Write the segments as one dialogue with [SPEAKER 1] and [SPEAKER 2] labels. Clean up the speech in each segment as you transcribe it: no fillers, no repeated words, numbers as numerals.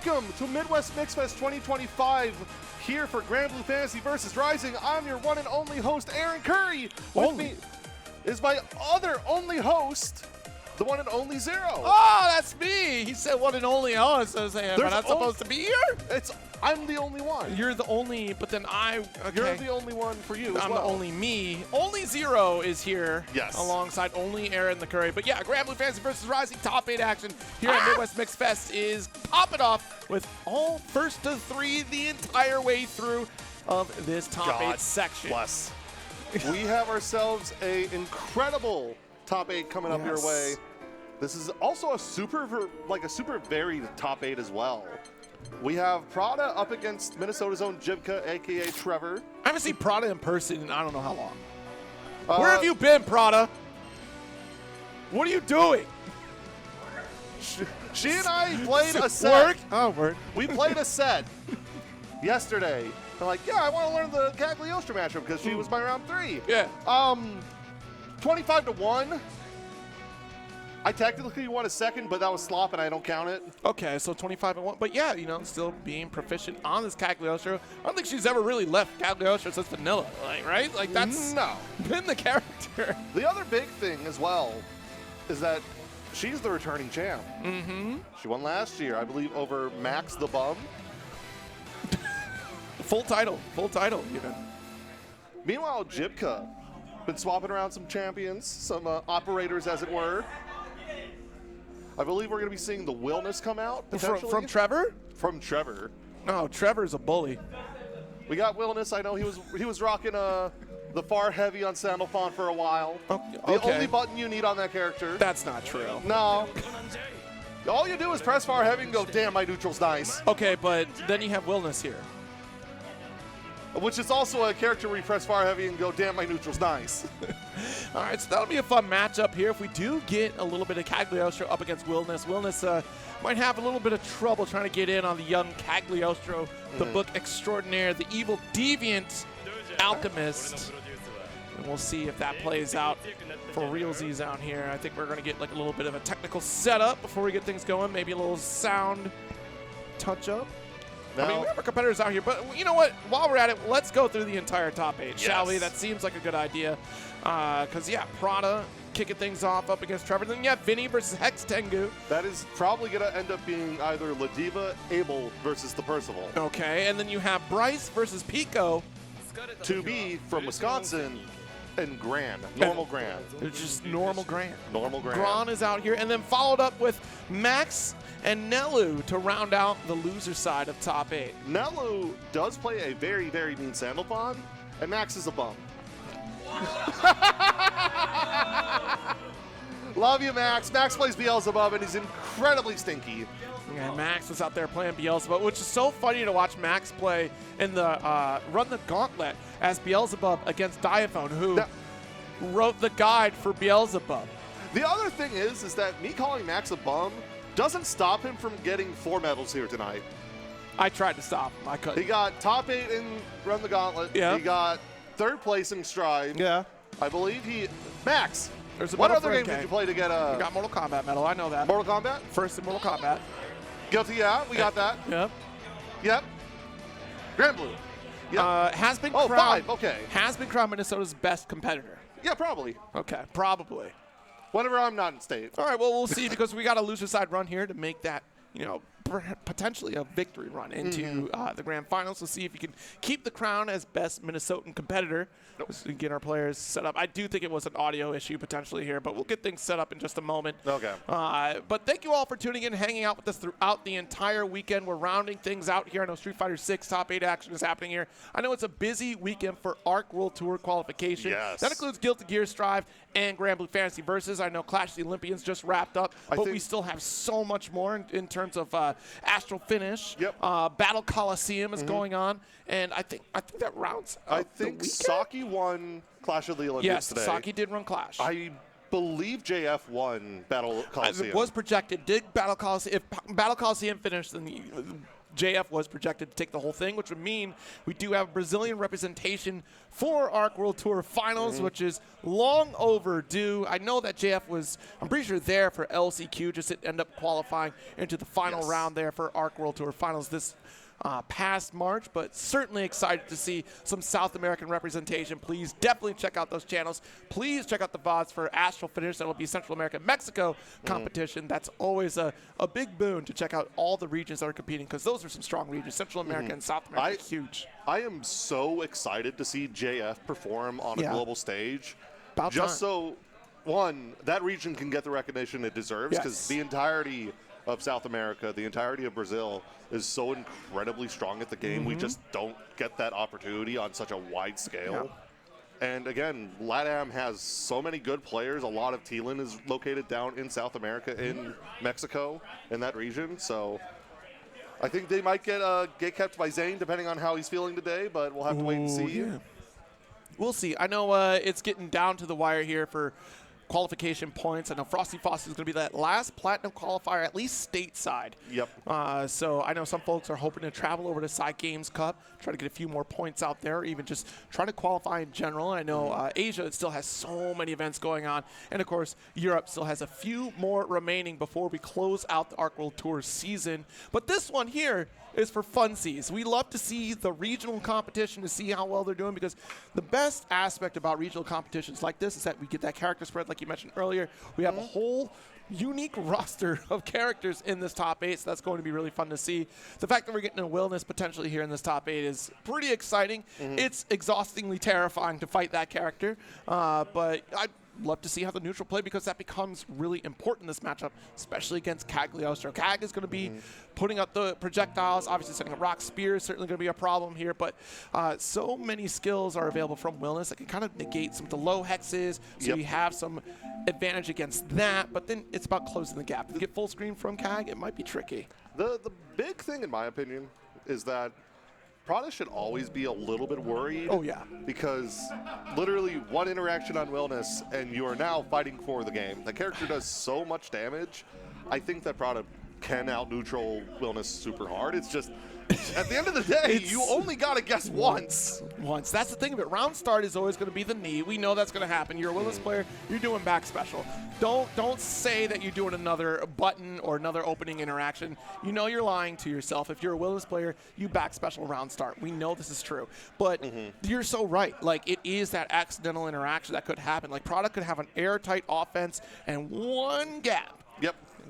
[SPEAKER 1] Welcome to Midwest Mixfest 2025 here for GranBlue Fantasy versus Rising. I'm your one and only host, Aaron Curry. With me is my other only host, the one and only Zero.
[SPEAKER 2] Oh, that's me. He said one and only host. I was saying, am I not supposed to be here?
[SPEAKER 1] I'm the only one.
[SPEAKER 2] You're the only, but then okay.
[SPEAKER 1] You're the only one for you
[SPEAKER 2] I'm the only me. Only Zero is here.
[SPEAKER 1] Yes.
[SPEAKER 2] Alongside only Aaron the Curry. But yeah, GranBlue Fantasy versus Rising top 8 action here at Midwest Mix Fest is popping off with all first to 3 the entire way through of this top 8 section.
[SPEAKER 1] Bless. We have ourselves a incredible top 8 coming up your way. This is also a super varied top 8 as well. We have Prada up against Minnesota's own Jibka, a.k.a. Trevor.
[SPEAKER 2] I haven't seen Prada in person in I don't know how long. Where have you been, Prada? What are you doing?
[SPEAKER 1] She and I played a set.
[SPEAKER 2] Work? Oh, work.
[SPEAKER 1] We played a set yesterday. I'm like, yeah, I want to learn the Cagliostro matchup because she was my round 3.
[SPEAKER 2] Yeah.
[SPEAKER 1] 25-1. I technically won a second, but that was slop, and I don't count it.
[SPEAKER 2] Okay, so 25-1. But yeah, you know, still being proficient on this Cagliostro. I don't think she's ever really left Cagliostro since vanilla, right? Like, that's been the character.
[SPEAKER 1] The other big thing as well is that she's the returning champ.
[SPEAKER 2] Mm-hmm.
[SPEAKER 1] She won last year, I believe, over Max the Bum.
[SPEAKER 2] Full title, even.
[SPEAKER 1] Meanwhile, Jibka been swapping around some champions, some operators, as it were. I believe we're going to be seeing the Willness come out, potentially.
[SPEAKER 2] From Trevor?
[SPEAKER 1] From Trevor.
[SPEAKER 2] No, Trevor's a bully.
[SPEAKER 1] We got Willness. I know he was rocking the far heavy on Sandalphon for a while. The only button you need on that character.
[SPEAKER 2] That's not true.
[SPEAKER 1] No. All you do is press far heavy and go, damn, my neutral's nice.
[SPEAKER 2] Okay, but then you have Willness here.
[SPEAKER 1] Which is also a character where you press far heavy and go, damn, my neutral's nice.
[SPEAKER 2] All right, so that'll be a fun matchup here. If we do get a little bit of Cagliostro up against Willness, Willness might have a little bit of trouble trying to get in on the young Cagliostro, the book extraordinaire, the evil deviant alchemist. And we'll see if that plays out for realsies out here. I think we're going to get like a little bit of a technical setup before we get things going. Maybe a little sound touch-up. I mean, we have our competitors out here, but you know what? While we're at it, let's go through the entire top 8, shall we? That seems like a good idea. Because, yeah, Prada kicking things off up against Trevor. Then, yeah, Vinny versus Hex Tengu.
[SPEAKER 1] That is probably going to end up being either Ladiva, Abel versus the Percival.
[SPEAKER 2] Okay, and then you have Bryce versus Pico.
[SPEAKER 1] 2B from Wisconsin. And Gran. Normal Gran.
[SPEAKER 2] It's just normal Gran.
[SPEAKER 1] Normal Gran.
[SPEAKER 2] Gran is out here. And then followed up with Max and Nelu to round out the loser side of top 8.
[SPEAKER 1] Nelu does play a very, very mean Sandalphon, and Max is a bum. Love you, Max. Max plays Beelzebub, and he's incredibly stinky.
[SPEAKER 2] Yeah, Max was out there playing Beelzebub, which is so funny to watch Max play in the Run the Gauntlet as Beelzebub against Diaphone, who wrote the guide for Beelzebub.
[SPEAKER 1] The other thing is that me calling Max a bum doesn't stop him from getting 4 medals here tonight.
[SPEAKER 2] I tried to stop him. I couldn't.
[SPEAKER 1] He got top 8 in Run the Gauntlet.
[SPEAKER 2] Yeah.
[SPEAKER 1] He got 3rd place in Strive.
[SPEAKER 2] Yeah.
[SPEAKER 1] I believe Max,
[SPEAKER 2] There's a
[SPEAKER 1] what other game did you play to get a...
[SPEAKER 2] We got Mortal Kombat medal. I know that.
[SPEAKER 1] Mortal Kombat?
[SPEAKER 2] First in Mortal Kombat.
[SPEAKER 1] Guilty, yeah. We got that.
[SPEAKER 2] Yep.
[SPEAKER 1] Yep. GranBlue. Yep.
[SPEAKER 2] Has been crowned.
[SPEAKER 1] 5. Okay.
[SPEAKER 2] Has been crowned Minnesota's best competitor.
[SPEAKER 1] Yeah, probably.
[SPEAKER 2] Okay, probably.
[SPEAKER 1] Whenever I'm not in state.
[SPEAKER 2] All right, well, we'll see because we got a loser side run here to make that, you know, potentially a victory run into the grand finals. We'll see if you can keep the crown as best Minnesotan competitor. So we get our players set up. I do think it was an audio issue potentially here, but we'll get things set up in just a moment.
[SPEAKER 1] Okay.
[SPEAKER 2] But thank you all for tuning in and hanging out with us throughout the entire weekend. We're rounding things out here. I know Street Fighter 6 top 8 action is happening here. I know it's a busy weekend for ARC World Tour qualification.
[SPEAKER 1] Yes.
[SPEAKER 2] That includes Guilty Gear Strive and GranBlue Fantasy Versus. I know Clash of the Olympians just wrapped up, but we still have so much more in terms of Astral Finish.
[SPEAKER 1] Yep.
[SPEAKER 2] Battle Coliseum is going on, and I think that rounds out
[SPEAKER 1] I think
[SPEAKER 2] the
[SPEAKER 1] Saki won Clash of the Olympics today.
[SPEAKER 2] Yes, Saki did run Clash.
[SPEAKER 1] I believe JF won Battle Coliseum.
[SPEAKER 2] It was projected. Did Battle Coliseum? If Battle Coliseum finished, then JF was projected to take the whole thing, which would mean we do have Brazilian representation for ARC World Tour Finals, which is long overdue. I know that JF was, I'm pretty sure, there for LCQ, just to end up qualifying into the final round there for ARC World Tour Finals this past March, but certainly excited to see some South American representation. Please definitely check out those channels. Please check out the VODs for Astral Finish. That'll be Central America, Mexico competition. That's always a big boon to check out all the regions that are competing, because those are some strong regions. Central America and South America, huge.
[SPEAKER 1] I am so excited to see JF perform on a global stage.
[SPEAKER 2] About
[SPEAKER 1] just
[SPEAKER 2] time.
[SPEAKER 1] So, one, that region can get the recognition it deserves, because the entirety of South America, the entirety of Brazil is so incredibly strong at the game. We just don't get that opportunity on such a wide scale. And again, LATAM has so many good players. A lot of Thielen is located down in South America, in Mexico, in that region. So I think they might get kept by Zane, depending on how he's feeling today, but we'll have to wait and see.
[SPEAKER 2] We'll see. I know it's getting down to the wire here for qualification points. I know Frosty Foss is going to be that last platinum qualifier, at least stateside. So I know some folks are hoping to travel over to Side Games Cup, try to get a few more points out there, or even just try to qualify in general. I know Asia still has so many events going on, and of course Europe still has a few more remaining before we close out the ARC World Tour season. But this one here is for funsies. We love to see the regional competition, to see how well they're doing, because the best aspect about regional competitions like this is that we get that character spread, like you mentioned earlier. We have a whole unique roster of characters in this top 8, so that's going to be really fun to see. The fact that we're getting a Willness potentially here in this top 8 is pretty exciting. It's exhaustingly terrifying to fight that character, but I'd love to see how the neutral play, because that becomes really important in this matchup, especially against Cagliostro. Cag is going to be putting up the projectiles, obviously setting up rock spears, certainly going to be a problem here, but so many skills are available from Willness that can kind of negate some of the low hexes, so you have some advantage against that, but then it's about closing the gap. If you get full screen from Cag, it might be tricky.
[SPEAKER 1] The big thing, in my opinion, is that Prada should always be a little bit worried. Because literally one interaction on Willness and you are now fighting for the game. The character does so much damage. I think that Prada can out-neutral Willness super hard. It's just, at the end of the day, you only got to guess once.
[SPEAKER 2] That's the thing of it. Round start is always going to be the knee. We know that's going to happen. You're a Willness player. You're doing back special. Don't say that you're doing another button or another opening interaction. You know you're lying to yourself. If you're a Willness player, you back special round start. We know this is true. But you're so right. Like, it is that accidental interaction that could happen. Like, Prada could have an airtight offense and one gap.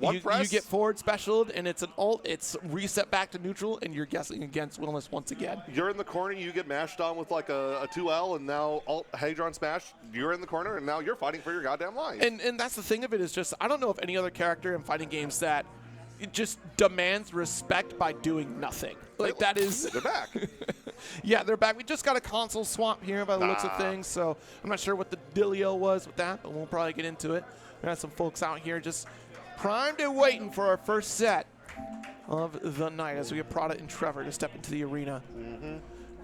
[SPEAKER 1] You
[SPEAKER 2] get forward specialed, and it's an ult. It's reset back to neutral, and you're guessing against Willness once again.
[SPEAKER 1] You're in the corner. You get mashed on with like a 2L, and now alt Hadron smash. You're in the corner, and now you're fighting for your goddamn life.
[SPEAKER 2] And that's the thing of it, is just, I don't know of any other character in fighting games that it just demands respect by doing nothing. Like, that is...
[SPEAKER 1] They're back.
[SPEAKER 2] They're back. We just got a console swap here by the looks of things, so I'm not sure what the dealio was with that, but we'll probably get into it. We got some folks out here just primed and waiting for our first set of the night as we get Prada and Trevor to step into the arena.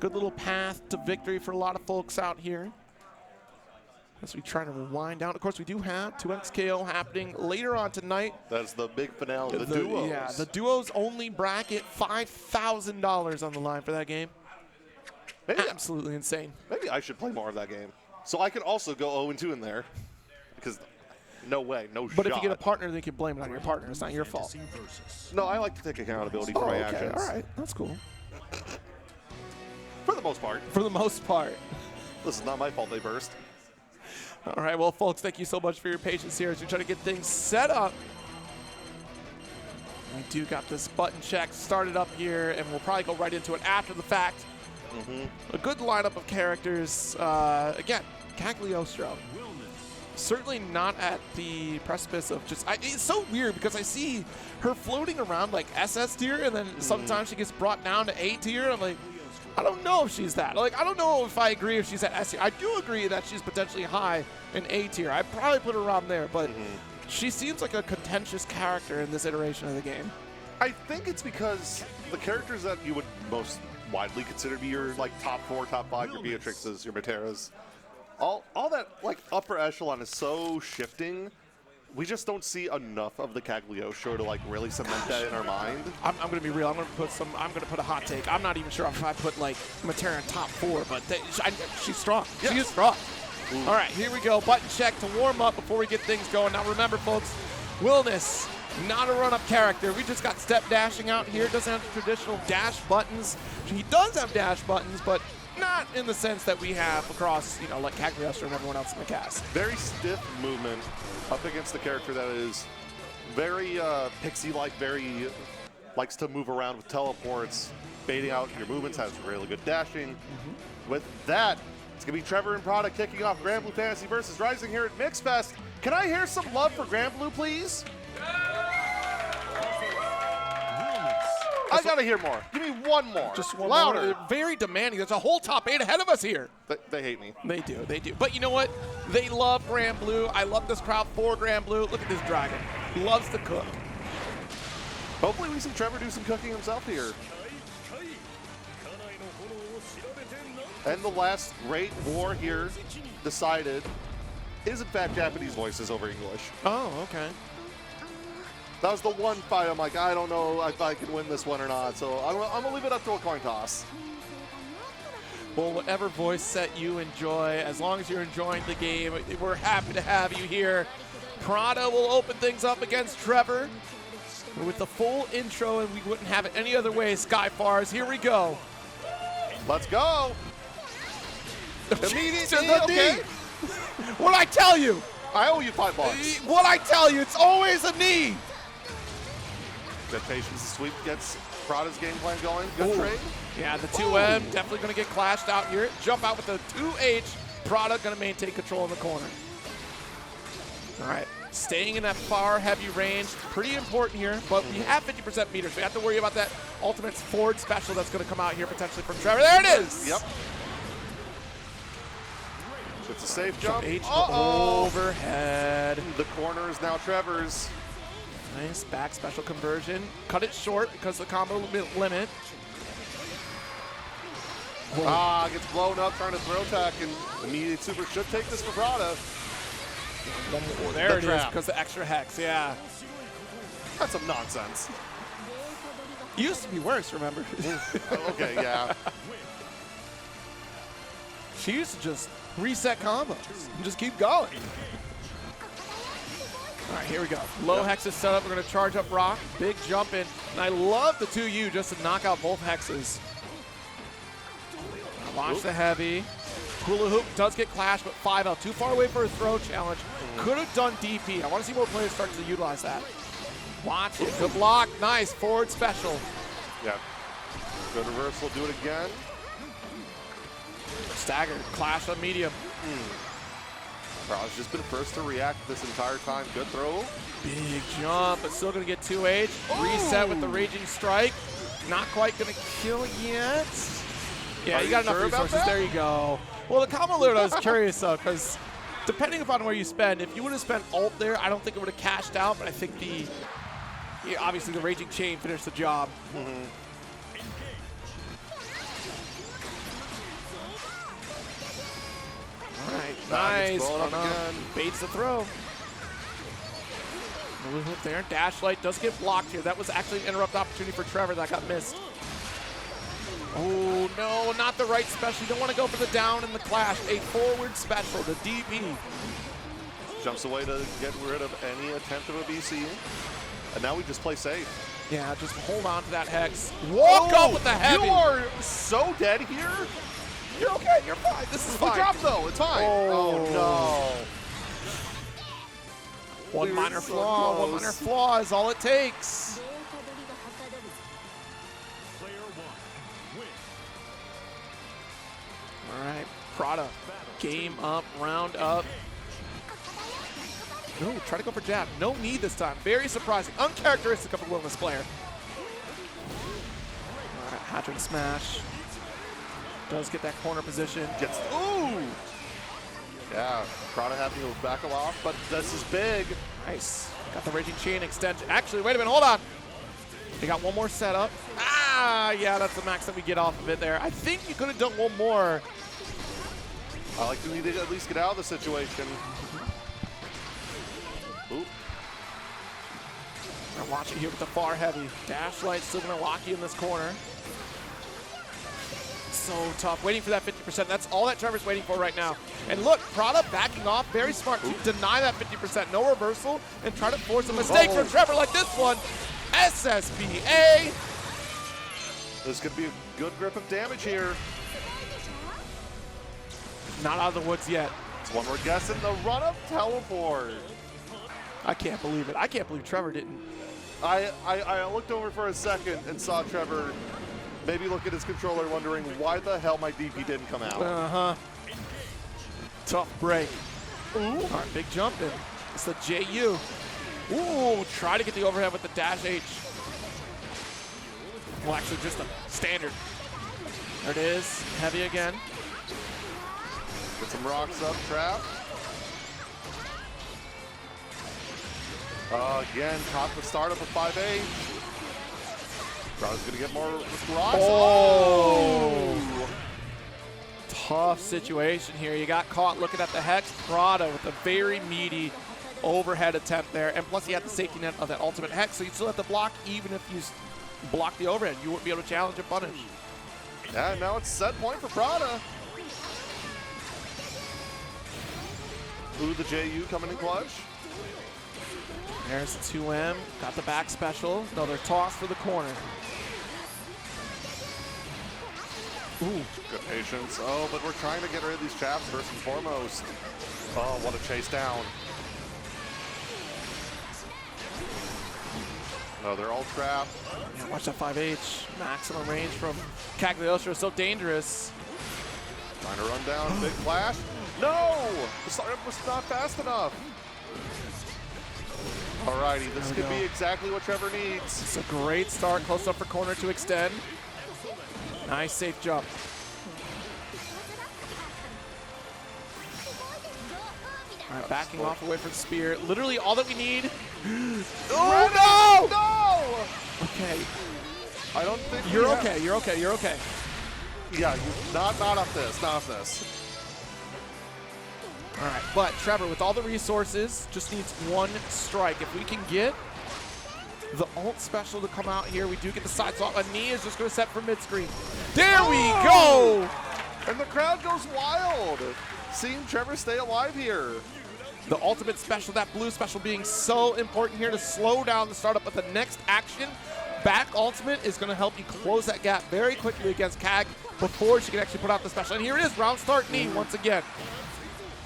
[SPEAKER 2] Good little path to victory for a lot of folks out here as we try to wind down. Of course, we do have 2XKO happening later on tonight.
[SPEAKER 1] That's the big finale, the duos.
[SPEAKER 2] Yeah, the duos only bracket, $5,000 on the line for that game. Absolutely insane.
[SPEAKER 1] Maybe I should play more of that game, so I can also go 0-2 in there, because no way, no shot.
[SPEAKER 2] But if you get a partner, they can blame it on your partner. It's not your fault.
[SPEAKER 1] No, I like to take accountability for my actions.
[SPEAKER 2] All right, that's cool.
[SPEAKER 1] For the most part.
[SPEAKER 2] For the most part.
[SPEAKER 1] This is not my fault they burst.
[SPEAKER 2] All right, well, folks, thank you so much for your patience here as we try to get things set up. We do got this button check started up here, and we'll probably go right into it after the fact. A good lineup of characters. Again, Cagliostro. Certainly not at the precipice of just... it's so weird because I see her floating around like SS tier, and then sometimes she gets brought down to A tier. I'm like, I don't know if she's that. Like, I don't know if I agree if she's at S tier. I do agree that she's potentially high in A tier. I'd probably put her around there, but she seems like a contentious character in this iteration of the game.
[SPEAKER 1] I think it's because the characters that you would most widely consider to be your like top 4, top 5, your Beatrixes, your Materas, all that like upper echelon is so shifting we just don't see enough of the Cagliostro to like really cement that in our mind.
[SPEAKER 2] I'm going to be real. I'm going to put a hot take. I'm not even sure if I put like Matera in top 4, but she's strong.
[SPEAKER 1] Yes.
[SPEAKER 2] She is strong. Ooh. All right, here we go. Button check to warm up before we get things going. Now remember, folks, Willness, not a run-up character. We just got step dashing out here. Doesn't have the traditional dash buttons. He does have dash buttons, but not in the sense that we have across, you know, like Cagliostro and everyone else in the cast.
[SPEAKER 1] Very stiff movement up against the character that is very pixie-like, very likes to move around with teleports, baiting out your movements, has really good dashing. With that, it's going to be Trevor and Prada kicking off GranBlue Fantasy versus Rising here at Mixfest. Can I hear some love for GranBlue, please? I gotta hear more. Give me one more.
[SPEAKER 2] Just one
[SPEAKER 1] louder.
[SPEAKER 2] more. Very demanding. There's a whole top 8 ahead of us here.
[SPEAKER 1] They hate me.
[SPEAKER 2] They do. They do. But you know what? They love GranBlue. I love this crowd for GranBlue. Look at this dragon. Loves to cook.
[SPEAKER 1] Hopefully we see Trevor do some cooking himself here. And the last great war here decided is in fact Japanese voices over English.
[SPEAKER 2] Oh, okay.
[SPEAKER 1] That was the one fight I'm like, I don't know if I can win this one or not, so I'm going to leave it up to a coin toss.
[SPEAKER 2] Well, whatever voice set you enjoy, as long as you're enjoying the game, we're happy to have you here. Prada will open things up against Trevor with the full intro, and we wouldn't have it any other way. Skyfars, here we go.
[SPEAKER 1] Let's go. Immediately,
[SPEAKER 2] okay. What'd I tell you?
[SPEAKER 1] I owe you $5.
[SPEAKER 2] What'd I tell you? It's always a knee.
[SPEAKER 1] Good patience. The sweep gets Prada's game plan going. Good trade.
[SPEAKER 2] Yeah, the 2M definitely going to get clashed out here. Jump out with the 2H. Prada going to maintain control in the corner. All right, staying in that far heavy range. Pretty important here, but we have 50% meters. We have to worry about that ultimate forward special that's going to come out here potentially from Trevor. There it is.
[SPEAKER 1] Yep. It's a safe jump.
[SPEAKER 2] H overhead.
[SPEAKER 1] The corner is now Trevor's.
[SPEAKER 2] Nice back special conversion. Cut it short because the combo limit.
[SPEAKER 1] Gets blown up trying to throw attack, and immediate super should take this for Prada.
[SPEAKER 2] One more. There it is because the extra hex, yeah.
[SPEAKER 1] That's some nonsense.
[SPEAKER 2] It used to be worse, remember?
[SPEAKER 1] Okay, yeah.
[SPEAKER 2] She used to just reset combos and just keep going. All right, here we go. Low hexes set up. We're going to charge up rock. Big jump in. And I love the 2U just to knock out both hexes. Launch the heavy. Hula hoop does get clashed, but 5L. Too far away for a throw challenge. Could have done DP. I want to see more players start to utilize that. Watch it. Good block. Nice. Forward special.
[SPEAKER 1] Yeah. Good reversal. Do it again.
[SPEAKER 2] Stagger. Clash on medium.
[SPEAKER 1] Prada's just been first to react this entire time. Good throw.
[SPEAKER 2] Big jump, but still going to get 2H. Reset with the Raging Strike. Not quite going to kill yet. Yeah, you got enough resources. There you go. Well, the combo lure, I was curious, though, because depending upon where you spend, if you would have spent ult there, I don't think it would have cashed out, but I think obviously the Raging Chain finished the job. All right, nice. Baits the throw. Blue hook there. Dash light does get blocked here. That was actually an interrupt opportunity for Trevor that got missed. Oh, no, not the right special. You don't want to go for the down in the clash. A forward special, the DP.
[SPEAKER 1] Jumps away to get rid of any attempt of a BC. And now we just play safe.
[SPEAKER 2] Yeah, just hold on to that hex. Walk up with the heavy.
[SPEAKER 1] You are so dead here.
[SPEAKER 2] You're okay. You're fine. This is fine.
[SPEAKER 1] Good drop, though. It's fine. Oh no.
[SPEAKER 2] One minor flaw. One minor flaw is all it takes. All right, Prada. Game up, round up. No, try to go for jab. No need this time. Very surprising. Uncharacteristic of a Willness player. All right, hat trick smash. Does get that corner position.
[SPEAKER 1] Gets, ooh! Yeah, Prada having to back him off, but this is big.
[SPEAKER 2] Nice. Got the Raging Chain extension. Actually, wait a minute, hold on. They got one more setup. Ah, yeah, that's the max that we get off of it there. I think you could have done one more.
[SPEAKER 1] I like to need to at least get out of the situation. Ooh,
[SPEAKER 2] And watch it here with the far heavy. Dash light still gonna lock you in this corner. So tough, waiting for that 50%. That's all that Trevor's waiting for right now. And look, Prada backing off, very smart to deny that 50%. No reversal and try to force a mistake from Trevor like this one. SSBA.
[SPEAKER 1] This could be a good grip of damage here.
[SPEAKER 2] Not out of the woods yet.
[SPEAKER 1] It's one we're guessing, the run-up teleport.
[SPEAKER 2] I can't believe it. I can't believe Trevor didn't.
[SPEAKER 1] I looked over for a second and saw Trevor maybe look at his controller wondering why the hell my DP didn't come out.
[SPEAKER 2] Uh-huh. Tough break. Ooh. All right, big jump in. It's the JU. Ooh, try to get the overhead with the dash H. Well, actually, just a standard. There it is. Heavy again.
[SPEAKER 1] Get some rocks up, trap. Again, caught the startup of 5A. Prada's gonna get more rocks.
[SPEAKER 2] Oh! Tough situation here. You got caught looking at the Hex. Prada with a very meaty overhead attempt there. And plus, he had the safety net of that ultimate Hex, so you still have to block even if you block the overhead. You wouldn't be able to challenge or punish.
[SPEAKER 1] Yeah, now it's set point for Prada. Ooh, the JU coming in clutch.
[SPEAKER 2] There's the 2M. Got the back special. Another toss for the corner. Ooh.
[SPEAKER 1] Good patience. Oh, but we're trying to get rid of these chaps first and foremost. Oh, what a chase down. No, they're all trapped.
[SPEAKER 2] Yeah, watch that 5H. Maximum range from Cagliostro. So dangerous.
[SPEAKER 1] Trying to run down. Big flash. No! The startup was not fast enough. Alrighty, this could be exactly what Trevor needs.
[SPEAKER 2] It's a great start. Close up for corner to extend. Nice safe jump. All right, backing off away from Spear. Literally all that we need.
[SPEAKER 1] Oh, no!
[SPEAKER 2] Okay.
[SPEAKER 1] I don't think
[SPEAKER 2] You're okay, you're okay, you're okay.
[SPEAKER 1] Yeah, not off this, not off this.
[SPEAKER 2] All right, but Trevor, with all the resources, just needs one strike. If we can get the ult special to come out here, we do get the side swap. A knee is just going to set for mid-screen. There we go!
[SPEAKER 1] And the crowd goes wild, seeing Trevor stay alive here.
[SPEAKER 2] The ultimate special, that blue special being so important here to slow down the startup, but the next action, back ultimate, is going to help you close that gap very quickly against Cag before she can actually put out the special. And here it is, round start knee once again.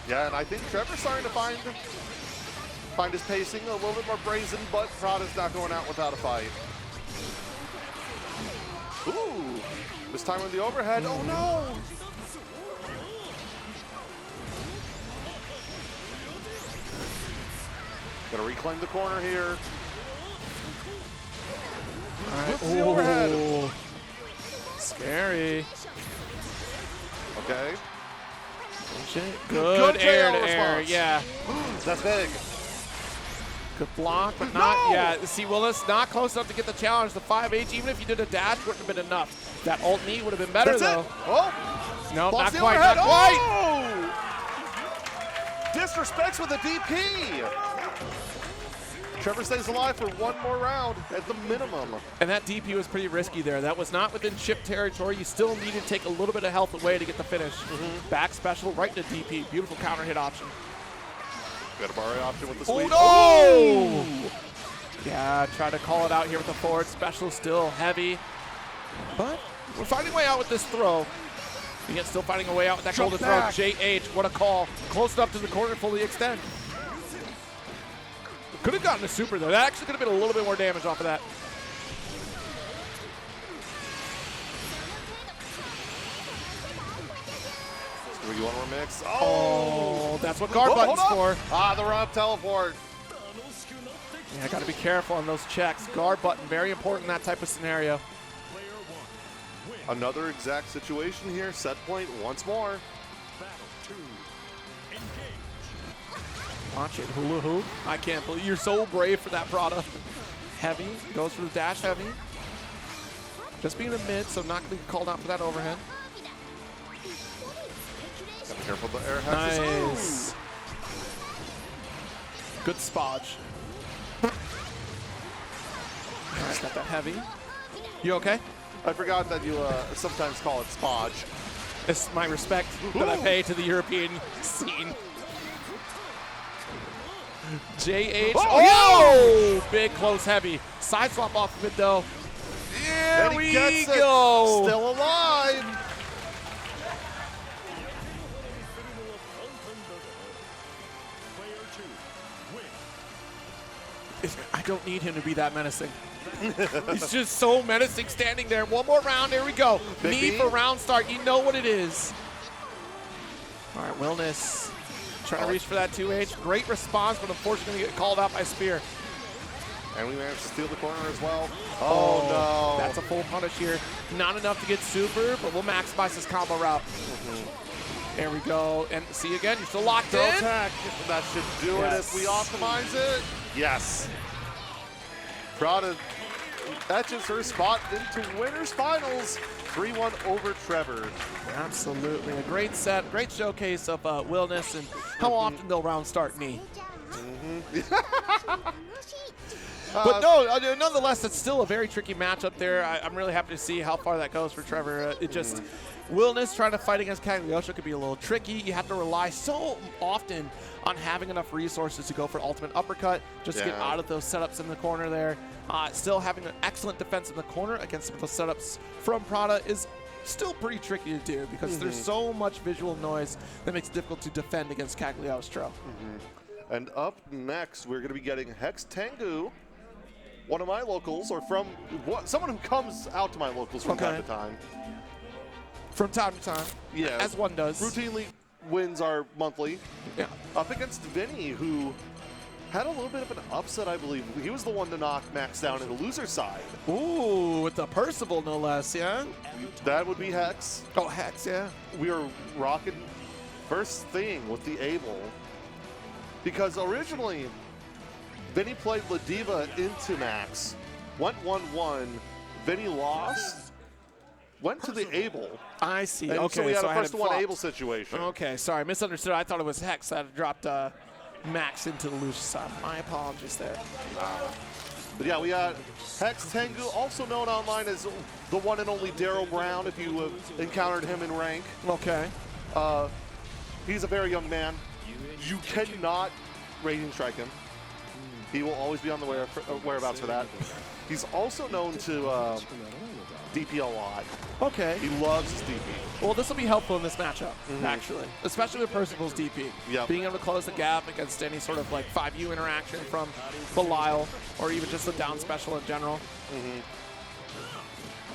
[SPEAKER 1] Yeah, and I think Trevor's starting to find his pacing a little bit more brazen, but Prada's not going out without a fight. Ooh, this time with the overhead. Oh no! Gonna reclaim the corner here.
[SPEAKER 2] All right.
[SPEAKER 1] What's the overhead?
[SPEAKER 2] Scary.
[SPEAKER 1] Okay.
[SPEAKER 2] Good air to air,
[SPEAKER 1] response.
[SPEAKER 2] yeah.
[SPEAKER 1] That's big.
[SPEAKER 2] Good block, but not, yeah. See, Willis not close enough to get the challenge. The 5H, even if you did a dash, wouldn't have been enough. That ult knee would have been better,
[SPEAKER 1] That's
[SPEAKER 2] though.
[SPEAKER 1] it. Oh,
[SPEAKER 2] No,
[SPEAKER 1] blocks
[SPEAKER 2] not
[SPEAKER 1] the
[SPEAKER 2] quite,
[SPEAKER 1] overhead.
[SPEAKER 2] not quite.
[SPEAKER 1] Oh! Disrespects with the DP. Trevor stays alive for one more round at the minimum.
[SPEAKER 2] And that DP was pretty risky there. That was not within chip territory. You still needed to take a little bit of health away to get the finish. Back special, right to DP. Beautiful counter hit option.
[SPEAKER 1] Got a Barry option with the sweep.
[SPEAKER 2] Oh, no! Yeah, try to call it out here with the forward special. Still heavy. But we're finding a way out with this throw. Yet still finding a way out with that golden throw. JH, what a call. Close enough to the corner, fully extend. Could have gotten a super there. That actually could have been a little bit more damage off of that.
[SPEAKER 1] Do you want to remix?
[SPEAKER 2] Oh, that's what guard button's for.
[SPEAKER 1] Ah, the run-up teleport.
[SPEAKER 2] Yeah, got to be careful on those checks. Guard button, very important in that type of scenario.
[SPEAKER 1] Another exact situation here. Set point once more.
[SPEAKER 2] Watch it, hula hoop. I can't believe you're so brave for that Prada. Heavy, goes for the dash heavy. Just being a mid, so not going to be called out for that overhead.
[SPEAKER 1] Gotta be careful the air hexes.
[SPEAKER 2] Nice. Good spodge. All right, got that heavy. You okay?
[SPEAKER 1] I forgot that you sometimes call it Spodge.
[SPEAKER 2] It's my respect that I pay to the European scene. JH. Oh! Big close heavy. Side swap off of it though. There
[SPEAKER 1] And
[SPEAKER 2] we
[SPEAKER 1] he gets
[SPEAKER 2] go.
[SPEAKER 1] it. Still alive.
[SPEAKER 2] I don't need him to be that menacing. He's just so menacing standing there. One more round. Here we go. Knee for round start. You know what it is. All right, Wilness trying to reach for that 2H. Great response, but unfortunately get called out by Spear.
[SPEAKER 1] And we managed to steal the corner as well. Oh, no.
[SPEAKER 2] That's a full punish here. Not enough to get super, but we'll maximize his combo route. There we go. And see again, you're still locked in.
[SPEAKER 1] Attack. That should do it if we optimize it. Yes. Prada etches her spot into winners finals. 3-1 over Trevor.
[SPEAKER 2] Absolutely. A great set, great showcase of Wilness and how often they'll round start me. But no, nonetheless, it's still a very tricky matchup there. I'm really happy to see how far that goes for Trevor. It just, Wilness trying to fight against Cagliostro could be a little tricky. You have to rely so often on having enough resources to go for ultimate uppercut, just to get out of those setups in the corner there. Still having an excellent defense in the corner against some of those setups from Prada is still pretty tricky to do because there's so much visual noise that makes it difficult to defend against Cagliostro.
[SPEAKER 1] And up next, we're going to be getting Hex Tengu, one of my locals, or from someone who comes out to my locals from time to time.
[SPEAKER 2] From time to time,
[SPEAKER 1] yeah,
[SPEAKER 2] as one does.
[SPEAKER 1] Routinely wins our monthly.
[SPEAKER 2] Yeah.
[SPEAKER 1] Up against Vinny, who had a little bit of an upset, I believe. He was the one to knock Max down in the loser side.
[SPEAKER 2] Ooh, with the Percival, no less, yeah?
[SPEAKER 1] That would be Hex.
[SPEAKER 2] Oh, Hex, yeah.
[SPEAKER 1] We are rocking first thing with the Able. Because originally, Vinny played La Diva into Max, went 1-1, Vinny lost, went to the Able.
[SPEAKER 2] I see.
[SPEAKER 1] And
[SPEAKER 2] Okay,
[SPEAKER 1] so we had a
[SPEAKER 2] I
[SPEAKER 1] first to one Able situation.
[SPEAKER 2] Okay, sorry, misunderstood. I thought it was Hex that had dropped Max into the loose side. My apologies there.
[SPEAKER 1] But yeah, we got Hex Tengu, also known online as the one and only Daryl Brown, if you have encountered him in rank.
[SPEAKER 2] Okay.
[SPEAKER 1] He's a very young man. You cannot Raging Strike him. He will always be on the whereabouts for that. He's also known to DP a lot.
[SPEAKER 2] Okay.
[SPEAKER 1] He loves his DP.
[SPEAKER 2] Well, this will be helpful in this matchup, actually, especially with Percival's DP.
[SPEAKER 1] Yep.
[SPEAKER 2] Being able to close the gap against any sort of like 5U interaction from Belial or even just the down special in general.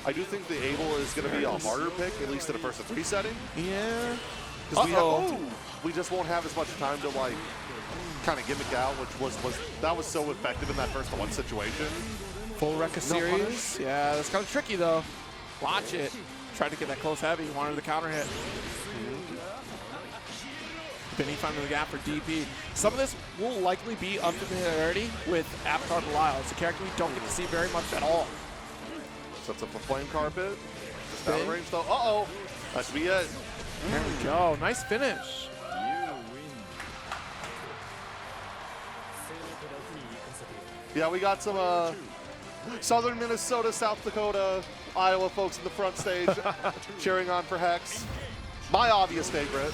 [SPEAKER 1] I do think the Able is going to be a harder pick, at least in a first to 3 setting.
[SPEAKER 2] Yeah.
[SPEAKER 1] Because we just won't have as much time to like kind of gimmick out, which was so effective in that first to 1 situation.
[SPEAKER 2] Full Rekka series. Yeah, that's kind of tricky though. Watch it. Tried to get that close heavy. Wanted the counter hit. Vinny finding the gap for DP. Some of this will likely be unfamiliarity with Avatar Belial. It's a character we don't get to see very much at all.
[SPEAKER 1] Sets up a flame carpet. Just out of range though. Uh-oh. That should be it.
[SPEAKER 2] There we go. Nice finish.
[SPEAKER 1] Yeah, we got some Southern Minnesota, South Dakota, Iowa folks in the front stage cheering on for Hex. My obvious favorite.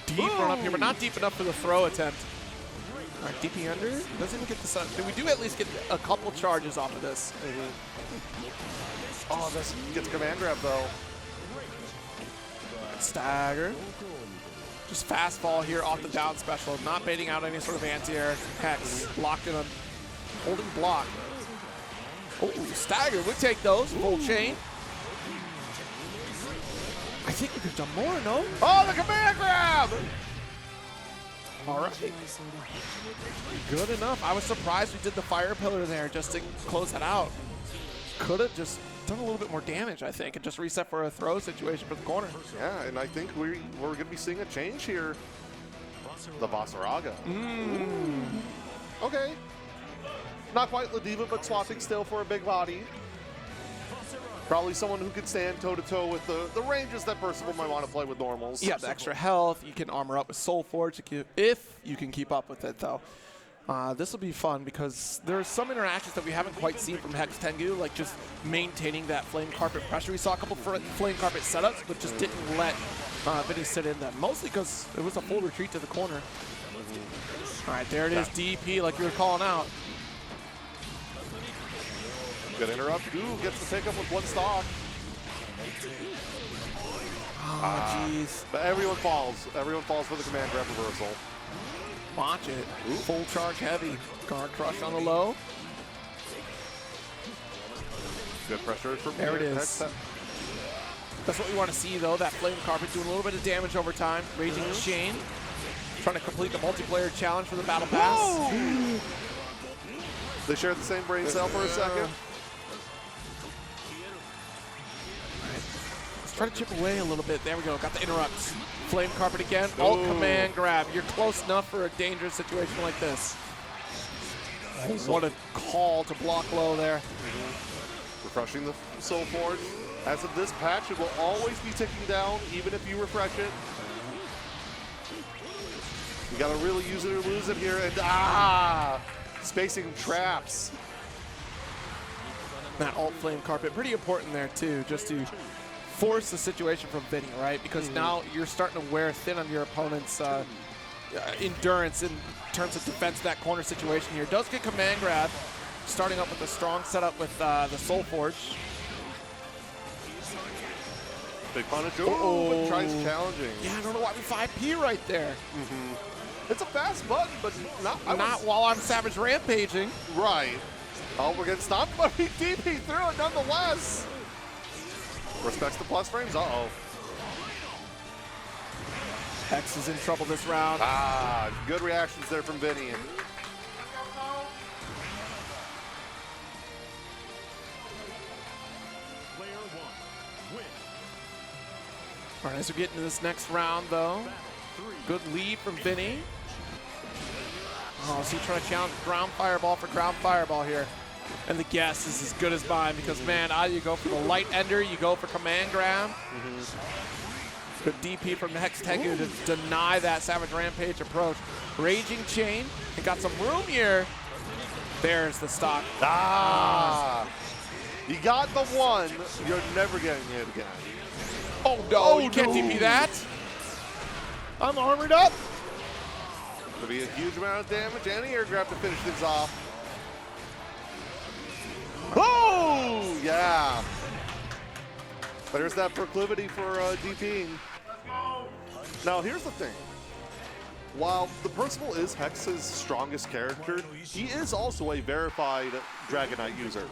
[SPEAKER 2] Deep run up here, but not deep enough for the throw attempt. All right, DP under. Doesn't even get the sun. We do at least get a couple charges off of this.
[SPEAKER 1] Oh, this gets command grab though.
[SPEAKER 2] Stagger. Just fast fall here off the down special. Not baiting out any sort of anti-air. Hex locked in a holding block. Oh, stagger would take those. Full chain. I think we could have done more, no?
[SPEAKER 1] Oh, the command grab!
[SPEAKER 2] All right. Good enough. I was surprised we did the fire pillar there just to close that out. Could have just done a little bit more damage, I think, and just reset for a throw situation for the corner.
[SPEAKER 1] Yeah, and I think we're going to be seeing a change here. The Vasaraga. Okay. Not quite La Diva, but swapping still for a big body. Probably someone who could stand toe-to-toe with the ranges that Percival might want to play with normals.
[SPEAKER 2] Yeah, the extra health. You can armor up with Soul Forge if you can keep up with it, though. This will be fun because there are some interactions that we haven't quite seen from Hex Tengu, like just maintaining that flame carpet pressure. We saw a couple flame carpet setups, but just didn't let Vinny sit in them, mostly because it was a full retreat to the corner. All right, there it is, DP, like you were calling out.
[SPEAKER 1] Good interrupt. Ooh, gets the pickup with one stock.
[SPEAKER 2] Oh, jeez.
[SPEAKER 1] But everyone falls. Everyone falls for the command grab reversal.
[SPEAKER 2] Watch it. Ooh. Full charge heavy. Guard crush on the low.
[SPEAKER 1] Good pressure from
[SPEAKER 2] there. It is. That's what we want to see, though. That flame carpet doing a little bit of damage over time. Raging Chain. Trying to complete the multiplayer challenge for the Battle Pass.
[SPEAKER 1] Whoa! They shared the same brain cell for a second.
[SPEAKER 2] Let's try to chip away a little bit. There we go. Got the interrupts. Flame carpet again. Alt command grab. You're close enough for a dangerous situation like this. What a call to block low there.
[SPEAKER 1] Refreshing the Soul Forge. As of this patch, it will always be ticking down, even if you refresh it. You gotta really use it or lose it here, and spacing traps.
[SPEAKER 2] That alt flame carpet, pretty important there too, just to force the situation from Vinny, right? Because now you're starting to wear thin on your opponent's endurance in terms of defense of that corner situation here. Does get command grab, starting up with a strong setup with the Soul Forge.
[SPEAKER 1] Big punish. But tries challenging.
[SPEAKER 2] Yeah, I don't know why we 5P right there.
[SPEAKER 1] It's a fast button, but not
[SPEAKER 2] while I'm Savage Rampaging.
[SPEAKER 1] Right. Oh, we're getting stopped, but he DP through it nonetheless. Respects the plus frames. Uh-oh.
[SPEAKER 2] Hex is in trouble this round.
[SPEAKER 1] Good reactions there from Vinny.
[SPEAKER 2] All right, as we get into this next round, though, good lead from Vinny. Oh, is he trying to challenge ground fireball for ground fireball here? And the guess is as good as mine because, man, either you go for the light ender, you go for command grab. Good DP from Hex Tengu to deny that Savage Rampage approach. Raging Chain, and got some room here. There's the stock.
[SPEAKER 1] You got the one. You're never getting it again.
[SPEAKER 2] Oh, no, you can't DP that. I'm armored up.
[SPEAKER 1] Could be a huge amount of damage and air grab to finish things off. Oh, yeah. There's that proclivity for DPing. Now, here's the thing. While the Principal is Hex's strongest character, he is also a verified Dragon Knight user.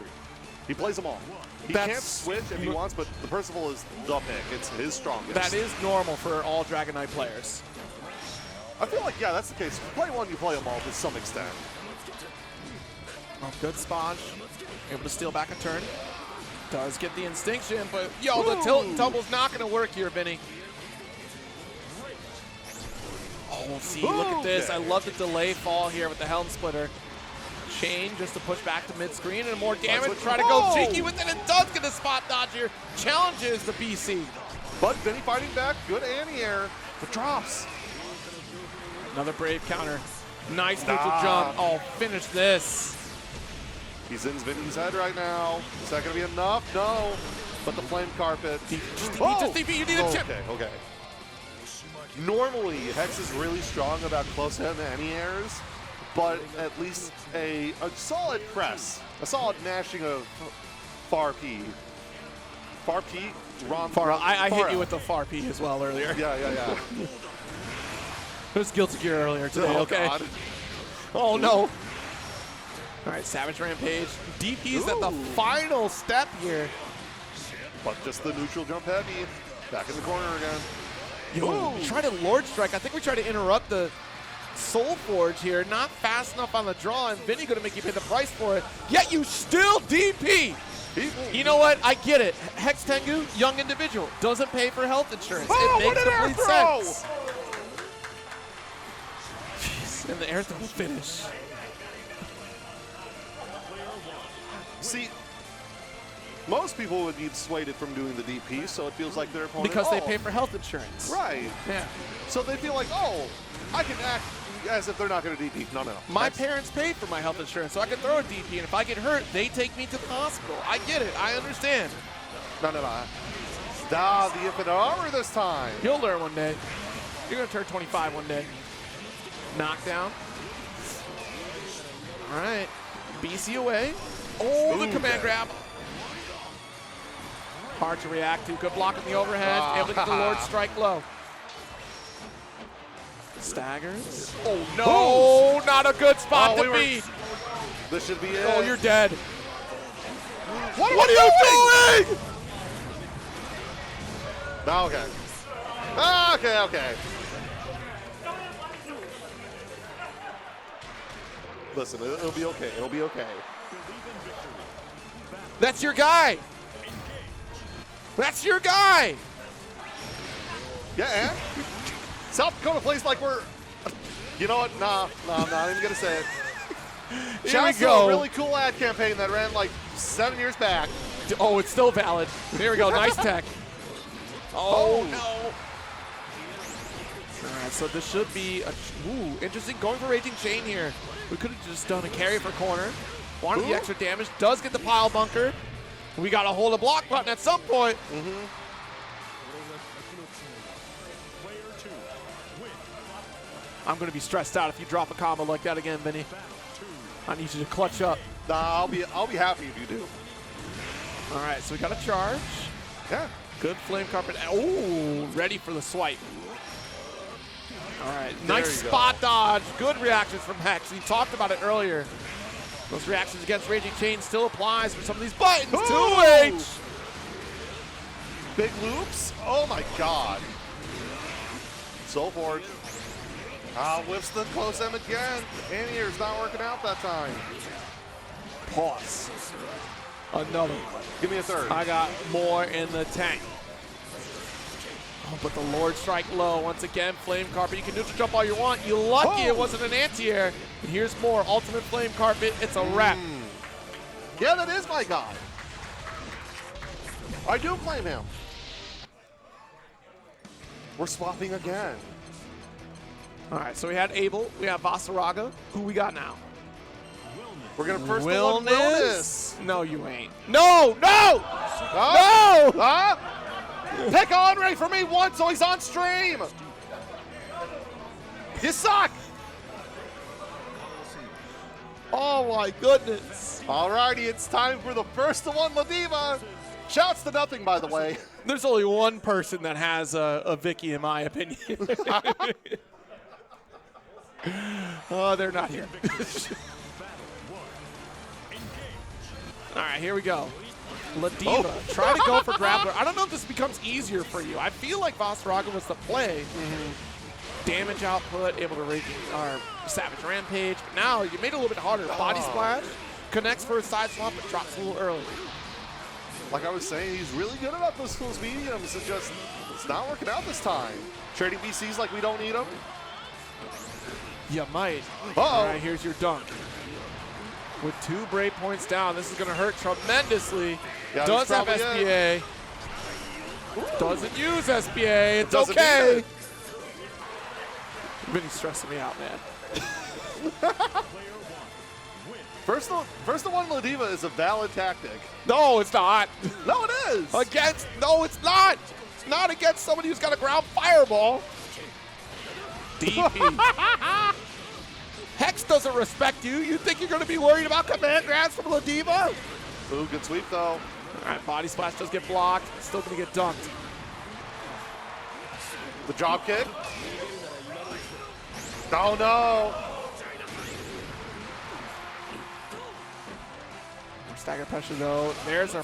[SPEAKER 1] He plays them all. He can't switch if he wants, but the Principal is the pick. It's his strongest.
[SPEAKER 2] That is normal for all Dragon Knight players.
[SPEAKER 1] I feel like, yeah, that's the case. If you play one, you play them all to some extent.
[SPEAKER 2] Oh, good Sponge. Able to steal back a turn. Does get the Instinction, but, yo, the tilt and tumble's not going to work here, Vinny. Oh, see, look at this. I love the delay fall here with the Helm Splitter. Chain just to push back to mid-screen and more damage. Try to go cheeky with it and does get a spot dodge here. Challenges the BC.
[SPEAKER 1] But Vinny fighting back. Good anti-air. The drops.
[SPEAKER 2] Another brave counter. Nice neutral jump. Oh, finish this.
[SPEAKER 1] He's in Vinny's head right now. Is that going to be enough? No. But the flame carpet.
[SPEAKER 2] Just DP, you need a chip.
[SPEAKER 1] Okay. Normally, Hex is really strong about close-hand anti-airs, but at least a solid press, a solid mashing of far P. Far P?
[SPEAKER 2] I hit you with the far P as well earlier.
[SPEAKER 1] Yeah.
[SPEAKER 2] It was Guilty Gear earlier today, okay?
[SPEAKER 1] God.
[SPEAKER 2] Oh, no. All right, Savage Rampage. DP's at the final step here.
[SPEAKER 1] But just the neutral jump heavy. Back in the corner again.
[SPEAKER 2] Yo, try to Lord Strike. I think we tried to interrupt the Soul Forge here. Not fast enough on the draw, and Vinny going to make you pay the price for it. Yet you still DP. You know what? I get it. Hex Tengu, young individual, doesn't pay for health insurance. It makes complete sense. Jeez, and the air throw finish.
[SPEAKER 1] See, most people would be dissuaded from doing the DP, so it feels like their opponent.
[SPEAKER 2] Because they pay for health insurance.
[SPEAKER 1] Right.
[SPEAKER 2] Yeah.
[SPEAKER 1] So they feel like, oh, I can as if they're not going to DP. No.
[SPEAKER 2] My parents pay for my health insurance, so I can throw a DP, and if I get hurt, they take me to the hospital. I get it. I understand.
[SPEAKER 1] No. The infinite armor this time.
[SPEAKER 2] You'll learn one day. You're going to turn 25 one day. Knockdown. All right. BC away. Oh, the command grab. Hard to react to. Good block in the overhead. Able to get the Lord strike low. Staggers. Oh, no. Not a good spot to be.
[SPEAKER 1] This should be it.
[SPEAKER 2] Oh, you're dead.
[SPEAKER 1] What are you doing? No, okay. Listen, it'll be okay. It'll be okay.
[SPEAKER 2] That's your guy. That's your guy.
[SPEAKER 1] Yeah, and South Dakota plays like we're. You know what? Nah, I'm not even gonna say it.
[SPEAKER 2] Here we
[SPEAKER 1] Shouts
[SPEAKER 2] go.
[SPEAKER 1] to a really cool ad campaign that ran like 7 years back.
[SPEAKER 2] Oh, it's still valid. There we go. Nice tech. Oh, no. All right, so this should be interesting. Going for Raging Chain here. We could have just done a carry for corner. Wanted the extra damage. Does get the pile bunker. We got to hold a block button at some point. I'm going to be stressed out if you drop a combo like that again, Vinny. I need you to clutch up.
[SPEAKER 1] Nah, I'll be happy if you do.
[SPEAKER 2] All right, so we got a charge.
[SPEAKER 1] Yeah.
[SPEAKER 2] Good flame carpet. Oh, ready for the swipe. All right, nice spot dodge. Good reactions from Hex. We talked about it earlier. Those reactions against Raging Chain still applies for some of these buttons. 2H.
[SPEAKER 1] Big loops. Oh my God. So forward. Whiffs the close M again. Anier's not working out that time.
[SPEAKER 2] Pause. Another.
[SPEAKER 1] Give me a third.
[SPEAKER 2] I got more in the tank. Oh, but the Lord strike low once again. Flame carpet. You can neutral jump all you want. You lucky it wasn't an anti-air. And here's more ultimate flame carpet. It's a wrap.
[SPEAKER 1] Yeah, that is my guy. I do claim him. We're swapping again.
[SPEAKER 2] All right, so we had Abel. We have Vasaraga. Who we got now?
[SPEAKER 1] We're going to first look Wellness.
[SPEAKER 2] No, you ain't. No! No!
[SPEAKER 1] Pick Andre for me once so he's on stream. You suck.
[SPEAKER 2] Oh my goodness.
[SPEAKER 1] Alrighty, it's time for the first one, Ladiva. Shouts to nothing, by the way.
[SPEAKER 2] There's only one person that has a Vicky, in my opinion. Oh, they're not here. All right, here we go. Ladiva, try to go for GranBlue. I don't know if this becomes easier for you. I feel like Vasaraga was the play. Damage output, able to rage our Savage Rampage. But now you made it a little bit harder. Body Splash, connects for a side swap, but drops a little early.
[SPEAKER 1] Like I was saying, he's really good about those close mediums. It's not working out this time. Trading BCs like we don't need them.
[SPEAKER 2] You might. All right, here's your dunk. With 2 Brave points down, this is going to hurt tremendously.
[SPEAKER 1] Yeah,
[SPEAKER 2] does have SPA. Doesn't use SPA. It's okay. Vinny's stressing me out, man.
[SPEAKER 1] First the one Ladiva is a valid tactic.
[SPEAKER 2] No, it's not.
[SPEAKER 1] No, it is.
[SPEAKER 2] No, it's not. It's not against somebody who's got a ground fireball. DP. Hex doesn't respect you. You think you're going to be worried about command grabs from Ladiva?
[SPEAKER 1] Ooh, good sweep though.
[SPEAKER 2] All right, Body Splash does get blocked. Still going to get dunked.
[SPEAKER 1] The drop kick. Oh no.
[SPEAKER 2] Stagger pressure though. There's our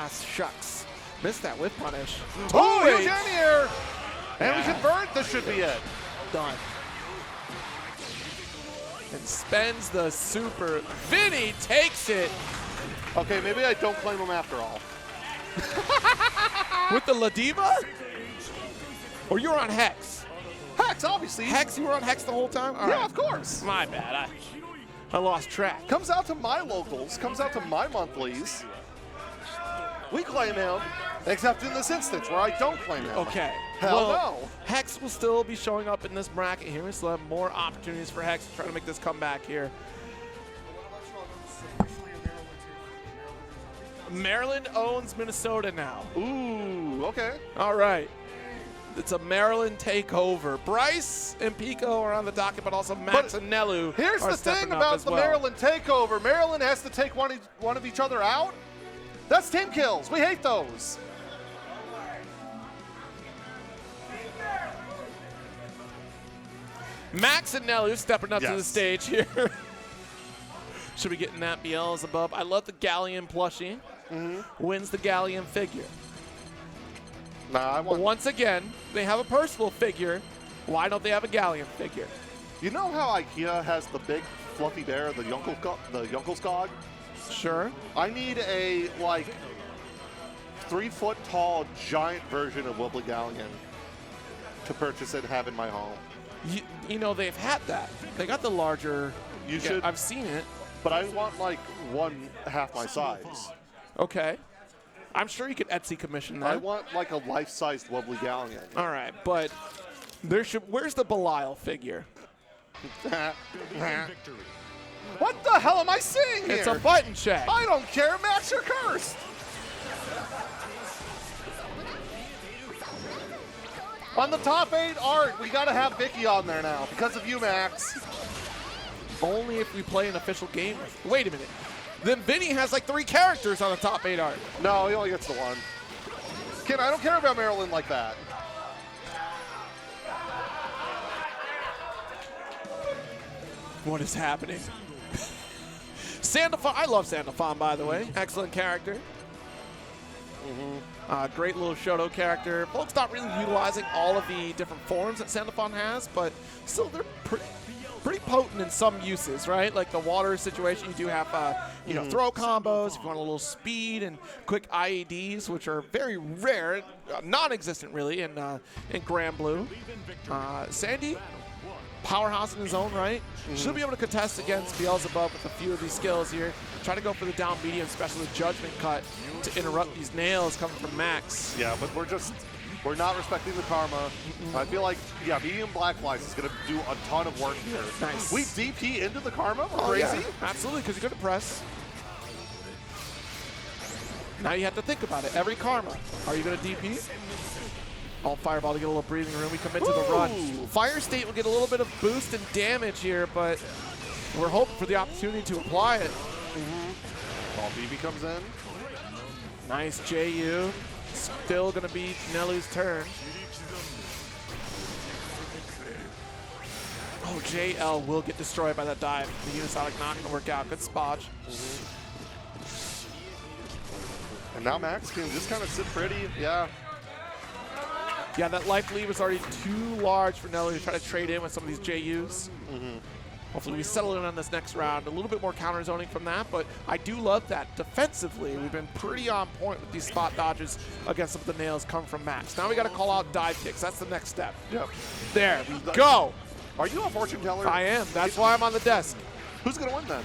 [SPEAKER 2] shucks. Missed that whip punish.
[SPEAKER 1] Oh, huge Annier. And we convert. This should be it.
[SPEAKER 2] Done. And spends the super. Vinny takes it.
[SPEAKER 1] Okay, maybe I don't claim him after all.
[SPEAKER 2] With the Ladiva? Or you were on Hex?
[SPEAKER 1] Hex, obviously.
[SPEAKER 2] Hex, you were on Hex the whole time? All
[SPEAKER 1] yeah,
[SPEAKER 2] right.
[SPEAKER 1] of course.
[SPEAKER 2] My bad. I lost track.
[SPEAKER 1] Comes out to my locals, comes out to my monthlies. We claim him. Except in this instance where I don't claim him.
[SPEAKER 2] Okay.
[SPEAKER 1] Hell
[SPEAKER 2] well,
[SPEAKER 1] no.
[SPEAKER 2] Hex will still be showing up in this bracket here. We still have more opportunities for Hex to try to make this comeback here. Maryland owns Minnesota now.
[SPEAKER 1] Ooh, okay.
[SPEAKER 2] All right. It's a Maryland takeover. Bryce and Pico are on the docket, but also Max and Nelu
[SPEAKER 1] Here's
[SPEAKER 2] are
[SPEAKER 1] the
[SPEAKER 2] stepping
[SPEAKER 1] thing
[SPEAKER 2] up
[SPEAKER 1] about
[SPEAKER 2] as
[SPEAKER 1] the
[SPEAKER 2] well.
[SPEAKER 1] Maryland takeover. Maryland has to take one of each other out. That's team kills. We hate those.
[SPEAKER 2] Max and Nelu stepping up to the
[SPEAKER 1] Yes.
[SPEAKER 2] stage here. Should be getting that Beelzebub. I love the Galleon plushie. Wins the Galleon figure.
[SPEAKER 1] Nah, I
[SPEAKER 2] But
[SPEAKER 1] want.
[SPEAKER 2] once again, they have a Percival figure. Why don't they have a Galleon figure?
[SPEAKER 1] You know how IKEA has the big fluffy bear, the Junkelskog?
[SPEAKER 2] Sure.
[SPEAKER 1] I need a, like, 3-foot tall giant version of Wobbly Galleon to purchase and have in my home.
[SPEAKER 2] You know, they've had that. They got the larger.
[SPEAKER 1] You should.
[SPEAKER 2] I've seen it.
[SPEAKER 1] But I want, like, one half my size.
[SPEAKER 2] Okay. I'm sure you could Etsy commission that.
[SPEAKER 1] I want, like, a life-sized Wobbly Galleon.
[SPEAKER 2] All right, but where's the Belial figure?
[SPEAKER 1] What the hell am I seeing here?
[SPEAKER 2] It's a button check.
[SPEAKER 1] I don't care, Max, you're cursed. On the top 8 art, we gotta have Vicky on there now because of you, Max.
[SPEAKER 2] Only if we play an official game. Wait a minute. Then Vinny has like 3 characters on the top 8 art.
[SPEAKER 1] No, he only gets the one. Kid, I don't care about Maryland like that.
[SPEAKER 2] What is happening? Sandalphon, I love Sandalphon, by the way. Excellent character. Great little Shoto character. Folks not really utilizing all of the different forms that Sandalphon has, but still they're pretty potent in some uses, right? Like the water situation, you do have, throw combos if you want a little speed and quick IEDs, which are very rare, non-existent really in GranBlue. Sandy, powerhouse in his own right. Should be able to contest against Beelzebub with a few of these skills here. Try to go for the down medium, especially the judgment cut to interrupt these nails coming from Max.
[SPEAKER 1] Yeah, but we're not respecting the karma. I feel like, yeah, medium black flies is going to do a ton of work here.
[SPEAKER 2] Nice.
[SPEAKER 1] We DP into the karma? We're
[SPEAKER 2] Oh,
[SPEAKER 1] crazy?
[SPEAKER 2] yeah, absolutely, because you're going to press. Now you have to think about it. Every karma, are you going to DP? All fireball to get a little breathing room. We commit to the run. Fire State will get a little bit of boost and damage here, but we're hoping for the opportunity to apply it.
[SPEAKER 1] Ball BB comes in.
[SPEAKER 2] Nice JU. Still going to be Nelu's turn. Oh, JL will get destroyed by that dive. The Unisonic not going to work out. Good spot.
[SPEAKER 1] And now Max can just kind of sit pretty. Yeah.
[SPEAKER 2] Yeah, that life lead was already too large for Nelu to try to trade in with some of these JUs. Hopefully we settle in on this next round. A little bit more counter zoning from that, but I do love that. Defensively, we've been pretty on point with these spot dodges against some of the nails come from Max. Now we got to call out dive kicks. That's the next step.
[SPEAKER 1] Yep.
[SPEAKER 2] There we go.
[SPEAKER 1] Are you a fortune teller?
[SPEAKER 2] I am. That's why I'm on the desk.
[SPEAKER 1] Who's going to win then?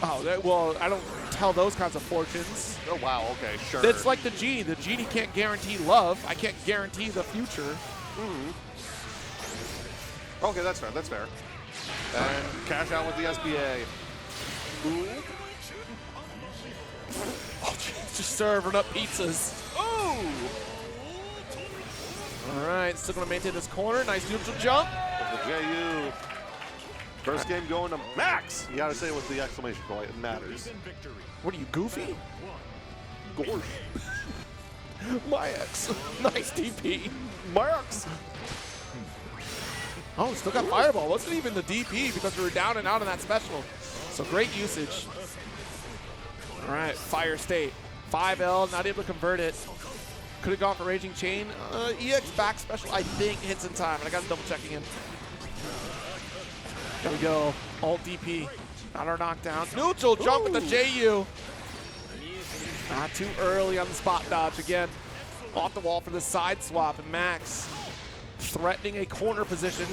[SPEAKER 2] Oh, well, I don't tell those kinds of fortunes.
[SPEAKER 1] Oh, wow. Okay, sure.
[SPEAKER 2] It's like the genie. The genie can't guarantee love. I can't guarantee the future.
[SPEAKER 1] Okay, that's fair. That's fair. And cash out with the SBA. Ooh.
[SPEAKER 2] Oh, just serving up pizzas.
[SPEAKER 1] Ooh.
[SPEAKER 2] All right, still going to maintain this corner. Nice neutral jump.
[SPEAKER 1] With the JU. First game going to Max. You got to say it with the exclamation point. It matters.
[SPEAKER 2] What are you, goofy?
[SPEAKER 1] Gorge.
[SPEAKER 2] My ex. Nice DP.
[SPEAKER 1] Max.
[SPEAKER 2] Oh, still got fireball. Wasn't even the DP because we were down and out in that special. So great usage. All right, Fire State. 5L, not able to convert it. Could have gone for Raging Chain. EX back special, I think, hits in time. And I got to double check again. There we go. Alt DP. Not our knockdown. Neutral jump with the JU. Not too early on the spot dodge again. Off the wall for the side swap. And Max threatening a corner position.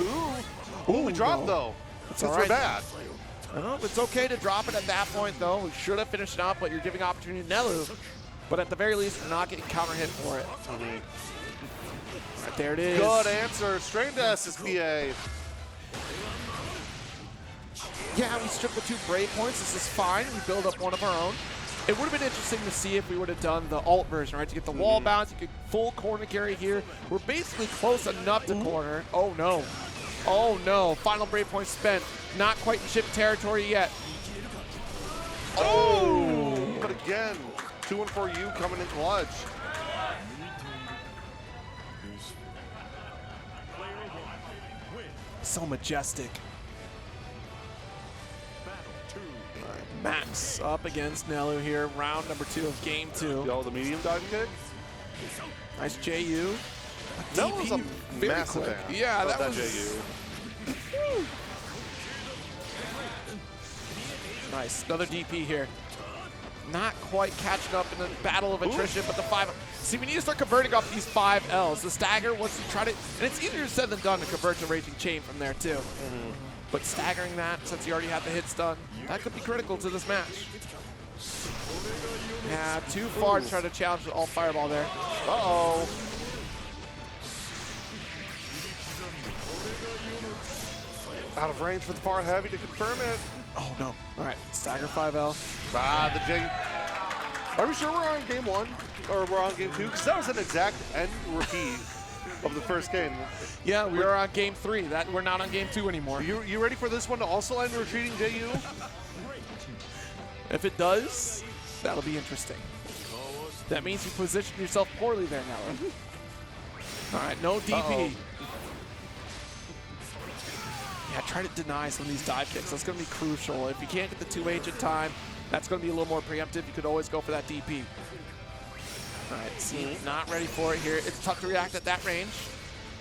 [SPEAKER 1] Ooh. Ooh, we dropped though.
[SPEAKER 2] It's
[SPEAKER 1] Since
[SPEAKER 2] all
[SPEAKER 1] we're
[SPEAKER 2] right.
[SPEAKER 1] bad.
[SPEAKER 2] Well, it's okay to drop it at that point, though. We should have finished it up, but you're giving opportunity to Nelu. But at the very least, you're not getting counter hit for it. Right, there it is.
[SPEAKER 1] Good answer. Straight to SSPA.
[SPEAKER 2] Yeah, we stripped the 2 Brave points. This is fine. We build up one of our own. It would have been interesting to see if we would have done the alt version, right? To get the wall bounce, you get full corner carry here. We're basically close enough to corner. Oh, no. Oh, no. Final Brave point spent. Not quite in chip territory yet.
[SPEAKER 1] Oh! But again, 2-1 for you coming in clutch.
[SPEAKER 2] So majestic. Max up against Nelu here, round number 2 of game 2.
[SPEAKER 1] Yo, the medium dive kick.
[SPEAKER 2] Nice JU.
[SPEAKER 1] That was a
[SPEAKER 2] very
[SPEAKER 1] massive
[SPEAKER 2] quick.
[SPEAKER 1] fan
[SPEAKER 2] Yeah,
[SPEAKER 1] of
[SPEAKER 2] that
[SPEAKER 1] that
[SPEAKER 2] was
[SPEAKER 1] JU.
[SPEAKER 2] Nice. Another DP here. Not quite catching up in the battle of attrition, but the 5. See, we need to start converting off these 5 Ls. The stagger, once you try to, and it's easier said than done to convert to Raging Chain from there too. But staggering that, since you already had the hits done, that could be critical to this match. Yeah, too far to try to challenge the all fireball there.
[SPEAKER 1] Uh-oh. Out of range for the far heavy to confirm it.
[SPEAKER 2] Oh no. All right, stagger 5L.
[SPEAKER 1] Ah, the J. Are we sure we're on game 1? Or we're on game 2? Because that was an exact end repeat of the first game.
[SPEAKER 2] Yeah, we are on game 3. We're not on game 2 anymore.
[SPEAKER 1] You ready for this one to also end retreating JU?
[SPEAKER 2] If it does, that'll be interesting. That means you positioned yourself poorly there now. All right, no DP. Yeah, try to deny some of these dive kicks. That's going to be crucial. If you can't get the 2H in time, that's going to be a little more preemptive. You could always go for that DP. All right, see, not ready for it here. It's tough to react at that range,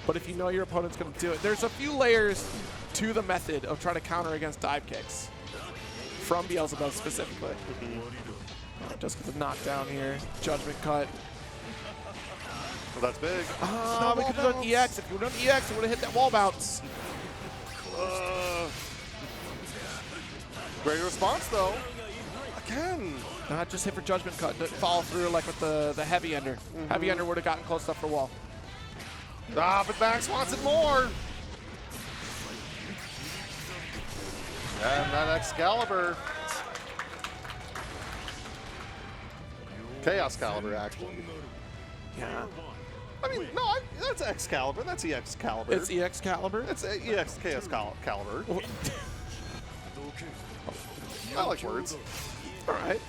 [SPEAKER 2] but if you know your opponent's going to do it, there's a few layers to the method of trying to counter against dive kicks from Beelzebub specifically. Just get the knockdown here. Judgment cut.
[SPEAKER 1] Well, that's big.
[SPEAKER 2] We could have done EX. If you would have done EX, it would have hit that wall bounce.
[SPEAKER 1] Great response, though. Again.
[SPEAKER 2] Not just hit for judgment cut. Didn't follow through like with the heavy ender. Heavy ender would have gotten close enough for wall.
[SPEAKER 1] Ah, but Max wants it more. And that Excalibur. Chaos Caliber, actually.
[SPEAKER 2] Yeah.
[SPEAKER 1] I mean, no, that's Excalibur. That's EX Caliber.
[SPEAKER 2] It's EX Caliber.
[SPEAKER 1] It's EX Chaos Caliber. I like words.
[SPEAKER 2] All right.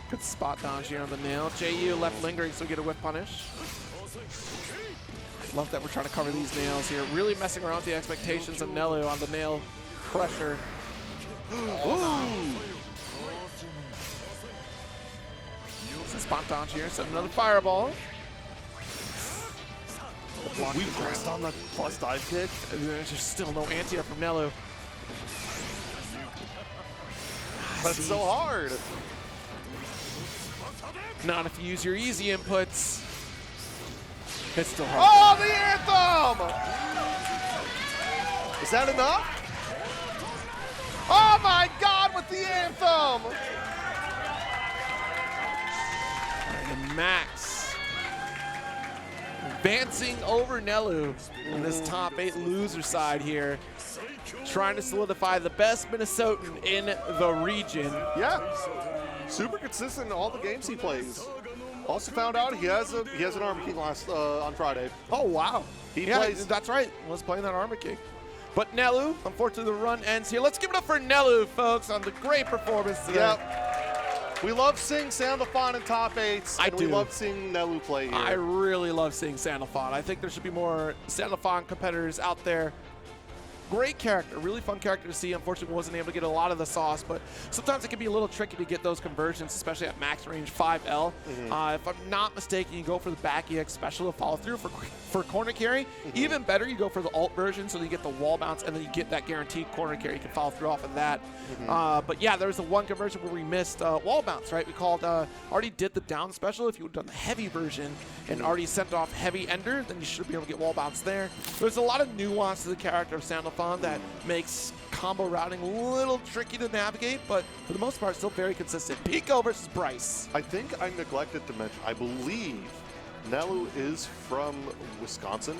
[SPEAKER 2] Good spot dodge here on the nail. JU left lingering, so we get a whiff punish. Love that we're trying to cover these nails here. Really messing around with the expectations of Nelu on the nail pressure. Spot dodge here, set another fireball.
[SPEAKER 1] We pressed on the plus dive kick.
[SPEAKER 2] And there's just still no anti-air from Nelu.
[SPEAKER 1] That's so hard.
[SPEAKER 2] Not if you use your easy inputs. It's still hard.
[SPEAKER 1] Oh, the anthem! Is that enough? Oh my God, with the anthem!
[SPEAKER 2] And Max advancing over Nelu in this top 8 loser side here, trying to solidify the best Minnesotan in the region.
[SPEAKER 1] Yeah, super consistent in all the games he plays. Also found out he has an Armor King on Friday.
[SPEAKER 2] Oh wow,
[SPEAKER 1] He plays.
[SPEAKER 2] That's right. Was playing that Armor King. But Nelu, unfortunately, the run ends here. Let's give it up for Nelu, folks, on the great performance today.
[SPEAKER 1] Yep. We love seeing Sandalphon in top 8s, and we love seeing Nelu play here.
[SPEAKER 2] I really love seeing Sandalphon. I think there should be more Sandalphon competitors out there. Great character, really fun character to see. Unfortunately, wasn't able to get a lot of the sauce, but sometimes it can be a little tricky to get those conversions, especially at max range 5L. If I'm not mistaken, you go for the back EX special to follow through for corner carry. Even better, you go for the alt version so that you get the wall bounce and then you get that guaranteed corner carry. You can follow through off of that. But yeah, there was the one conversion where we missed wall bounce, right? We called, already did the down special. If you had done the heavy version and already sent off heavy ender, then you should be able to get wall bounce there. There's a lot of nuance to the character of Sandalphon fun that makes combo routing a little tricky to navigate, but for the most part, still very consistent. Pico versus Bryce.
[SPEAKER 1] I think I neglected to mention, I believe Nelu is from Wisconsin.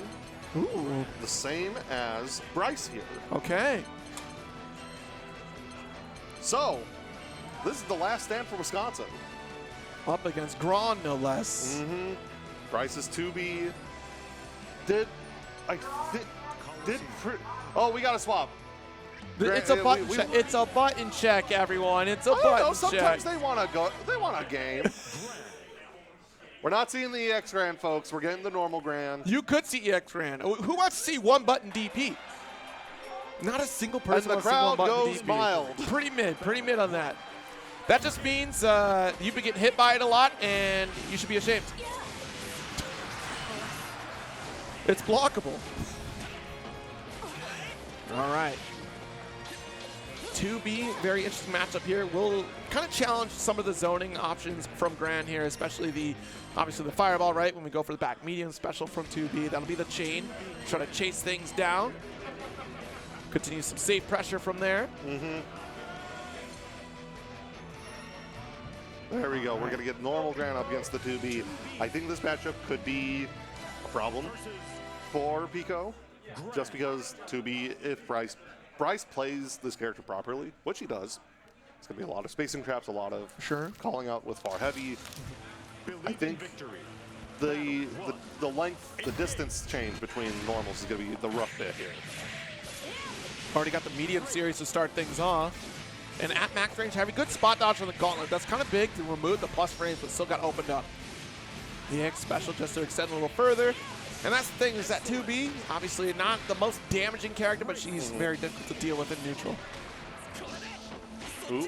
[SPEAKER 2] Ooh.
[SPEAKER 1] The same as Bryce here.
[SPEAKER 2] Okay.
[SPEAKER 1] So, this is the last stand for Wisconsin.
[SPEAKER 2] Up against Gran, no less.
[SPEAKER 1] Mm-hmm. Bryce is 2B. Oh, we got to swap.
[SPEAKER 2] It's a button check. It's a button check, everyone. It's a button check.
[SPEAKER 1] Sometimes they want to go. They want a game. We're not seeing the EX Grand, folks. We're getting the normal Grand.
[SPEAKER 2] You could see EX Grand. Who wants to see one button DP? Not a single person
[SPEAKER 1] and the
[SPEAKER 2] wants to see one
[SPEAKER 1] crowd
[SPEAKER 2] button
[SPEAKER 1] goes
[SPEAKER 2] DP.
[SPEAKER 1] mild.
[SPEAKER 2] Pretty mid on that. That just means you've been getting hit by it a lot, and you should be ashamed. It's blockable. All right. 2B, very interesting matchup here. We'll kind of challenge some of the zoning options from Gran here, especially obviously the fireball, right? When we go for the back medium special from 2B, that'll be the chain. Try to chase things down. Continue some safe pressure from there.
[SPEAKER 1] Mm-hmm. There we go. We're going to get normal Gran up against the 2B. I think this matchup could be a problem for Pico, just because 2B, if Bryce plays this character properly, which he does, it's going to be a lot of spacing traps, a lot of calling out with far heavy. I think the length, the distance change between normals is going to be the rough bit here.
[SPEAKER 2] Already got the medium series to start things off. And at max range, having good spot dodge on the gauntlet. That's kind of big to remove the plus frames, but still got opened up. The X special just to extend a little further. And that's the thing, is that 2B, obviously not the most damaging character, but she's very difficult to deal with in neutral.
[SPEAKER 1] Ooh.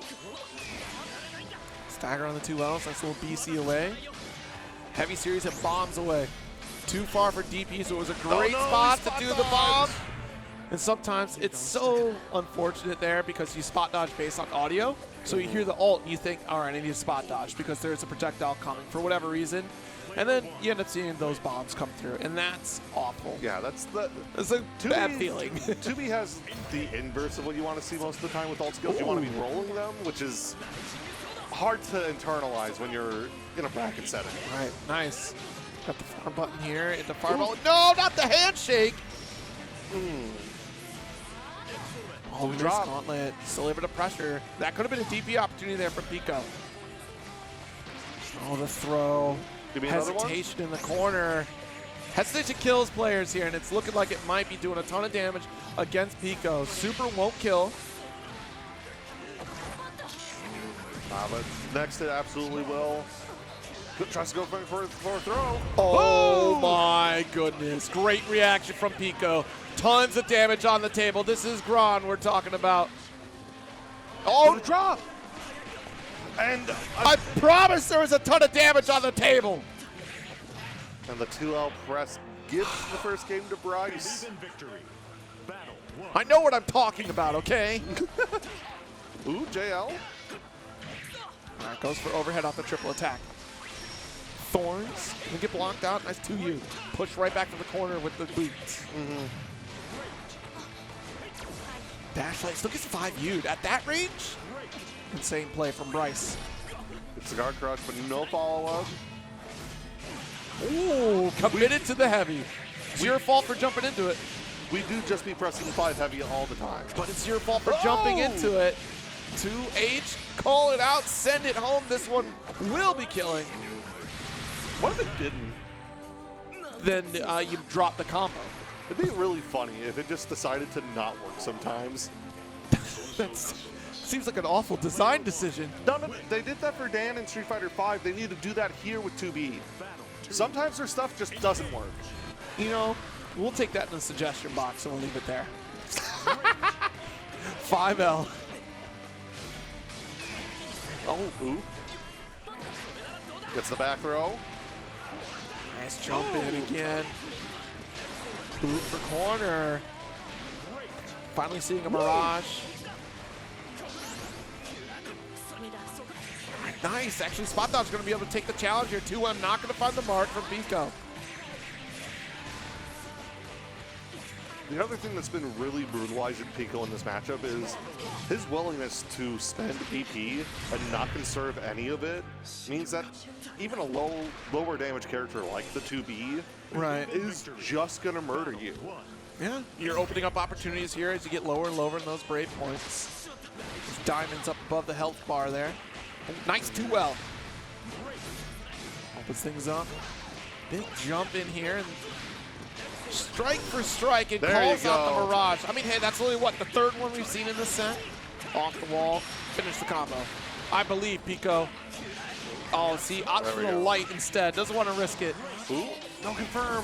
[SPEAKER 2] Stagger on the 2Ls, nice little BC away. Heavy series and bombs away. Too far for DP, so it was a great spot to do the bomb. And sometimes it's so unfortunate there because you spot dodge based on audio. So you hear the ult and you think, all right, I need to spot dodge because there's a projectile coming for whatever reason. And then you end up seeing those bombs come through, and that's awful.
[SPEAKER 1] Yeah, that's
[SPEAKER 2] a bad feeling.
[SPEAKER 1] 2B has the inverse of what you want to see most of the time with ult skills. You want to be rolling them, which is hard to internalize when you're in a bracket setting.
[SPEAKER 2] Right, nice. Got the fire button here, into fireball. No, not the handshake! Oh, we missed gauntlet. Still able to pressure. That could have been a DP opportunity there for Pico. Oh, the throw. Hesitation in the corner. Hesitation kills players here, and it's looking like it might be doing a ton of damage against Pico. Super won't kill.
[SPEAKER 1] But next it absolutely will. Tries to go for a throw.
[SPEAKER 2] Oh my goodness. Great reaction from Pico. Tons of damage on the table. This is Gran we're talking about. Oh,
[SPEAKER 1] the drop. And
[SPEAKER 2] I promise there was a ton of damage on the table.
[SPEAKER 1] And the 2L press gives the first game to Bryce.
[SPEAKER 2] I know what I'm talking about, okay?
[SPEAKER 1] Ooh, JL.
[SPEAKER 2] All right, goes for overhead off the triple attack. Thorns, can get blocked out, nice 2U. Push right back to the corner with the boots. Dash light, still gets 5U'd. At that range, insane play from Bryce.
[SPEAKER 1] It's a guard crush, but no follow-up.
[SPEAKER 2] Ooh, committed to the heavy. It's your fault for jumping into it.
[SPEAKER 1] We do just be pressing 5 heavy all the time.
[SPEAKER 2] But it's your fault for jumping into it. 2H, call it out, send it home. This one will be killing.
[SPEAKER 1] What if it didn't?
[SPEAKER 2] Then you drop the combo.
[SPEAKER 1] It'd be really funny if it just decided to not work sometimes.
[SPEAKER 2] That seems like an awful design decision.
[SPEAKER 1] No, they did that for Dan in Street Fighter V. They need to do that here with 2B. Sometimes their stuff just doesn't work.
[SPEAKER 2] You know, we'll take that in the suggestion box and we'll leave it there. 5L.
[SPEAKER 1] Oh, ooh. Gets the back throw.
[SPEAKER 2] Nice jump in again. Boot for corner. Finally seeing a Mirage. Nice. Actually, Spot Dodge is going to be able to take the challenge here. 2M not going to find the mark from Pico.
[SPEAKER 1] The other thing that's been really brutalizing Pico in this matchup is his willingness to spend BP and not conserve any of it means that even a lower damage character like the 2B is just going to murder you.
[SPEAKER 2] Yeah, you're opening up opportunities here as you get lower and lower in those brave points. There's diamonds up above the health bar there. Nice 2L. Opens things up. Big jump in here. And strike for strike, it calls out the Mirage. I mean, hey, that's only what, the third one we've seen in this set? Off the wall, finish the combo. I believe Pico. Oh, see, opts for the light instead. Doesn't want to risk it.
[SPEAKER 1] Ooh, no confirm.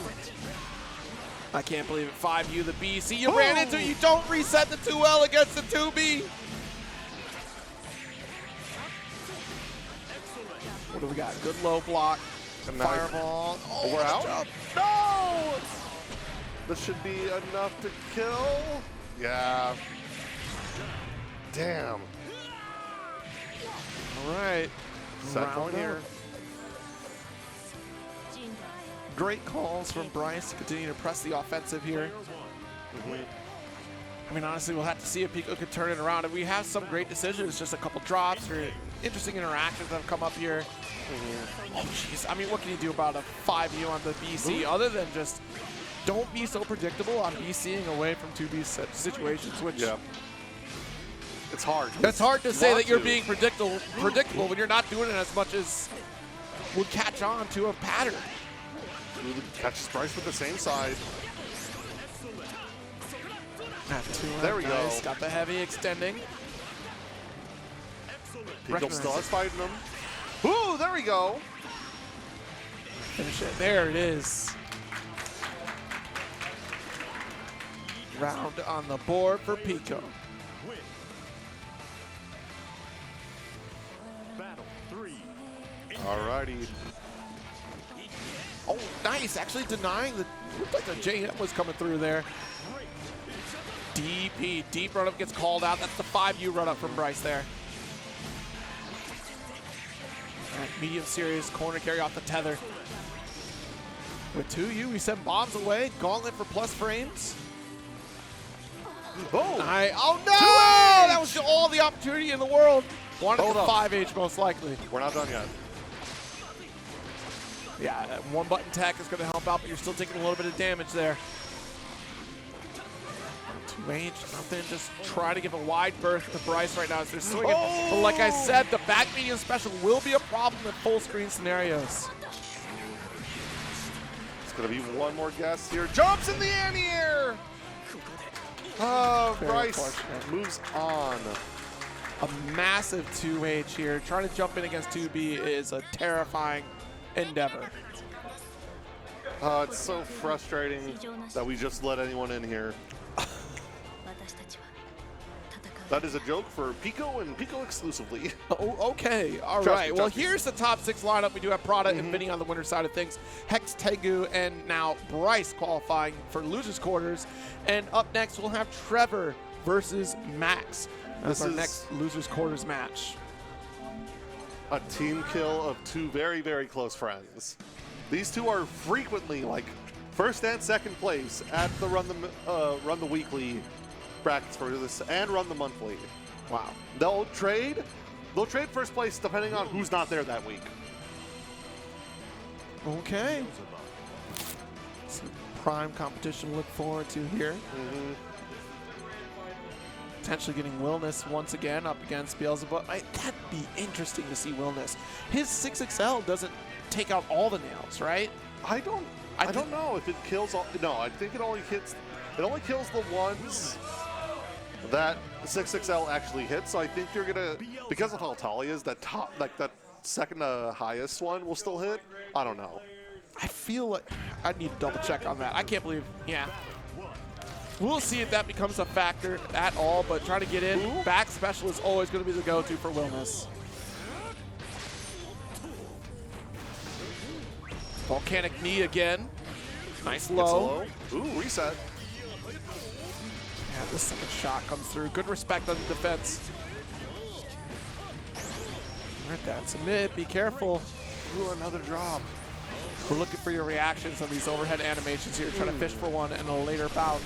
[SPEAKER 2] I can't believe it. 5U, the B. See, you ran into it. You don't reset the 2L against the 2B. What do we got? Good low block. Fireball. Oh,
[SPEAKER 1] we're out? Jump. No! This should be enough to kill. Yeah. Damn.
[SPEAKER 2] All right.
[SPEAKER 1] Set point here.
[SPEAKER 2] Great calls from Bryce to continue to press the offensive here. I mean, honestly, we'll have to see if Pico could turn it around. And we have some great decisions, just a couple drops or interesting interactions that have come up here. Oh, jeez. I mean, what can you do about a 5U on the BC other than just don't be so predictable on BCing away from 2B situations, which
[SPEAKER 1] it's hard.
[SPEAKER 2] It's hard to say that you're being predictable when you're not doing it as much as would catch on to a pattern.
[SPEAKER 1] Catches Bryce with the same side.
[SPEAKER 2] There we go. Got the heavy extending.
[SPEAKER 1] Pico still has fighting him. Ooh, there we go.
[SPEAKER 2] Finish it. There it is. Round on the board for Pico.
[SPEAKER 1] Alrighty.
[SPEAKER 2] Oh, nice. Actually denying the, looked like the JM was coming through there. DP, deep run up gets called out. That's the 5U run up from Bryce there. All right, medium serious corner carry off the tether. With 2U, we send bombs away. Gauntlet for plus frames.
[SPEAKER 1] Oh,
[SPEAKER 2] oh no! That was all the opportunity in the world. Wanted the 5H most likely.
[SPEAKER 1] We're not done yet.
[SPEAKER 2] Yeah, that one button tech is going to help out, but you're still taking a little bit of damage there. 2H, nothing. Just try to give a wide berth to Bryce right now as they're swinging. But like I said, the back medium special will be a problem in full screen scenarios.
[SPEAKER 1] It's going to be one more guess here. Jumps in the anti-air! Oh, Bryce moves on.
[SPEAKER 2] A massive 2H here. Trying to jump in against 2B is a terrifying endeavor.
[SPEAKER 1] It's so frustrating that we just let anyone in here. That is a joke for Pico and Pico exclusively.
[SPEAKER 2] Oh, okay. All right. Well, here's the top 6 lineup. We do have Prada and Vinny on the winner side of things. Hex, Tegu, and now Bryce qualifying for losers quarters. And up next, we'll have Trevor versus Max. That's our next losers quarters match.
[SPEAKER 1] A team kill of 2 very, very close friends. These two are frequently like first and second place at the run the weekly brackets for this and run the monthly.
[SPEAKER 2] Wow.
[SPEAKER 1] They'll trade first place depending on who's not there that week.
[SPEAKER 2] Okay. Some prime competition to look forward to here. Potentially getting Willness once again up against Beelzebub. That'd be interesting to see Willness. His 6XL doesn't take out all the nails, right?
[SPEAKER 1] I don't know if it kills all. No, I think it only kills the ones that 6XL actually hits. So I think you're gonna, because of how Talia is, that top, like that second highest one will still hit. I don't know.
[SPEAKER 2] I feel like I need to double check on that. I can't believe, We'll see if that becomes a factor at all, but trying to get in, back special is always going to be the go-to for Willness. Volcanic knee again. Nice low.
[SPEAKER 1] Ooh, reset.
[SPEAKER 2] Yeah, the second shot comes through. Good respect on the defense. All right, that's a mid. Be careful.
[SPEAKER 1] Ooh, another drop.
[SPEAKER 2] We're looking for your reactions on these overhead animations here. Trying to fish for one in a later bout.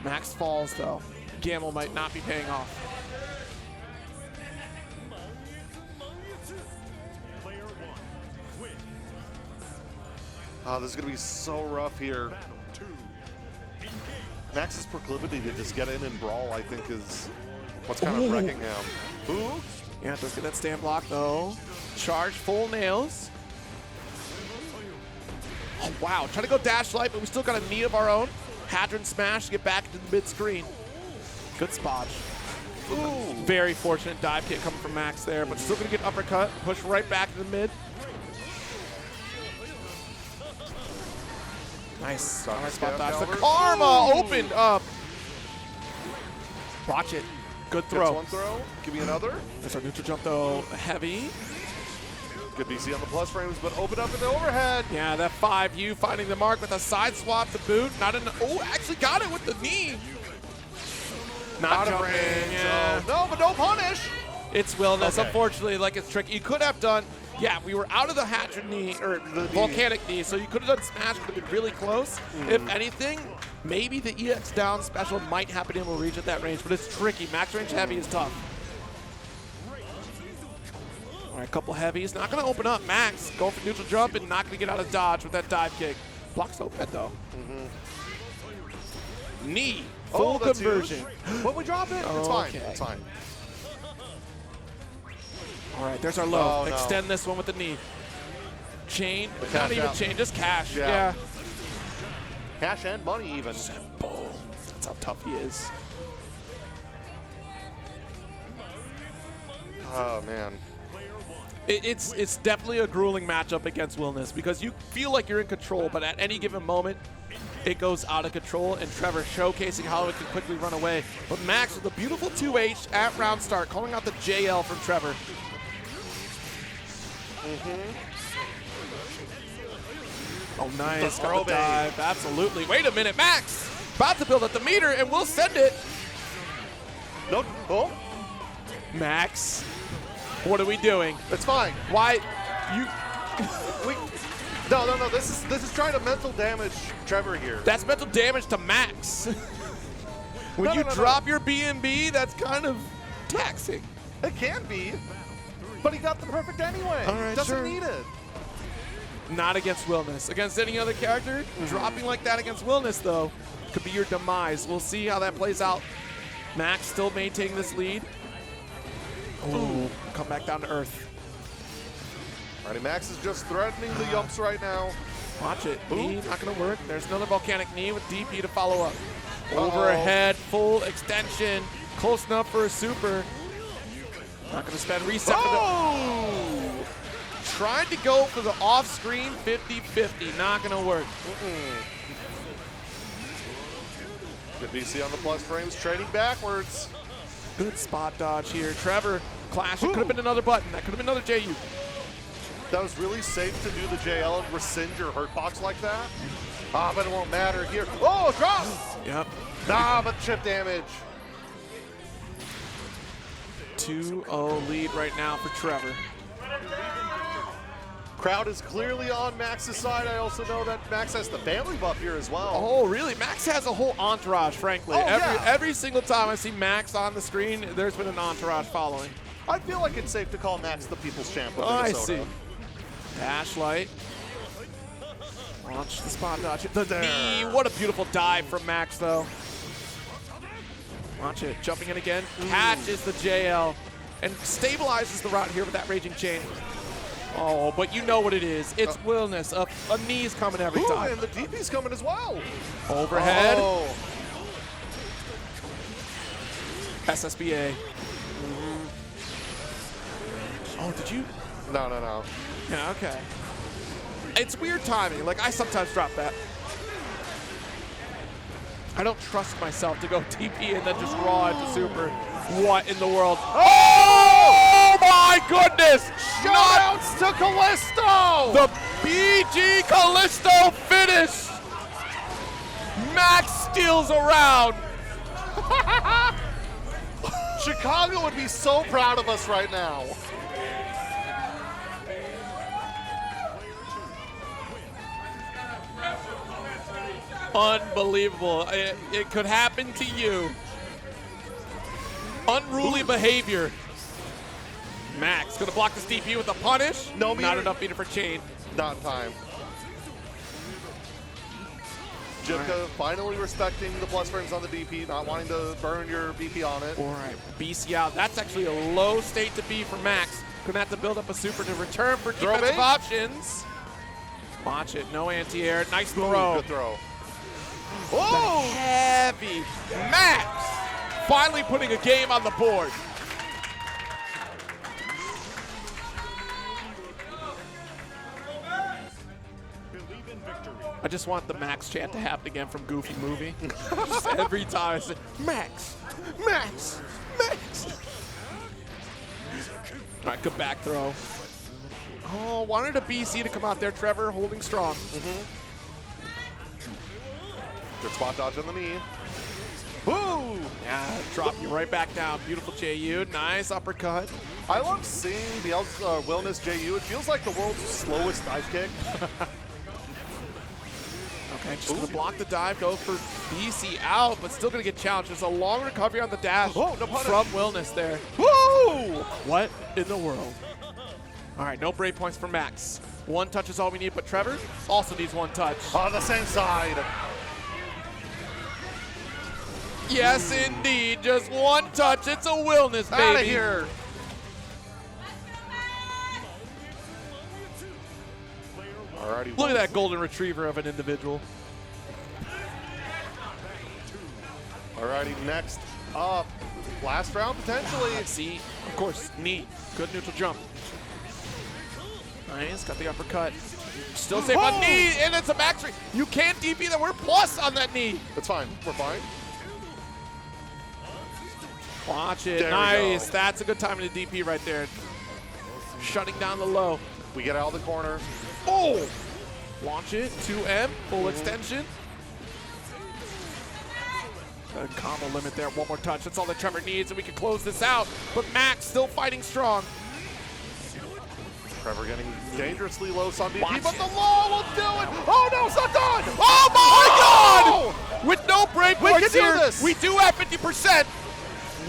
[SPEAKER 2] Max falls, though. Gamble might not be paying off.
[SPEAKER 1] Oh, this is going to be so rough here. Max's proclivity to just get in and brawl, I think, is what's kind of wrecking him. Ooh.
[SPEAKER 2] Yeah, does get that stand block, though. Charge full nails. Oh, wow. Trying to go dash light, but we still got a knee of our own. Hadron smash to get back into the mid-screen. Good spot. Ooh. Very fortunate dive kick coming from Max there, but still going to get uppercut. Push right back to the mid. Nice. Nice spot dodge. The karma opened up. Watch it. Good throw.
[SPEAKER 1] One throw. Give me another.
[SPEAKER 2] There's our neutral jump, though. Heavy.
[SPEAKER 1] Good BC on the plus frames, but open up in the overhead.
[SPEAKER 2] Yeah, that 5U finding the mark with a side swap to boot. Not in. Oh, actually got it with the knee. Not
[SPEAKER 1] Out of
[SPEAKER 2] jumping.
[SPEAKER 1] range.
[SPEAKER 2] Yeah.
[SPEAKER 1] No, but no punish.
[SPEAKER 2] It's Willness.
[SPEAKER 1] Okay.
[SPEAKER 2] Unfortunately, like it's tricky. You could have done. Yeah, we were out of the Hadron knee, or the volcanic knee, so you could have done smash, could have been really close. If anything, maybe the EX down special might have been able to reach at that range, but it's tricky. Max range heavy is tough. All right, couple heavies. Not going to open up. Max going for neutral jump and not going to get out of dodge with that dive kick. Blocks open, though. Knee. Full conversion.
[SPEAKER 1] But we drop it. It's fine.
[SPEAKER 2] Okay.
[SPEAKER 1] It's fine.
[SPEAKER 2] All right, there's our low.
[SPEAKER 1] Oh, no.
[SPEAKER 2] Extend this one with the knee. Chain.
[SPEAKER 1] The
[SPEAKER 2] Not
[SPEAKER 1] cash
[SPEAKER 2] even
[SPEAKER 1] out.
[SPEAKER 2] chain, just cash.
[SPEAKER 1] Yeah.
[SPEAKER 2] Yeah.
[SPEAKER 1] Cash and money even.
[SPEAKER 2] Simple. That's how tough he is.
[SPEAKER 1] Oh, man.
[SPEAKER 2] It's definitely a grueling matchup against Willness because you feel like you're in control, but at any given moment, it goes out of control, and Trevor showcasing how it can quickly run away. But Max with a beautiful 2H at round start, calling out the JL from Trevor. Oh, nice.
[SPEAKER 1] The
[SPEAKER 2] Got
[SPEAKER 1] throw
[SPEAKER 2] the dive. Absolutely. Wait a minute, Max. About to build up the meter, and we'll send it.
[SPEAKER 1] No. Oh.
[SPEAKER 2] Max, what are we doing?
[SPEAKER 1] It's fine.
[SPEAKER 2] Why? You.
[SPEAKER 1] No. This is trying to mental damage Trevor here.
[SPEAKER 2] That's mental damage to Max. When you drop your B&B, that's kind of taxing.
[SPEAKER 1] It can be, but he got the perfect anyway.
[SPEAKER 2] All right,
[SPEAKER 1] Doesn't
[SPEAKER 2] sure.
[SPEAKER 1] need it.
[SPEAKER 2] Not against Willness. Against any other character, dropping like that against Willness, though, could be your demise. We'll see how that plays out. Max still maintaining this lead. Ooh, come back down to earth.
[SPEAKER 1] Alrighty, Max is just threatening the yumps right now.
[SPEAKER 2] Watch it. Knee, not going to work. There's another volcanic knee with DP to follow up. Overhead, full extension. Close enough for a super. Not going to spend reset for the... Tried to go for the off-screen 50-50. Not going to work.
[SPEAKER 1] Good BC on the plus frames, trading backwards.
[SPEAKER 2] Good spot dodge here. Trevor clashing. Could have been another button. That could have been another JU.
[SPEAKER 1] That was really safe to do the JL and rescind your hurt box like that. Ah, but it won't matter here. Oh, drop!
[SPEAKER 2] Yep.
[SPEAKER 1] Nah, but chip damage.
[SPEAKER 2] 2-0 lead right now for Trevor.
[SPEAKER 1] Crowd is clearly on Max's side. I also know that Max has the family buff here as well.
[SPEAKER 2] Oh, really? Max has a whole entourage, frankly.
[SPEAKER 1] Oh,
[SPEAKER 2] Every single time I see Max on the screen, there's been an entourage following.
[SPEAKER 1] I feel like it's safe to call Max the people's champ of
[SPEAKER 2] I
[SPEAKER 1] Minnesota.
[SPEAKER 2] see. Dash light. Launch the spot dodge. The knee. What a beautiful dive from Max, though. Watch it. Jumping in again. Catches the JL and stabilizes the route here with that raging chain. Oh, but you know what it is. It's Willness. A knee's coming every time.
[SPEAKER 1] And the DP's coming as well.
[SPEAKER 2] Overhead.
[SPEAKER 1] Oh.
[SPEAKER 2] SSBA. Oh, did you?
[SPEAKER 1] No.
[SPEAKER 2] Yeah, okay. It's weird timing. Like, I sometimes drop that. I don't trust myself to go TP and then just raw into super. What in the world? Oh my goodness!
[SPEAKER 1] Shoutouts to Callisto!
[SPEAKER 2] The BG Callisto finish! Max steals around.
[SPEAKER 1] Chicago would be so proud of us right now.
[SPEAKER 2] Unbelievable. It could happen to you. Unruly behavior. Max gonna block this DP with a punish.
[SPEAKER 1] No meter.
[SPEAKER 2] Not enough meter for chain.
[SPEAKER 1] Not in time. Jibka finally respecting the plus frames on the DP, not wanting to burn your BP on it.
[SPEAKER 2] All right, BC out. That's actually a low state to be for Max. Gonna have to build up a super to return for defensive options. Watch it, no anti-air. Nice throw.
[SPEAKER 1] Good throw.
[SPEAKER 2] Oh! Heavy. Max finally putting a game on the board. I just want the Max chant to happen again from Goofy Movie. Just every time I say, Max, Max, Max. All right, good back throw. Oh, wanted a BC to come out there. Trevor holding strong.
[SPEAKER 1] Good spot dodge on the knee. Woo!
[SPEAKER 2] Yeah, drop you right back down. Beautiful JU. Nice uppercut.
[SPEAKER 1] I love seeing the Wellness JU. It feels like the world's slowest dive kick.
[SPEAKER 2] Okay, just gonna block the dive, go for BC out, but still gonna get challenged. There's a long recovery on the dash
[SPEAKER 1] no punish.
[SPEAKER 2] from Wellness there.
[SPEAKER 1] Woo!
[SPEAKER 2] What in the world? All right, no break points for Max. One touch is all we need, but Trevor also needs one touch.
[SPEAKER 1] On the same side.
[SPEAKER 2] Yes, indeed. Just one touch. It's a Wellness, baby.
[SPEAKER 1] Out of here. Alrighty.
[SPEAKER 2] Look at that golden retriever of an individual.
[SPEAKER 1] Alrighty, next up. Last round, potentially.
[SPEAKER 2] See, of course, knee. Good neutral jump. Nice, got the uppercut. Still safe on knee, and it's a max. You can't DP that. We're plus on that knee.
[SPEAKER 1] That's fine. We're fine.
[SPEAKER 2] Watch it.
[SPEAKER 1] There
[SPEAKER 2] Nice. That's a good time in the DP right there. Shutting down the low.
[SPEAKER 1] We get out of the corner.
[SPEAKER 2] Oh! Launch it. 2M. Full extension. A combo limit there. One more touch. That's all that Trevor needs, and we can close this out. But Max still fighting strong.
[SPEAKER 1] Trevor getting dangerously low on DP,
[SPEAKER 2] Watch
[SPEAKER 1] but
[SPEAKER 2] it.
[SPEAKER 1] the law will do it. Oh no, it's not done.
[SPEAKER 2] Oh my God! With no break
[SPEAKER 1] We
[SPEAKER 2] points
[SPEAKER 1] can do
[SPEAKER 2] here,
[SPEAKER 1] this.
[SPEAKER 2] we do have 50%.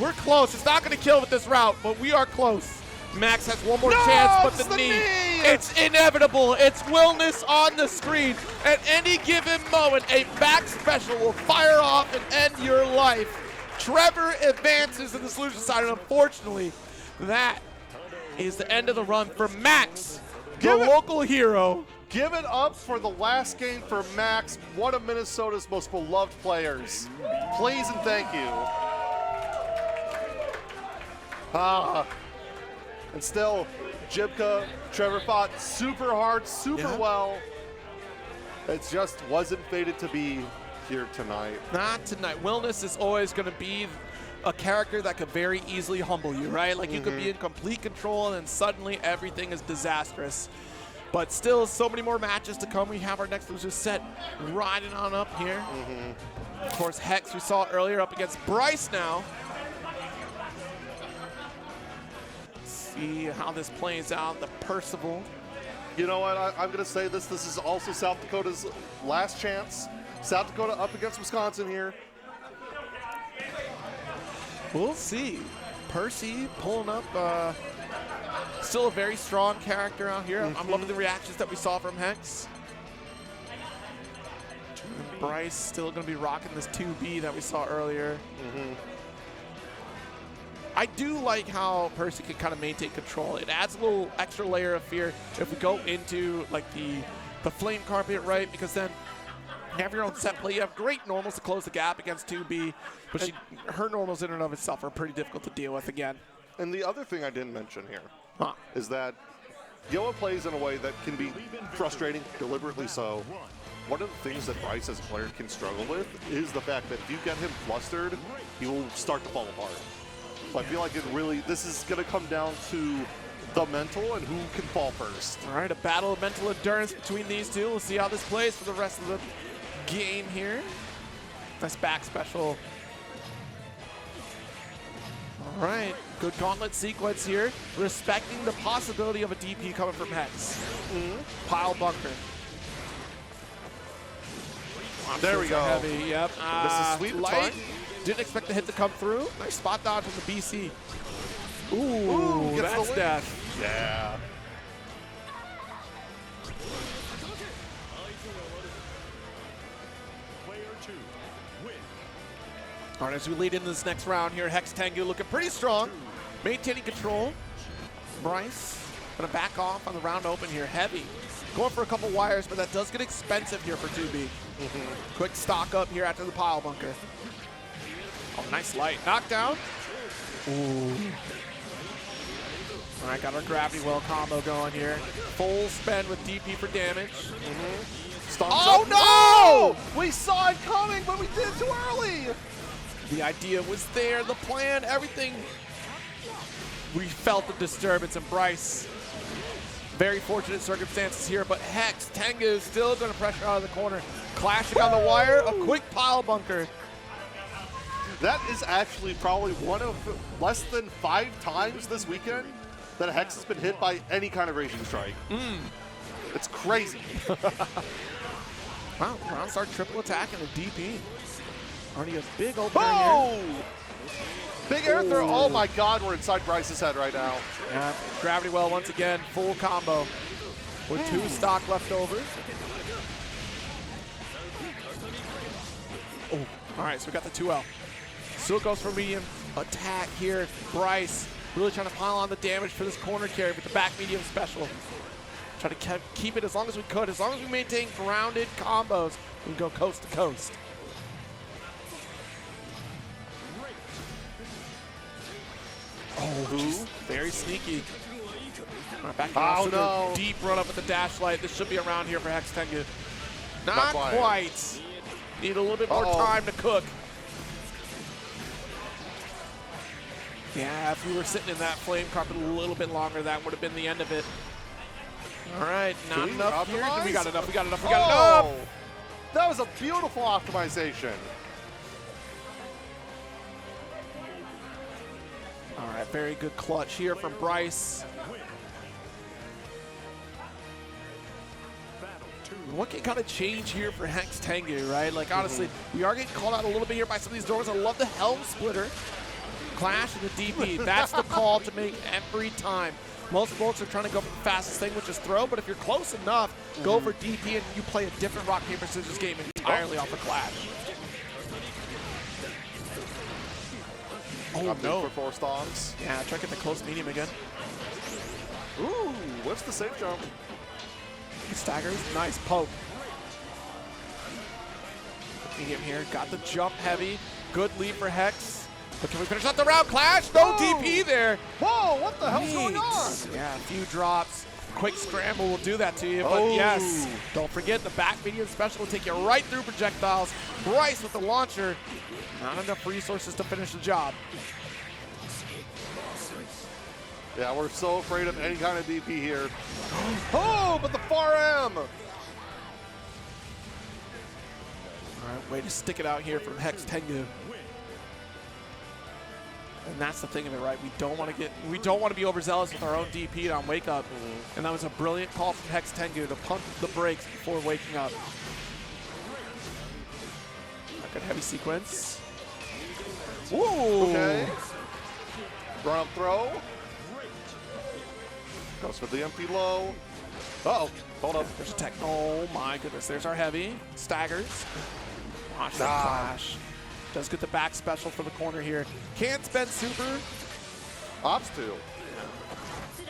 [SPEAKER 2] We're close. It's not going to kill with this route, but we are close. Max has one more chance, but
[SPEAKER 1] it's
[SPEAKER 2] the
[SPEAKER 1] the
[SPEAKER 2] knee.
[SPEAKER 1] knee.
[SPEAKER 2] It's inevitable. It's Wellness on the screen. At any given moment, a back special will fire off and end your life. Trevor advances in the solution side, and unfortunately, that is the end of the run for Max, the local hero.
[SPEAKER 1] Give it up for the last game for Max, one of Minnesota's most beloved players. Please and thank you. And still, Jibka, Trevor fought super hard, super well. It just wasn't fated to be here tonight.
[SPEAKER 2] Not tonight. Wellness is always going to be a character that could very easily humble you, right? Like you could be in complete control and then suddenly everything is disastrous. But still, so many more matches to come. We have our next loser set riding on up here. Of course, Hex, we saw earlier, up against Bryce now. See how this plays out. The Percival.
[SPEAKER 1] You know what? I'm going to say this. This is also South Dakota's last chance. South Dakota up against Wisconsin here.
[SPEAKER 2] We'll see. Percy pulling up. Still a very strong character out here. I'm loving the reactions that we saw from Hex. And Bryce still going to be rocking this 2B that we saw earlier. I do like how Percy can kind of maintain control. It adds a little extra layer of fear if we go into like the flame carpet, right? Because then you have your own set play. You have great normals to close the gap against 2B, but her normals in and of itself are pretty difficult to deal with again.
[SPEAKER 1] And the other thing I didn't mention here is that Yoa plays in a way that can be frustrating, deliberately so. One of the things that Bryce as a player can struggle with is the fact that if you get him flustered, he will start to fall apart. So I feel like this is going to come down to the mental and who can fall first.
[SPEAKER 2] All right, a battle of mental endurance between these two. We'll see how this plays for the rest of the game here. Nice back special. All right, good gauntlet sequence here. Respecting the possibility of a DP coming from Hex. Pile bunker.
[SPEAKER 1] There we go.
[SPEAKER 2] Heavy, yep.
[SPEAKER 1] This is sweet
[SPEAKER 2] Light.
[SPEAKER 1] time.
[SPEAKER 2] Didn't expect the hit to come through. Nice spot dodge from the BC.
[SPEAKER 1] Ooh, gets the
[SPEAKER 2] that's
[SPEAKER 1] win.
[SPEAKER 2] death.
[SPEAKER 1] Yeah.
[SPEAKER 2] All right, as we lead into this next round here, Hex Tengu looking pretty strong, maintaining control. Bryce gonna back off on the round open here, heavy. Going for a couple wires, but that does get expensive here for 2B. Quick stock up here after the pile bunker. Oh, nice light. Knockdown. Ooh. All right, got our gravity well combo going here. Full spend with DP for damage. Oh,
[SPEAKER 1] no! We saw it coming, but we did it too early.
[SPEAKER 2] The idea was there, the plan, everything. We felt the disturbance, and Bryce, very fortunate circumstances here, but Hex Tengu is still going to pressure out of the corner. Clashing on the wire, a quick pile bunker.
[SPEAKER 1] That is actually probably one of less than 5 times this weekend that Hex has been hit by any kind of raging strike. It's crazy.
[SPEAKER 2] Wow, round start triple attack and a DP. Already a big opener
[SPEAKER 1] Oh!
[SPEAKER 2] here.
[SPEAKER 1] Big air throw. Oh my God, we're inside Bryce's head right now.
[SPEAKER 2] Yeah, gravity well once again, full combo with 2 stock left over. Oh, all right, so we got the 2L. Still goes for medium attack here. Bryce really trying to pile on the damage for this corner carry with the back medium special. Try to keep it as long as we could. As long as we maintain grounded combos, we can go coast to coast. Oh, just very sneaky. All right, back
[SPEAKER 1] no.
[SPEAKER 2] Deep run up with the dash light. This should be around here for Hex Tengu. Not
[SPEAKER 1] quite.
[SPEAKER 2] quite. Need a little bit more time to cook. Yeah, if we were sitting in that flame carpet a little bit longer, that would have been the end of it. All right, not enough here. We got enough, we got enough, we got enough.
[SPEAKER 1] That was a beautiful optimization.
[SPEAKER 2] All right, very good clutch here from Bryce. What can kind of change here for Hex Tengu, right? Like, honestly, we are getting called out a little bit here by some of these doors. I love the Helm Splitter. Clash and the DP. That's the call to make every time. Most folks are trying to go for the fastest thing, which is throw, but if you're close enough, go for DP and you play a different rock, paper, scissors game entirely off of Clash. Oh, no.
[SPEAKER 1] For 4 stonks.
[SPEAKER 2] Yeah, try to get the close medium again.
[SPEAKER 1] Ooh, what's the safe jump?
[SPEAKER 2] Staggers, nice poke. Medium here, got the jump heavy. Good lead for Hex. But can we finish out the round? Clash, no DP there.
[SPEAKER 1] Whoa, what the hell's going on?
[SPEAKER 2] Yeah, a few drops. Quick scramble will do that to you, but yes, don't forget the back medium special will take you right through projectiles. Bryce with the launcher. Not enough resources to finish the job.
[SPEAKER 1] Yeah, we're so afraid of any kind of DP here. Oh, but the far M.
[SPEAKER 2] All right, way to stick it out here from Hex Tengu. And that's the thing of it, right? We don't want to be overzealous with our own DP on wake up. And that was a brilliant call from Hex Tengu to pump the brakes before waking up. A good heavy sequence. Woo!
[SPEAKER 1] Okay. Run up throw. Goes for the MP low. Uh-oh, hold up.
[SPEAKER 2] There's a tech. Oh my goodness, there's our heavy. Staggers. Watch that clash. Does get the back special for the corner here. Can't spend super.
[SPEAKER 1] Ops 2.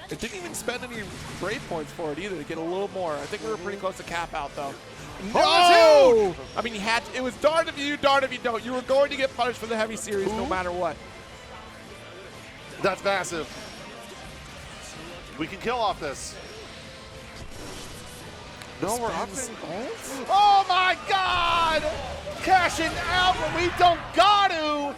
[SPEAKER 2] It didn't even spend any brave points for it either to get a little more. I think we were pretty close to cap out though. No! I mean, it was darned if you don't. You were going to get punished for the heavy series no matter what.
[SPEAKER 1] That's massive. We can kill off this. No, we're up. Oh my God! Cashing out when we don't got to.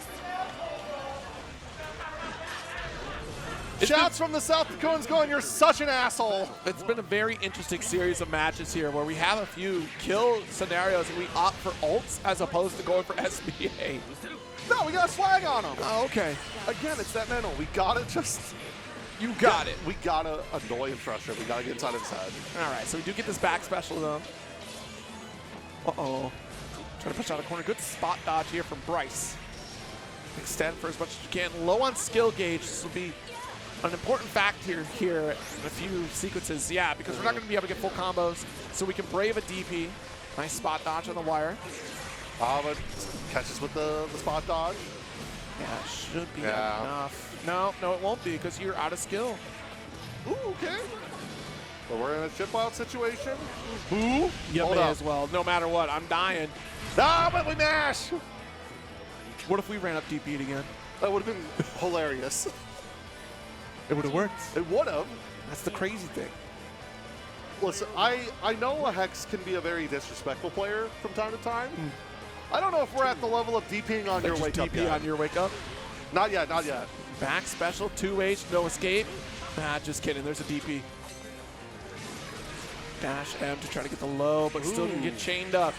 [SPEAKER 1] Shouts from the South Dakotans going, you're such an asshole.
[SPEAKER 2] It's been a very interesting series of matches here where we have a few kill scenarios and we opt for ults as opposed to going for SBA.
[SPEAKER 1] No, we got a swag on him.
[SPEAKER 2] Oh, okay.
[SPEAKER 1] Again, it's that mental. We gotta just...
[SPEAKER 2] You got it.
[SPEAKER 1] We gotta annoy and frustrate. We gotta get inside of his head.
[SPEAKER 2] All right, so we do get this back special though. Uh-oh. Trying to push out a corner. Good spot dodge here from Bryce. Extend for as much as you can. Low on skill gauge. This will be an important factor here in a few sequences. Yeah, because we're not going to be able to get full combos, so we can brave a DP. Nice spot dodge on the wire.
[SPEAKER 1] But catches with the spot dodge.
[SPEAKER 2] Yeah, should be enough. No, it won't be because you're out of skill.
[SPEAKER 1] Ooh, okay. But we're in a chip out situation. Ooh,
[SPEAKER 2] You may as well. No matter what, I'm dying.
[SPEAKER 1] Ah, but we mash.
[SPEAKER 2] What if we ran up DP'd again?
[SPEAKER 1] That would have been hilarious.
[SPEAKER 2] It would have worked.
[SPEAKER 1] It would have.
[SPEAKER 2] That's the crazy thing.
[SPEAKER 1] Listen, I know a Hex can be a very disrespectful player from time to time. I don't know if we're at the level of DPing on your wake up
[SPEAKER 2] DP
[SPEAKER 1] yet.
[SPEAKER 2] on your wake up?
[SPEAKER 1] Not yet, not yet.
[SPEAKER 2] Back special, 2H, no escape. Nah, just kidding. There's a DP. Dash M to try to get the low, but still can get chained up.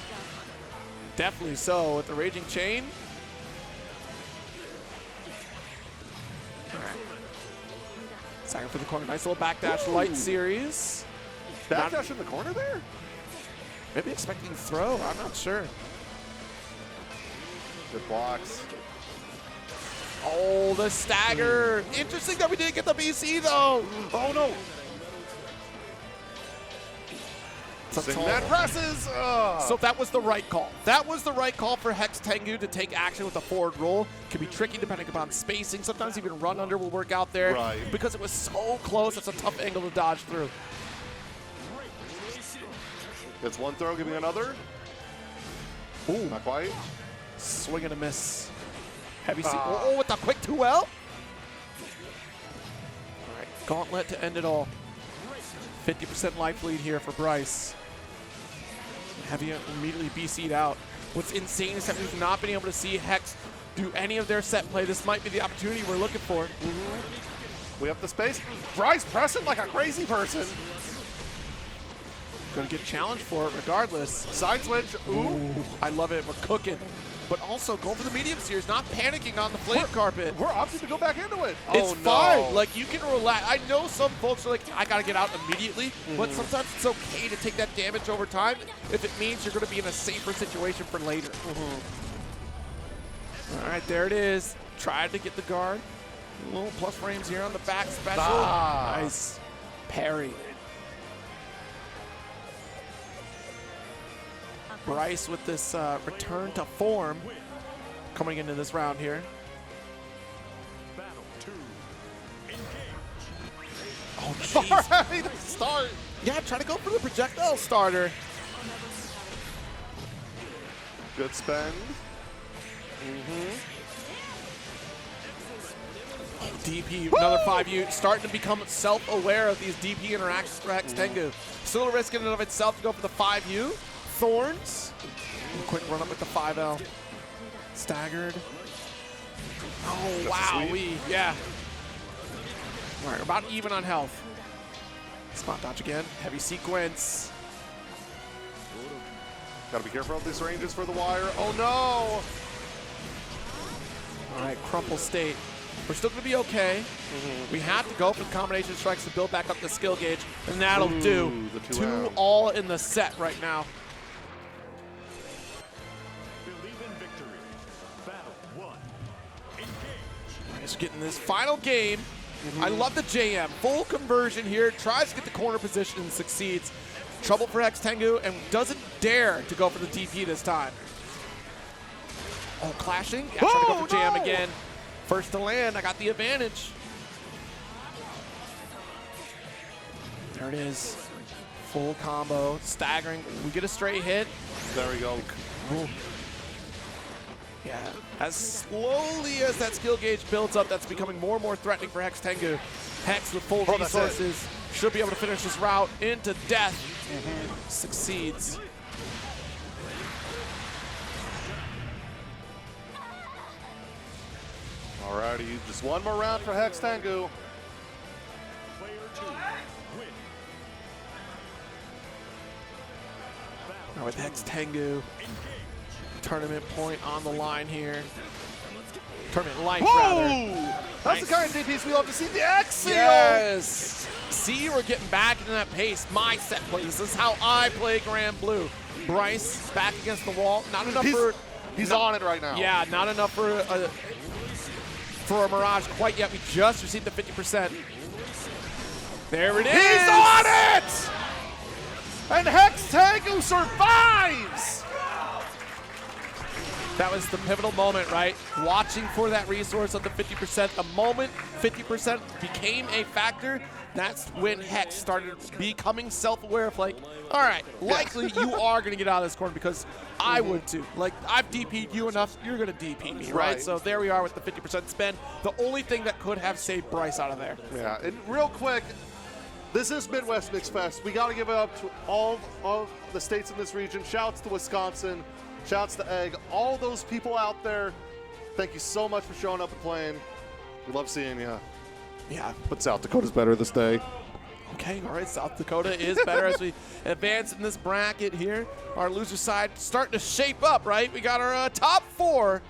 [SPEAKER 2] Definitely so with the Raging Chain. All right. Second for the corner. Nice little backdash light series.
[SPEAKER 1] Backdash in the corner there?
[SPEAKER 2] Maybe expecting throw. I'm not sure.
[SPEAKER 1] Good blocks.
[SPEAKER 2] Oh, the stagger. Interesting that we didn't get the BC, though.
[SPEAKER 1] Oh, no. That presses.
[SPEAKER 2] So that was the right call. That was the right call for Hex Tengu to take action with a forward roll. Can be tricky depending upon spacing. Sometimes even run under will work out there.
[SPEAKER 1] Right.
[SPEAKER 2] Because it was so close, it's a tough angle to dodge through.
[SPEAKER 1] It's one throw, give me another. Ooh, not quite.
[SPEAKER 2] Swing and a miss. Heavy C. Oh, with the quick 2L. All right, gauntlet to end it all. 50% life lead here for Bryce. Heavy immediately BC'd out. What's insane is that we've not been able to see Hex do any of their set play. This might be the opportunity we're looking for.
[SPEAKER 1] We have the space. Bryce pressing like a crazy person.
[SPEAKER 2] Gonna get challenged for it regardless.
[SPEAKER 1] Side switch. Ooh.
[SPEAKER 2] I love it. We're cooking. But also going for the medium series, not panicking on the flame carpet.
[SPEAKER 1] We're opting to go back into it.
[SPEAKER 2] It's fine. Like, you can relax. I know some folks are like, I got to get out immediately. But sometimes it's okay to take that damage over time if it means you're going to be in a safer situation for later. All right, there it is. Tried to get the guard. A little plus frames here on the back special. Nice parry. Bryce with this return to form coming into this round here. Oh, jeez.
[SPEAKER 1] Start.
[SPEAKER 2] Yeah, try to go for the projectile starter.
[SPEAKER 1] Good spend.
[SPEAKER 2] Oh, DP, another 5U. Starting to become self-aware of these DP interactions for Hex Tengu. Still a risk in and of itself to go for the 5U. Thorns. Quick run up with the 5L. Staggered. Oh, wow. Yeah. All right, about even on health. Spot dodge again. Heavy sequence.
[SPEAKER 1] Gotta be careful of these ranges for the wire. Oh, no.
[SPEAKER 2] All right, crumple state. We're still going to be okay. We have to go for the combination strikes to build back up the skill gauge, and that'll do.
[SPEAKER 1] The
[SPEAKER 2] 2 all in the set right now. Just getting this final game. I love the JM. Full conversion here. Tries to get the corner position and succeeds. Trouble for Hex Tengu and doesn't dare to go for the DP this time. Oh, clashing. Yeah, trying to go for JM again. First to land. I got the advantage. There it is. Full combo. Staggering. We get a straight hit.
[SPEAKER 1] There we go.
[SPEAKER 2] Ooh. Yeah, as slowly as that skill gauge builds up, that's becoming more and more threatening for Hex Tengu. Hex with full resources should be able to finish this route into death. Succeeds.
[SPEAKER 1] Alrighty, just one more round for Hex Tengu.
[SPEAKER 2] Now with Hex Tengu. Tournament point on the line here. Tournament life, rather.
[SPEAKER 1] That's the kind of DPs we love to see. The X seal.
[SPEAKER 2] Yes. see we're getting back into that pace. My set play. This is how I play GranBlue. Bryce back against the wall. Not enough
[SPEAKER 1] He's on it right now.
[SPEAKER 2] Yeah, not enough for a Mirage quite yet. We just received the 50%. There it is.
[SPEAKER 1] He's on it! And Hextango survives!
[SPEAKER 2] That was the pivotal moment, right? Watching for that resource of the 50%. The moment 50% became a factor, that's when Hex started becoming self-aware of like, all right, likely you are going to get out of this corner because I would too. Like, I've DP'd you enough, you're going to DP me, right? So there we are with the 50% spend. The only thing that could have saved Bryce out of there.
[SPEAKER 1] Yeah, and real quick, this is Midwest Mixfest. We got to give it up to all the states in this region. Shouts to Wisconsin. Shouts to Egg. All those people out there, thank you so much for showing up and playing. We love seeing you.
[SPEAKER 2] Yeah.
[SPEAKER 1] But South Dakota's better this day.
[SPEAKER 2] Okay, all right, South Dakota is better as we advance in this bracket here. Our loser side starting to shape up, right? We got our top 4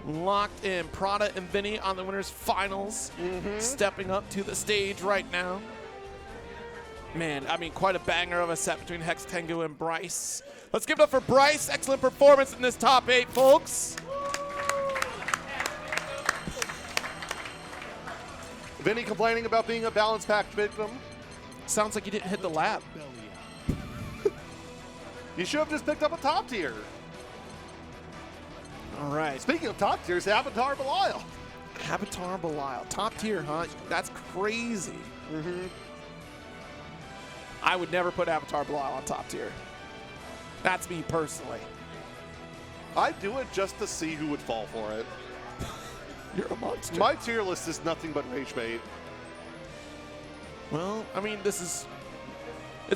[SPEAKER 2] locked in. Prada and Vinny on the winners finals, stepping up to the stage right now. Man, I mean, quite a banger of a set between Hextango and Bryce. Let's give it up for Bryce. Excellent performance in this top 8, folks.
[SPEAKER 1] Vinny complaining about being a balance pack victim.
[SPEAKER 2] Sounds like you didn't hit the lab.
[SPEAKER 1] You should have just picked up a top tier.
[SPEAKER 2] All right.
[SPEAKER 1] Speaking of top tiers, Avatar Belial.
[SPEAKER 2] Avatar Belial. Top tier, huh? That's crazy. I would never put Avatar Belial on top tier. That's me personally.
[SPEAKER 1] I'd do it just to see who would fall for it.
[SPEAKER 2] You're a monster.
[SPEAKER 1] My tier list is nothing but rage bait.
[SPEAKER 2] Well, I mean, it's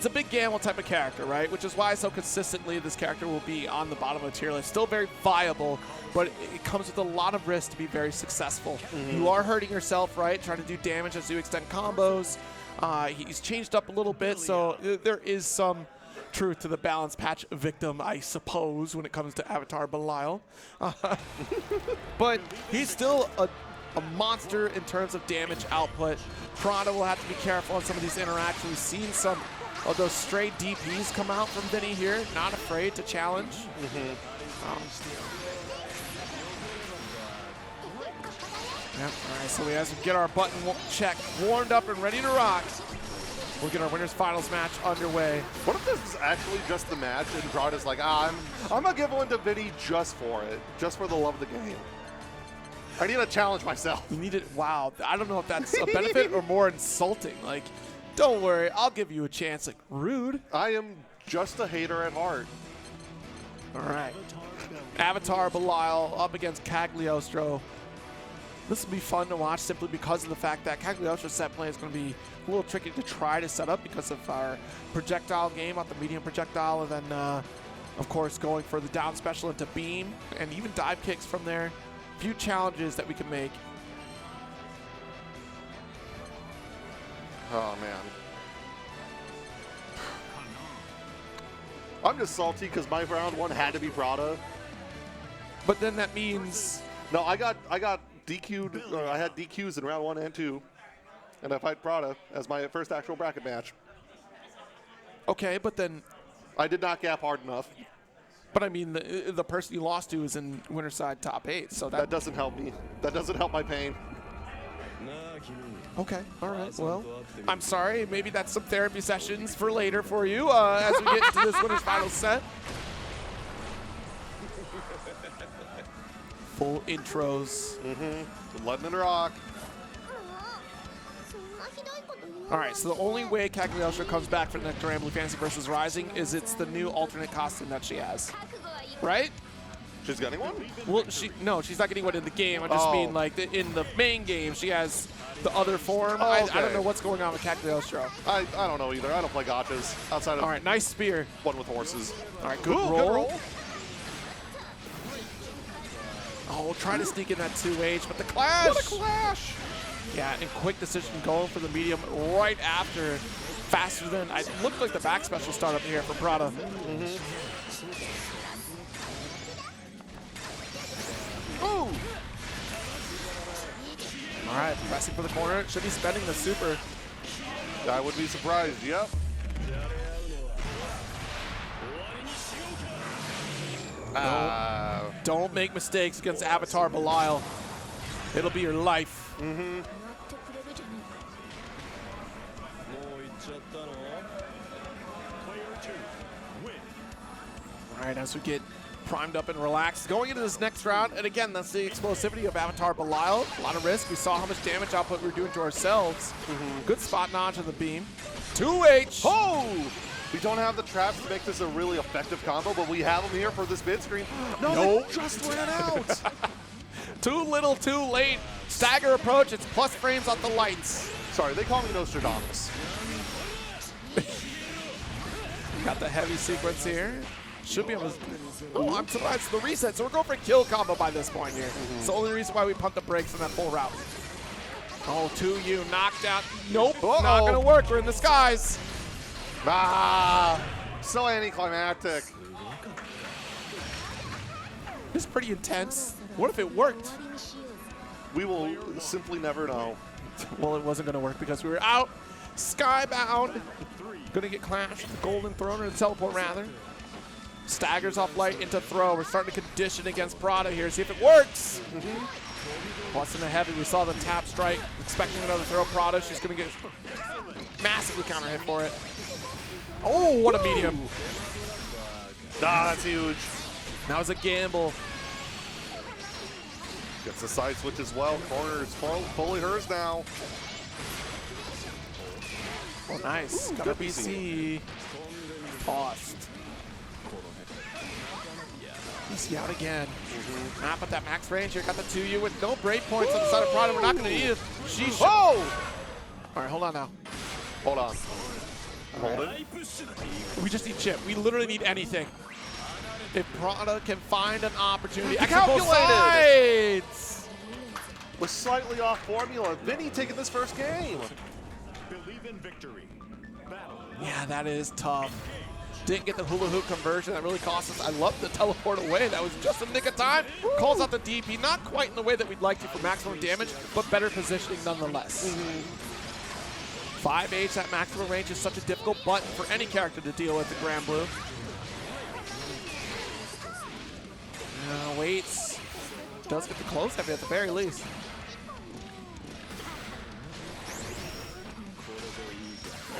[SPEAKER 2] a big gamble type of character, right? Which is why so consistently this character will be on the bottom of the tier list. Still very viable, but it comes with a lot of risk to be very successful. You are hurting yourself, right? Trying to do damage as you extend combos. He's changed up a little bit, so there is some truth to the balance patch victim, I suppose, when it comes to Avatar Belial. But he's still a monster in terms of damage output. Prada will have to be careful on some of these interactions. We've seen some of those stray DPs come out from Vinny here, not afraid to challenge. Yep. All right, so as we get our button check warmed up and ready to rock, we'll get our winners finals match underway.
[SPEAKER 1] What if this is actually just the match and Prada's like, I'm gonna give one to Vinny just for it, just for the love of the game. I need to challenge myself.
[SPEAKER 2] You need it. Wow, I don't know if that's a benefit or more insulting. Like, don't worry, I'll give you a chance. Like, rude.
[SPEAKER 1] I am just a hater at heart.
[SPEAKER 2] All right. Avatar Belial up against Cagliostro. This will be fun to watch simply because of the fact that Cagliostro's set play is going to be a little tricky to try to set up because of our projectile game off the medium projectile, and then, of course, going for the down special into beam and even dive kicks from there. Few challenges that we can make.
[SPEAKER 1] Oh, man. I'm just salty because my round 1 had to be Prada.
[SPEAKER 2] But then that means...
[SPEAKER 1] No, I got DQ'd, I had DQs in round 1 and 2, and I fight Prada as my first actual bracket match.
[SPEAKER 2] Okay, but then...
[SPEAKER 1] I did not gap hard enough.
[SPEAKER 2] But I mean, the person you lost to is in winner side top 8, so
[SPEAKER 1] that doesn't help me. That doesn't help my pain.
[SPEAKER 2] Okay, all right, well, I'm sorry. Maybe that's some therapy sessions for later for you as we get into this winner's final set. Full intros.
[SPEAKER 1] Letting it rock.
[SPEAKER 2] All right, so the only way Cagliostro comes back for the next GranBlue Fantasy versus Rising is it's the new alternate costume that she has, right?
[SPEAKER 1] She's getting one?
[SPEAKER 2] Well, no, she's not getting one in the game. I just mean like in the main game, she has the other form.
[SPEAKER 1] Oh, okay.
[SPEAKER 2] I don't know what's going on with Cagliostro.
[SPEAKER 1] I don't know either. I don't play gotchas outside of
[SPEAKER 2] All right, nice spear.
[SPEAKER 1] one with horses.
[SPEAKER 2] All right, good roll.
[SPEAKER 1] Good roll.
[SPEAKER 2] Oh, we'll try to sneak in that 2H, but the clash.
[SPEAKER 1] What a clash!
[SPEAKER 2] Yeah, and quick decision going for the medium right after. Faster than, it looked like the back special start up here for Prada.
[SPEAKER 1] Ooh!
[SPEAKER 2] All right, pressing for the corner. Should be spending the super.
[SPEAKER 1] I would be surprised, yep.
[SPEAKER 2] Don't make mistakes against Avatar Belial. It'll be your life.
[SPEAKER 1] Mm-hmm.
[SPEAKER 2] All right, as we get primed up and relaxed, going into this next round, and again, that's the explosivity of Avatar Belial. A lot of risk. We saw how much damage output we were doing to ourselves. Good spot notch on the beam. 2H.
[SPEAKER 1] Oh! We don't have the traps to make this a really effective combo, but we have them here for this mid screen. No,
[SPEAKER 2] Nope.
[SPEAKER 1] they just ran out.
[SPEAKER 2] Too little, too late. Stagger approach. It's plus frames on the lights.
[SPEAKER 1] Sorry, they call me Nostradamus.
[SPEAKER 2] Got the heavy sequence here. Should be able to. Oh, I'm surprised the reset. So we're going for a kill combo by this point here. It's the only reason why we pumped the brakes in that full route. Oh, 2U knocked out. Nope, not gonna work. We're in the skies.
[SPEAKER 1] Ah, so anticlimactic.
[SPEAKER 2] This is pretty intense. What if it worked?
[SPEAKER 1] We will simply never know.
[SPEAKER 2] Well, it wasn't gonna work because we were out. Skybound. Gonna get clashed with the Golden Throne, or the teleport rather. Staggers off light into throw. We're starting to condition against Prada here. See if it works. Plus in the heavy, we saw the tap strike. Expecting another throw. Prada, she's gonna get massively counter hit for it. Oh, what a medium.
[SPEAKER 1] Ah, that's huge.
[SPEAKER 2] That was a gamble.
[SPEAKER 1] Gets the side switch as well. Corner is fully hers now.
[SPEAKER 2] Oh, nice. Got a BC. Tossed. BC out again. Not but that max range here. Got the 2U with no break points on the side of Prada. We're not going to need it. Sheesh.
[SPEAKER 1] Oh!
[SPEAKER 2] All right, hold on now.
[SPEAKER 1] Hold on. Hold it.
[SPEAKER 2] We just need chip. We literally need anything. If Prada can find an opportunity.
[SPEAKER 1] Calculated!
[SPEAKER 2] Sides!
[SPEAKER 1] Was slightly off formula. Vinny taking this first game.
[SPEAKER 3] Believe in victory. Battle.
[SPEAKER 2] Yeah, that is tough. Didn't get the hula hoop conversion. That really cost us. I love the teleport away. That was just a nick of time. Calls out the DP. Not quite in the way that we'd like to for maximum damage, but better positioning nonetheless. 5H, that maximum range is such a difficult button for any character to deal with in GranBlue. Waits. Does get the close heavy at the very least.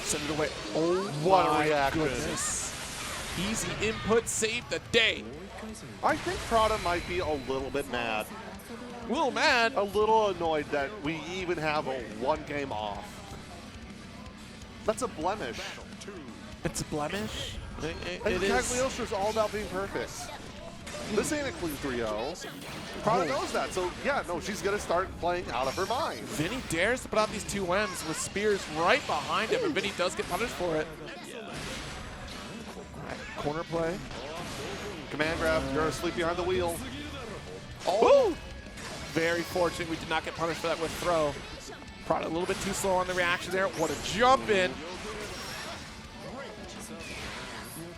[SPEAKER 2] Send it away. Oh,
[SPEAKER 1] What a
[SPEAKER 2] my
[SPEAKER 1] reaction.
[SPEAKER 2] goodness. Easy input saved the day.
[SPEAKER 1] I think Prada might be a little bit mad.
[SPEAKER 2] A little mad.
[SPEAKER 1] A little annoyed that we even have a one game off. That's a blemish.
[SPEAKER 2] It's a blemish.
[SPEAKER 1] And
[SPEAKER 2] It is.
[SPEAKER 1] Cagliostro's all about being perfect. This ain't a clean 3-0. Prada knows that, so yeah, no, she's gonna start playing out of her mind.
[SPEAKER 2] Vinny dares to put out these 2Ms with spears right behind him, and Vinny does get punished for it. All right, corner play.
[SPEAKER 1] Command grab, you're asleep behind the wheel.
[SPEAKER 2] Oh! Very fortunate we did not get punished for that with throw. Prada a little bit too slow on the reaction there. What a jump in.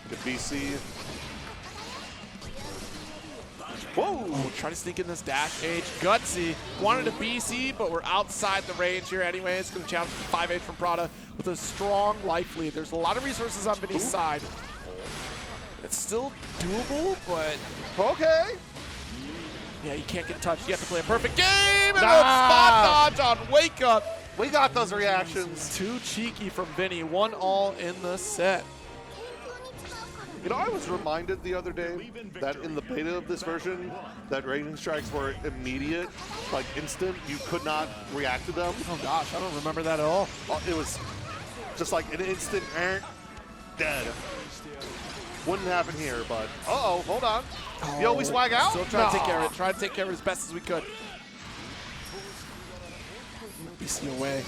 [SPEAKER 1] Good BC. Whoa!
[SPEAKER 2] Oh, trying to sneak in this dash H. Gutsy. Wanted a BC, but we're outside the range here anyway. It's going to challenge 5H from Prada with a strong life lead. There's a lot of resources on Vinny's side. It's still doable, but
[SPEAKER 1] Okay.
[SPEAKER 2] yeah, you can't get touched. You have to play a perfect game, and a spot dodge on Wake Up.
[SPEAKER 1] We got those reactions.
[SPEAKER 2] Too cheeky from Vinny. 1-all in the set.
[SPEAKER 1] You know, I was reminded the other day that in the beta of this version, that raging strikes were immediate, like instant. You could not react to them.
[SPEAKER 2] Oh gosh, I don't remember that at all.
[SPEAKER 1] It was just like an instant, dead. Wouldn't happen here, but uh-oh, hold on. You always swag out?
[SPEAKER 2] Still trying to take care of it. Trying to take care of it as best as we could. BC away.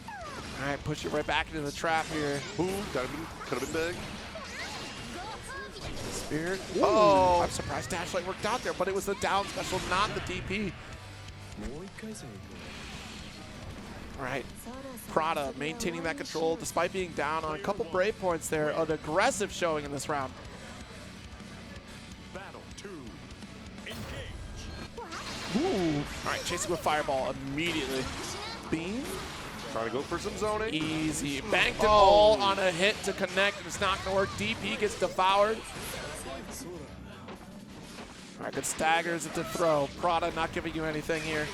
[SPEAKER 2] All right, push it right back into the trap here.
[SPEAKER 1] Ooh, could have been big.
[SPEAKER 2] Spirit.
[SPEAKER 1] Oh.
[SPEAKER 2] I'm surprised Dashlight worked out there, but it was the down special, not the DP. All right, Prada maintaining that control despite being down on a couple brave points there. An aggressive showing in this round.
[SPEAKER 3] Battle 2.
[SPEAKER 2] Ooh. All right, chasing with Fireball immediately. Beam.
[SPEAKER 1] Trying to go for some zoning.
[SPEAKER 2] Easy. Banked it all on a hit to connect. It's not going to work. DP gets devoured. All right, good staggers at the throw. Prada not giving you anything here.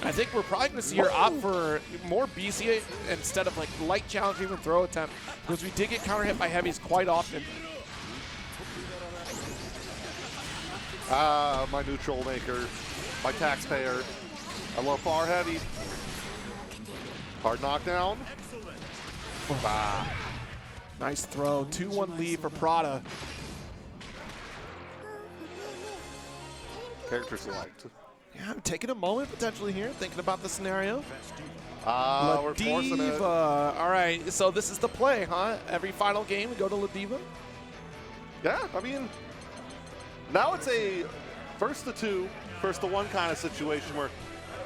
[SPEAKER 2] I think we're probably going to see her opt for more BC instead of like light challenge, even throw attempt, because we did get counter hit by heavies quite often.
[SPEAKER 1] My neutral maker, my taxpayer. I love far heavy. Hard knockdown.
[SPEAKER 2] Nice throw. 2-1 lead for Prada.
[SPEAKER 1] Character select.
[SPEAKER 2] Yeah, I'm taking a moment potentially here, thinking about the scenario.
[SPEAKER 1] We're forcing it.
[SPEAKER 2] All right, so this is the play, huh? Every final game, we go to La Diva.
[SPEAKER 1] Yeah, I mean, now it's a first to two, first to one kind of situation where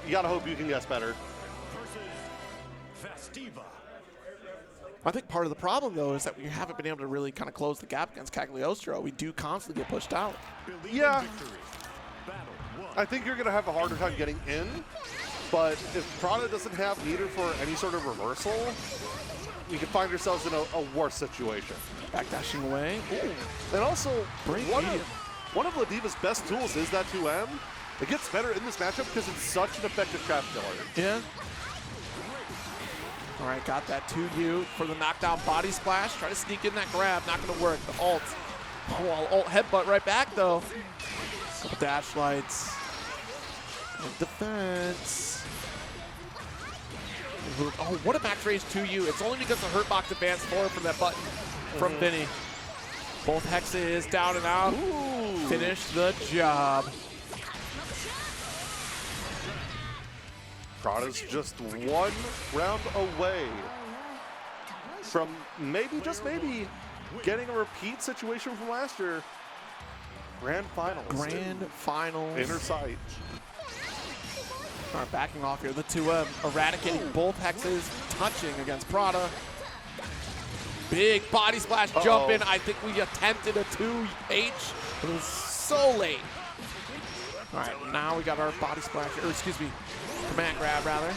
[SPEAKER 1] you gotta hope you can guess better.
[SPEAKER 2] I think part of the problem, though, is that we haven't been able to really kind of close the gap against Cagliostro. We do constantly get pushed out.
[SPEAKER 1] Yeah. I think you're going to have a harder time getting in, but if Prada doesn't have meter for any sort of reversal, you can find yourselves in a worse situation.
[SPEAKER 2] Backdashing away. Ooh.
[SPEAKER 1] And also,
[SPEAKER 2] Break
[SPEAKER 1] one of La Diva's best tools is that 2M. It gets better in this matchup because it's such an effective trap killer.
[SPEAKER 2] Yeah. All right, got that 2U for the knockdown body splash. Try to sneak in that grab, not going to work. The ult. Oh, ult headbutt right back, though. Couple dash lights. And defense. Oh, what a max range 2U. It's only because the hurt box advanced forward from that button from Vinny. Both hexes down and out.
[SPEAKER 1] Ooh.
[SPEAKER 2] Finish the job.
[SPEAKER 1] Prada's just one round away from maybe, just maybe, getting a repeat situation from last year. Grand Finals.
[SPEAKER 2] Grand Finals.
[SPEAKER 1] Inner sight.
[SPEAKER 2] All right, backing off here. The 2M eradicating both hexes, touching against Prada. Big body splash jump in. I think we attempted a 2H, but it was so late. All right, now we got our body splash, or excuse me, command grab rather.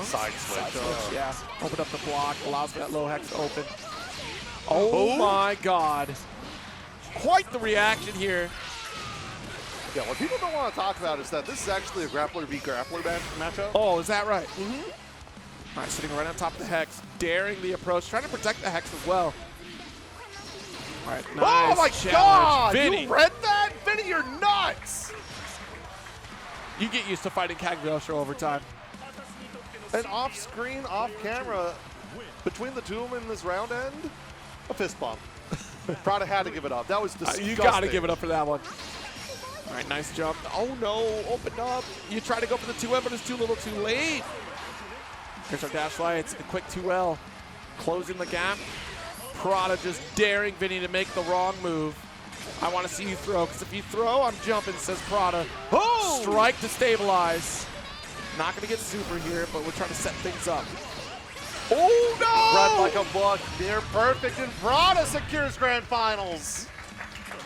[SPEAKER 1] Side switch.
[SPEAKER 2] Yeah. Open up the block, allows for that low hex to open. Oh my God. Quite the reaction here.
[SPEAKER 1] Yeah, what people don't want to talk about is that this is actually a grappler v grappler matchup.
[SPEAKER 2] Oh, is that right? Mm-hmm. All right, sitting right on top of the hex, daring the approach, trying to protect the hex as well. All right, nice
[SPEAKER 1] oh my
[SPEAKER 2] challenge.
[SPEAKER 1] God!
[SPEAKER 2] Vinny.
[SPEAKER 1] You read that? Vinny, you're nuts!
[SPEAKER 2] You get used to fighting Cagliostro over time.
[SPEAKER 1] And off-screen, off-camera, between the two of them in this round end, a fist bump. Prada had to give it up. That was disgusting.
[SPEAKER 2] You got to give it up for that one. All right, nice jump. Oh no, opened up. You try to go for the 2M, but it's too little too late. Here's our dash lights, a quick 2L. Closing the gap. Prada just daring Vinny to make the wrong move. I want to see you throw, because if you throw, I'm jumping, says Prada.
[SPEAKER 1] Oh!
[SPEAKER 2] Strike to stabilize. Not going to get super here, but we're trying to set things up. Oh no!
[SPEAKER 1] Run like a buck, near perfect, and Prada secures Grand Finals.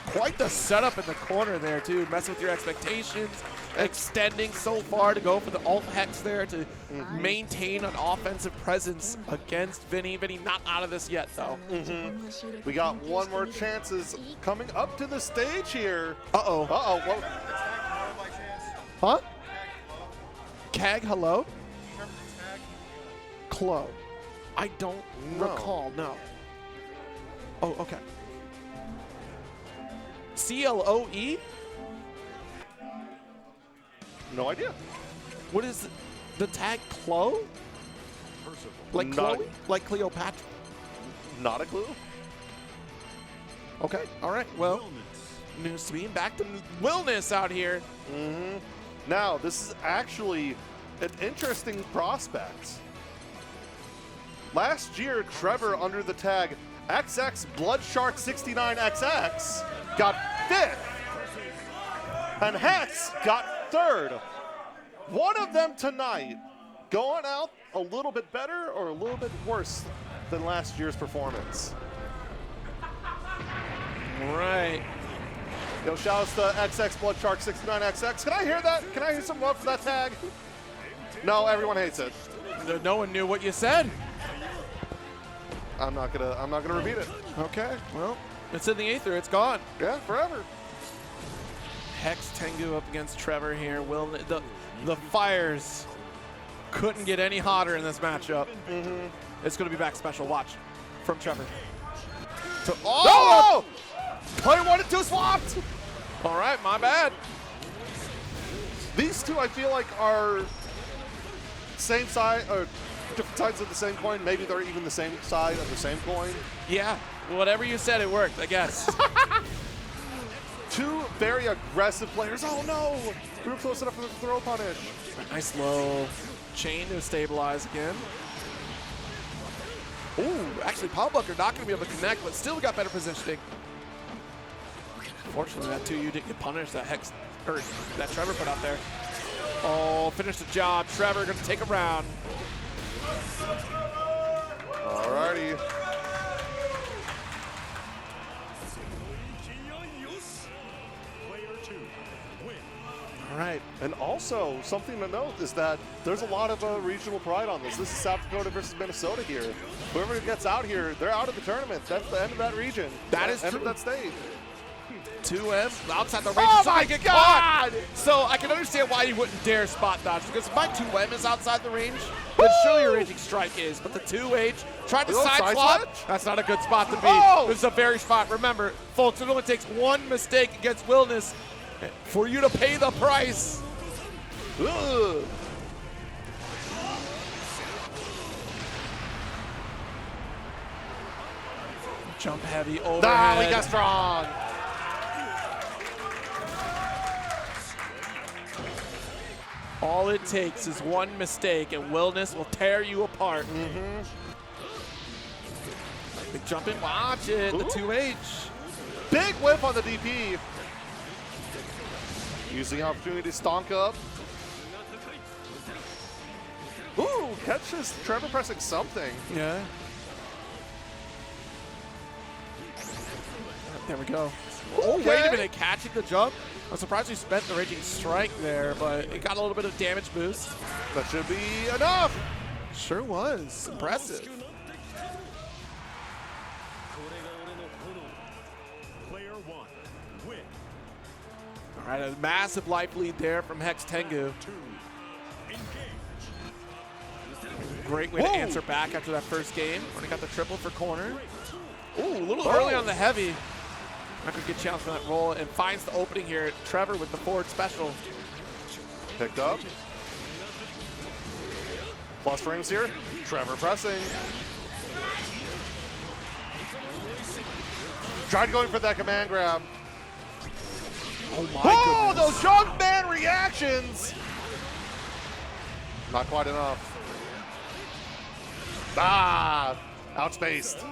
[SPEAKER 2] Quite the setup in the corner there, too. Messing with your expectations, extending so far to go for the alt hex there to maintain an offensive presence against Vinny. Vinny not out of this yet, though.
[SPEAKER 1] We got one more chances coming up to the stage here.
[SPEAKER 2] Uh-oh.
[SPEAKER 1] Uh-oh. Well,
[SPEAKER 2] Huh? Cag, hello? Clo. I don't recall, no. Oh, okay. CLOE?
[SPEAKER 1] no idea.
[SPEAKER 2] What is the tag? Clo? Like
[SPEAKER 1] Not-
[SPEAKER 2] Chloe? Like Cleopatra?
[SPEAKER 1] Not a clue.
[SPEAKER 2] Okay, all right, well, news to me. Back to Willness out here.
[SPEAKER 1] Now, this is actually an interesting prospect. Last year, Trevor, under the tag XX BloodShark69XX, got 5th. And Hex got 3rd. One of them tonight going out a little bit better or a little bit worse than last year's performance.
[SPEAKER 2] Right.
[SPEAKER 1] Yo, shout outs to XX BloodShark69XX. Can I hear that? Can I hear some love for that tag? No, everyone hates it.
[SPEAKER 2] No one knew what you said.
[SPEAKER 1] I'm not gonna repeat it.
[SPEAKER 2] Okay, well, it's in the ether. It's gone.
[SPEAKER 1] Yeah, forever.
[SPEAKER 2] Hex Tengu up against Trevor here. The fires couldn't get any hotter in this matchup. It's going to be back special. Watch from Trevor.
[SPEAKER 1] Oh! Player 1 and 2 swapped!
[SPEAKER 2] All right, my bad.
[SPEAKER 1] These two, I feel like, are same side, or different sides of the same coin. Maybe they're even the same side of the same coin.
[SPEAKER 2] Yeah, whatever you said, it worked, I guess.
[SPEAKER 1] Two very aggressive players. Oh no! We were close enough for the throw punish.
[SPEAKER 2] Nice low chain to stabilize again. Ooh, actually, Palbucker not going to be able to connect, but still got better positioning. Fortunately, that 2U didn't get punished. That Hex, or that Trevor put out there. Oh, finished the job. Trevor going to take a round.
[SPEAKER 1] Alrighty.
[SPEAKER 2] All right.
[SPEAKER 1] And also, something to note is that there's a lot of regional pride on this. This is South Dakota versus Minnesota here. Whoever gets out here, they're out of the tournament. That's the end of that region.
[SPEAKER 2] That is
[SPEAKER 1] end
[SPEAKER 2] true.
[SPEAKER 1] of that stage.
[SPEAKER 2] 2M outside the range.
[SPEAKER 1] Oh
[SPEAKER 2] so
[SPEAKER 1] my
[SPEAKER 2] get
[SPEAKER 1] God!
[SPEAKER 2] caught. So I can understand why you wouldn't dare spot dodge, because if my 2M is outside the range, then surely your raging strike is. But the 2H tried to side swap. That's not a good spot to be.
[SPEAKER 1] Oh!
[SPEAKER 2] This is a very spot. Remember, folks, it only takes one mistake against Wilderness for you to pay the price.
[SPEAKER 1] Ugh.
[SPEAKER 2] Jump heavy overhead.
[SPEAKER 1] Ah, we got strong.
[SPEAKER 2] All it takes is one mistake, and Wilderness will tear you apart. Big jump in, watch it, the 2H.
[SPEAKER 1] Big whip on the DP. Using opportunity to stonk up. Ooh, catches Trevor pressing something.
[SPEAKER 2] Yeah. There we go. Oh, wait a minute, catching the jump. I'm surprised he spent the Raging Strike there, but it got a little bit of damage boost.
[SPEAKER 1] That should be enough.
[SPEAKER 2] Sure was. Impressive.
[SPEAKER 3] Player 1, win.
[SPEAKER 2] All right, a massive life lead there from Hex Tengu.
[SPEAKER 3] 2, engage.
[SPEAKER 2] Great way to answer back after that first game when he got the triple for corner. Ooh, a little early on the heavy. Not gonna get challenged for that roll, and finds the opening here. Trevor with the forward special.
[SPEAKER 1] Picked up. Plus frames here. Trevor pressing. Tried going for that command grab.
[SPEAKER 2] Oh my
[SPEAKER 1] Oh,
[SPEAKER 2] goodness.
[SPEAKER 1] those young man reactions. Not quite enough. Ah, outspaced.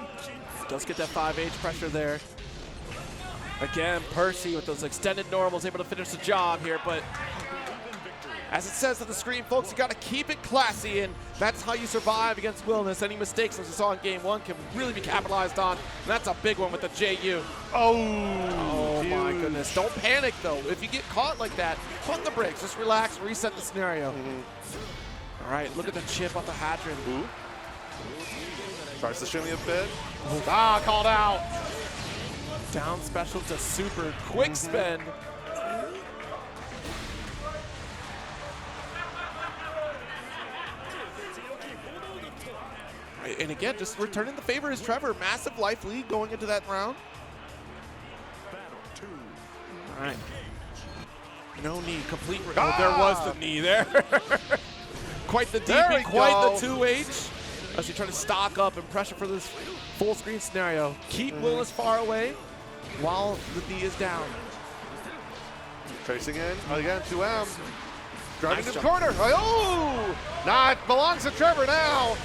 [SPEAKER 2] Does get that 5H pressure there. Again, Percy with those extended normals able to finish the job here, but as it says on the screen, folks, you got to keep it classy, and that's how you survive against Wilderness. Any mistakes, as we saw in game 1, can really be capitalized on, and that's a big one with the JU. Oh my goodness. Don't panic, though. If you get caught like that, pump the brakes. Just relax, reset the scenario. All right, look at the chip off the Hadron.
[SPEAKER 1] Tries to shimmy a bit. Ah, called out.
[SPEAKER 2] Down special to super quick spin. Right, and again, just returning the favor is Trevor. Massive life lead going into that round.
[SPEAKER 3] Battle 2.
[SPEAKER 2] All right. No knee, complete. Oh, there was the knee there. Quite the DP, quite the 2H. As you try to stock up and pressure for this full screen scenario. Keep Willis far away while the knee is down.
[SPEAKER 1] Tracing in again, 2M. Driving
[SPEAKER 2] Nice
[SPEAKER 1] to the
[SPEAKER 2] jump.
[SPEAKER 1] corner. Oh, nah, it belongs to Trevor now.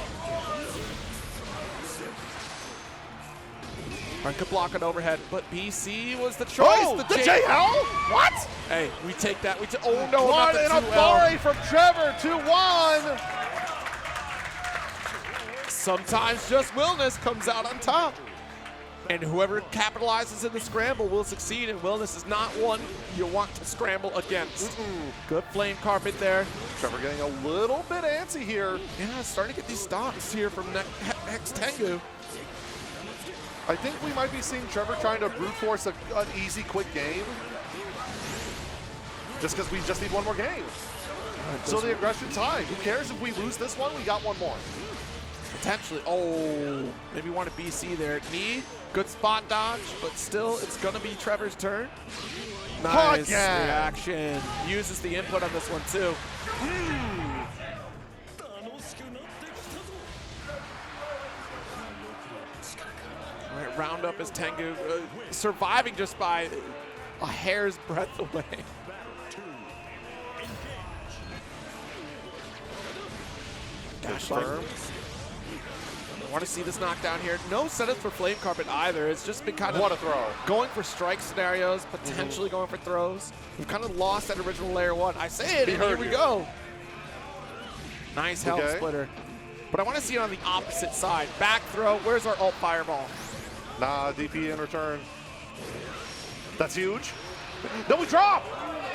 [SPEAKER 2] Run could block an overhead, but BC was the choice.
[SPEAKER 1] Oh, the JL? What?
[SPEAKER 2] Hey, we take that. Oh no,
[SPEAKER 1] One
[SPEAKER 2] not the
[SPEAKER 1] and
[SPEAKER 2] 2L.
[SPEAKER 1] a volley from Trevor, 2-1.
[SPEAKER 2] Sometimes just Wilderness comes out on top. And whoever capitalizes in the scramble will succeed, and Wilderness is not one you want to scramble against. Good flame carpet there.
[SPEAKER 1] Trevor getting a little bit antsy here.
[SPEAKER 2] Yeah, starting to get these stocks here from Hex Tengu.
[SPEAKER 1] I think we might be seeing Trevor trying to brute force an easy, quick game. Just because we just need one more game. So the aggression's high. Who cares if we lose this one? We got one more.
[SPEAKER 2] Potentially. Oh, maybe want to BC there. Knee, good spot dodge, but still, it's going to be Trevor's turn. Nice reaction. Uses the input on this one, too. All right, round up as Tengu, surviving just by a hair's breadth away. Dash firm. I want to see this knockdown here. No setup for Flame Carpet either. It's just been kind of
[SPEAKER 1] what a throw.
[SPEAKER 2] Going for strike scenarios, potentially going for throws. We've kind of lost that original layer one. I say it, and here we go. Nice help splitter. But I want to see it on the opposite side. Back throw. Where's our ult fireball?
[SPEAKER 1] Nah, DP in return. That's huge. No, we drop.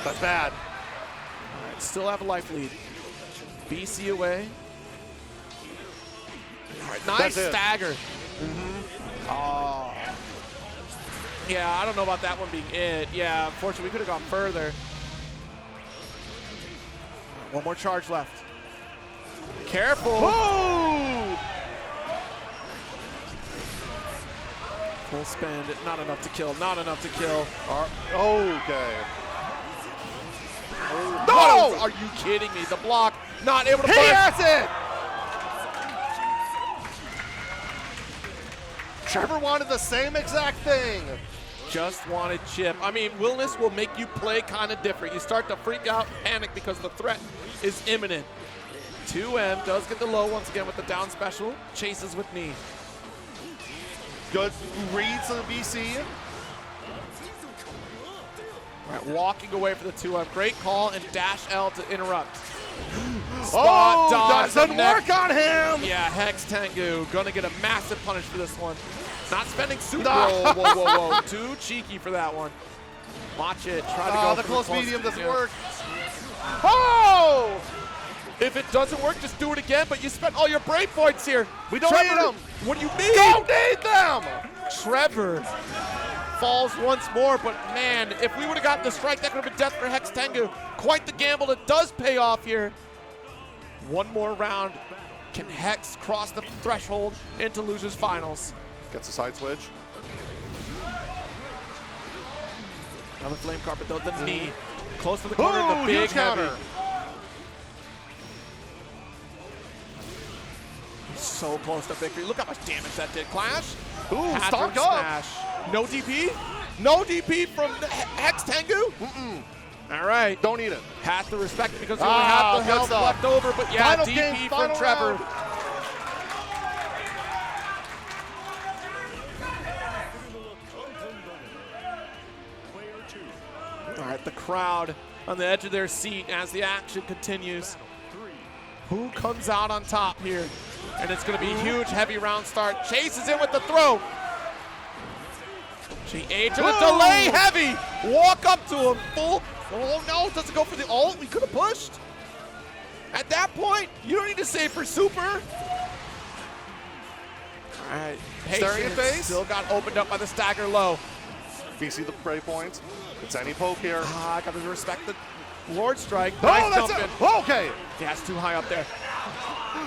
[SPEAKER 1] That's bad.
[SPEAKER 2] All right, still have a life lead. BC away. All right, nice stagger. Oh. Yeah, I don't know about that one being it. Yeah, unfortunately, we could have gone further. One more charge left. Careful.
[SPEAKER 1] Whoa!
[SPEAKER 2] Full spend, not enough to kill, not enough to kill.
[SPEAKER 1] Okay.
[SPEAKER 2] No! Are you kidding me? The block, not able to
[SPEAKER 1] He has it! Trevor wanted the same exact thing.
[SPEAKER 2] Just wanted chip. I mean, Wilderness will make you play kind of different. You start to freak out, panic because the threat is imminent. 2M does get the low once again with the down special. Chases with knee.
[SPEAKER 1] Good reads on the BC.
[SPEAKER 2] All right, walking away for the 2M. Great call and dash L to interrupt. Spot dodge.
[SPEAKER 1] Doesn't work on him.
[SPEAKER 2] Yeah, Hex Tengu gonna get a massive punish for this one. Not spending super. Whoa, whoa, whoa, whoa. Too cheeky for that one. Watch it. Try to go
[SPEAKER 1] the
[SPEAKER 2] for
[SPEAKER 1] close medium doesn't work.
[SPEAKER 2] Oh! If it doesn't work, just do it again, but you spent all your brave points here.
[SPEAKER 1] We don't
[SPEAKER 2] Trevor,
[SPEAKER 1] need them.
[SPEAKER 2] What do you mean?
[SPEAKER 1] Don't need them.
[SPEAKER 2] Trevor falls once more, but man, if we would have gotten the strike, that could have been death for Hex Tengu. Quite the gamble that does pay off here. One more round. Can Hex cross the threshold into losers finals?
[SPEAKER 1] Gets a side switch.
[SPEAKER 2] Another flame carpet though, the knee. Close to the corner, the big
[SPEAKER 1] counter.
[SPEAKER 2] So close to victory. Look how much damage that did. Clash.
[SPEAKER 1] Ooh, stock
[SPEAKER 2] smash. No DP? No DP from Hex Tengu? All right.
[SPEAKER 1] Don't need it.
[SPEAKER 2] Have to respect it because we only have the health left over, but yeah,
[SPEAKER 1] Final
[SPEAKER 2] DP
[SPEAKER 1] game,
[SPEAKER 2] from Trevor.
[SPEAKER 1] Round.
[SPEAKER 2] All right, the crowd on the edge of their seat as the action continues. Who comes out on top here? And it's going to be a huge, heavy round start. Chases in with the throw. GH and a delay heavy. Walk up to him. Full. Oh, no. Doesn't go for the ult. We could have pushed. At that point, you don't need to save for super. All right.
[SPEAKER 1] Staring at face.
[SPEAKER 2] Still got opened up by the stagger low.
[SPEAKER 1] BC the break points. It's any poke here.
[SPEAKER 2] I got to respect the Lord Strike.
[SPEAKER 1] Oh,
[SPEAKER 2] Nice
[SPEAKER 1] that's
[SPEAKER 2] jump
[SPEAKER 1] it.
[SPEAKER 2] in.
[SPEAKER 1] Okay.
[SPEAKER 2] Yeah, it's too high up there.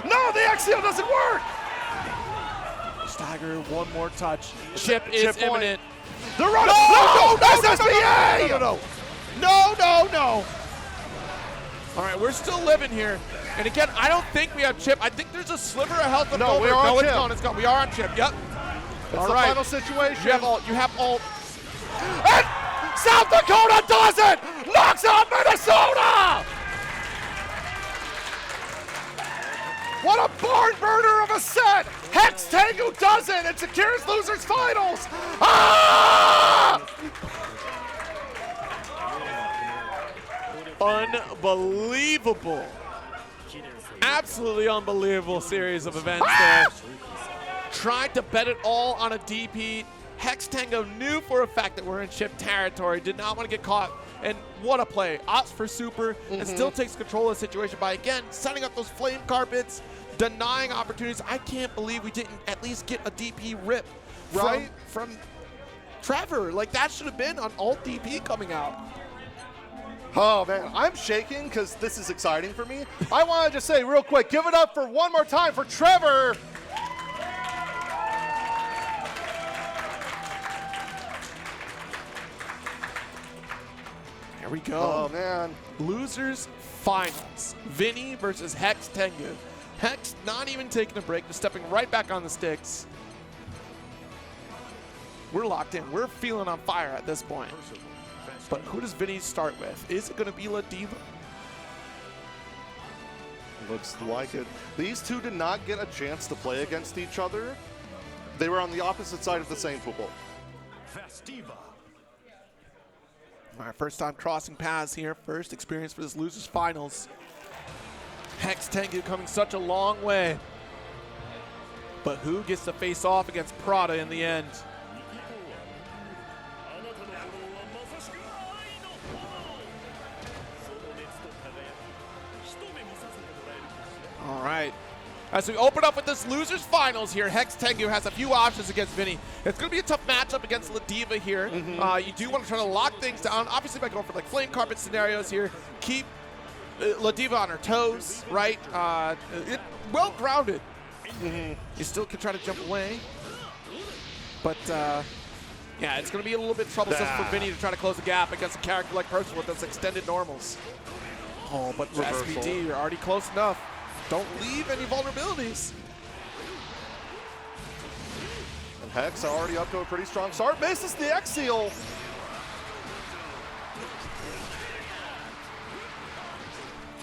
[SPEAKER 1] No, the Axiom doesn't work.
[SPEAKER 2] Stagger, one more touch. Chip is imminent.
[SPEAKER 1] The run. No, SSBA.
[SPEAKER 2] No. All right, we're still living here. And again, I don't think we have chip. I think there's a sliver of health left over.
[SPEAKER 1] We are on
[SPEAKER 2] it's
[SPEAKER 1] chip.
[SPEAKER 2] gone. It's gone. We are on chip. Yep.
[SPEAKER 1] It's
[SPEAKER 2] All
[SPEAKER 1] the
[SPEAKER 2] right.
[SPEAKER 1] final situation.
[SPEAKER 2] You have ult. You have ult.
[SPEAKER 1] And South Dakota does it. Knocks out Minnesota. What a barn burner of a set! Hex Tengu does it and secures losers finals! Ah!
[SPEAKER 2] Unbelievable. Absolutely unbelievable series of events there. Tried to bet it all on a DP. Hex Tango knew for a fact that we're in chip territory, did not want to get caught, and what a play. Opts for super and still takes control of the situation by, again, setting up those flame carpets, denying opportunities. I can't believe we didn't at least get a DP rip from Trevor. Like, that should have been on alt DP coming out.
[SPEAKER 1] Oh, man, I'm shaking because this is exciting for me. I want to just say real quick, give it up for one more time for Trevor.
[SPEAKER 2] Here we go.
[SPEAKER 1] Oh, man.
[SPEAKER 2] Losers finals. Vinny versus Hex Tengu. Hex not even taking a break, just stepping right back on the sticks. We're locked in. We're feeling on fire at this point. But who does Vinny start with? Is it going to be La Diva?
[SPEAKER 1] Looks like it. These two did not get a chance to play against each other. They were on the opposite side of the same football.
[SPEAKER 3] Festiva.
[SPEAKER 2] All right, first time crossing paths here. First experience for this losers finals. Hex Tengu coming such a long way. But who gets to face off against Prada in the end? All right. As we open up with this losers finals here, Hex Tengu has a few options against Vinny. It's going to be a tough matchup against La Diva here. You do want to try to lock things down, obviously by going for like flame carpet scenarios here. Keep La Diva on her toes, right? Well grounded. You still can try to jump away. But yeah, it's going to be a little bit troublesome for Vinny to try to close the gap against a character like Person with those extended normals. Oh, but SVD, you're already close enough. Don't leave any vulnerabilities.
[SPEAKER 1] And Hex already up to a pretty strong start. Misses the X seal.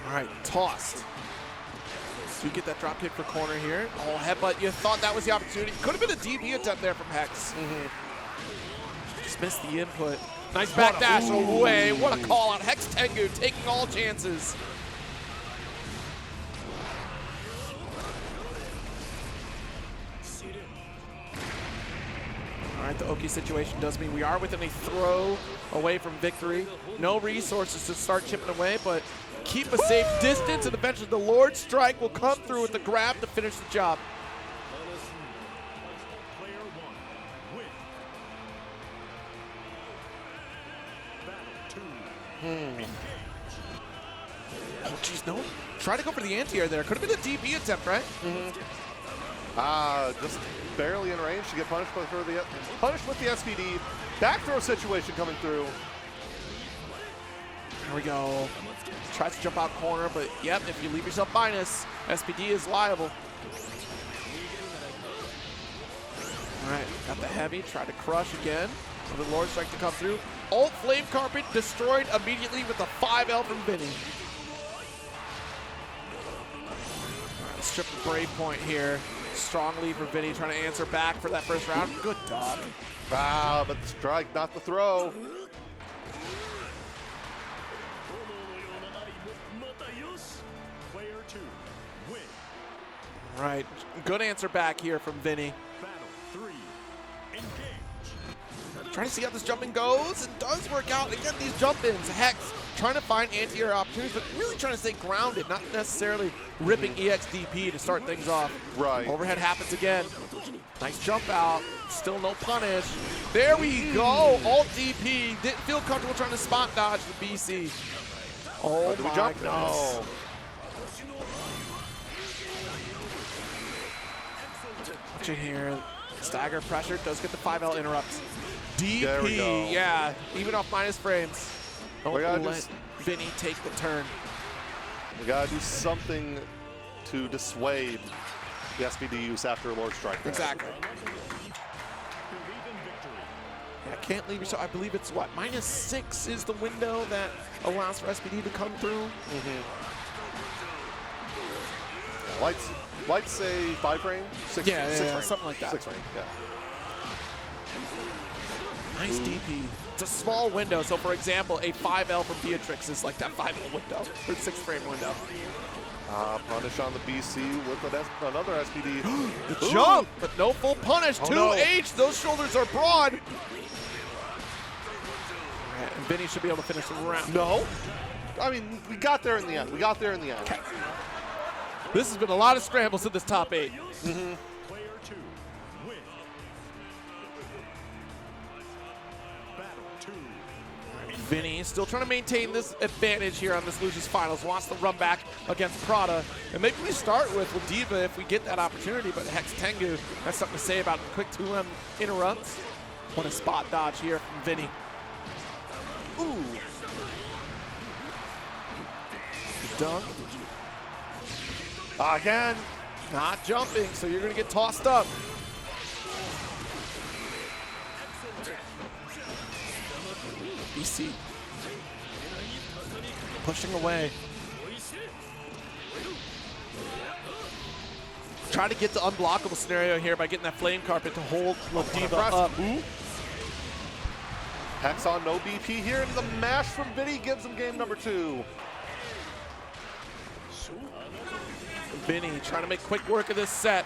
[SPEAKER 2] All right, tossed. So you get that drop kick for corner here. Oh, headbutt. You thought that was the opportunity. Could have been a DP attempt there from Hex. Just missed the input. Nice back dash away. What a call out. Hex Tengu taking all chances. All right, the Oki situation does mean we are within a throw away from victory. No resources to start chipping away, but keep a safe distance, and eventually the Lord Strike will come through with the grab to finish the job.
[SPEAKER 3] Player one, win. Battle two.
[SPEAKER 2] Oh, jeez, no. Try to go for the anti-air there. Could have been a DP attempt, right?
[SPEAKER 1] Just barely in range to get punished with the SPD. Back throw situation coming through.
[SPEAKER 2] Here we go. Tries to jump out corner, but yep, if you leave yourself minus, SPD is liable. All right, got the heavy, try to crush again. For the Lord Strike to come through. Ult Flame Carpet destroyed immediately with a 5L from Vinny. All right, strip the Brave Point here. Strong lead for Vinny, trying to answer back for that first round. Good dog.
[SPEAKER 1] But the strike, not the throw.
[SPEAKER 3] Player two, win.
[SPEAKER 2] All right, good answer back here from Vinny.
[SPEAKER 3] Battle three, engage.
[SPEAKER 2] Trying to see how this jumping goes. It does work out. Again, these jump-ins. Hex trying to find anti-air opportunities, but really trying to stay grounded, not necessarily ripping EXDP to start things off.
[SPEAKER 1] Right.
[SPEAKER 2] Overhead happens again. Nice jump out. Still no punish. There we go. Alt DP. Didn't feel comfortable trying to spot dodge the BC. Oh,
[SPEAKER 1] Did we
[SPEAKER 2] my
[SPEAKER 1] jump?
[SPEAKER 2] goodness.
[SPEAKER 1] No.
[SPEAKER 2] Watching here. Stagger pressure. Does get the 5L interrupt.
[SPEAKER 1] There we go.
[SPEAKER 2] DP. Yeah. Even off minus frames.
[SPEAKER 1] We gotta
[SPEAKER 2] Don't let
[SPEAKER 1] just-
[SPEAKER 2] Vinny take the turn.
[SPEAKER 1] We gotta do something to dissuade the SPD use after Lord Strike. there.
[SPEAKER 2] Exactly. Yeah, can't leave yourself. I believe it's what, -6 is the window that allows for SPD to come through.
[SPEAKER 1] Lights say 5 frame? 6
[SPEAKER 2] Yeah,
[SPEAKER 1] six
[SPEAKER 2] yeah,
[SPEAKER 1] frame.
[SPEAKER 2] something like that.
[SPEAKER 1] 6 frame, yeah.
[SPEAKER 2] Nice DP. It's a small window. So, for example, a 5L from Beatrix is like that 5L window, or 6 frame window.
[SPEAKER 1] Punish on the BC with another SPD.
[SPEAKER 2] The jump, but no full punish.
[SPEAKER 1] Oh,
[SPEAKER 2] 2H, those shoulders are broad. And Vinny should be able to finish the round.
[SPEAKER 1] No. I mean, we got there in the end.
[SPEAKER 2] This has been a lot of scrambles in this top 8.
[SPEAKER 3] Player 2, win. Battle 2.
[SPEAKER 2] Vinny still trying to maintain this advantage here on this Losers Finals. Wants to run back against Prada. And maybe we start with Diva if we get that opportunity, but Hex Tengu has something to say about quick 2M interrupts. What a spot dodge here from Vinny. Ooh. Dunk.
[SPEAKER 1] Again.
[SPEAKER 2] Not jumping, so you're going to get tossed up. BC. Pushing away. Trying to get the unblockable scenario here by getting that flame carpet to hold Diva up.
[SPEAKER 1] Hex on no BP here, and the mash from Vinny gives him game number 2.
[SPEAKER 2] Vinny trying to make quick work of this set.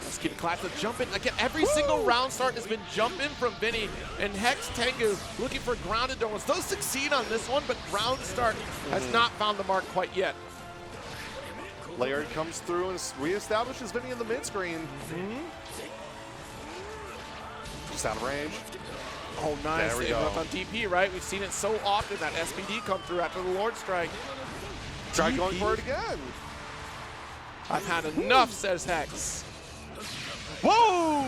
[SPEAKER 2] Let's keep it classic. Jumping again. Every single round start has been jumping from Vinny, and Hex Tengu looking for grounded donuts. Those succeed on this one, but round start has not found the mark quite yet.
[SPEAKER 1] Laird comes through and reestablishes Vinny in the mid screen. Just out of range.
[SPEAKER 2] Oh, nice.
[SPEAKER 1] There we
[SPEAKER 2] Interrupt
[SPEAKER 1] go.
[SPEAKER 2] on DP, right? We've seen it so often, that SPD come through after the Lord Strike.
[SPEAKER 1] Try
[SPEAKER 2] DP.
[SPEAKER 1] going for it again.
[SPEAKER 2] I've had enough, says Hex.
[SPEAKER 1] Whoa!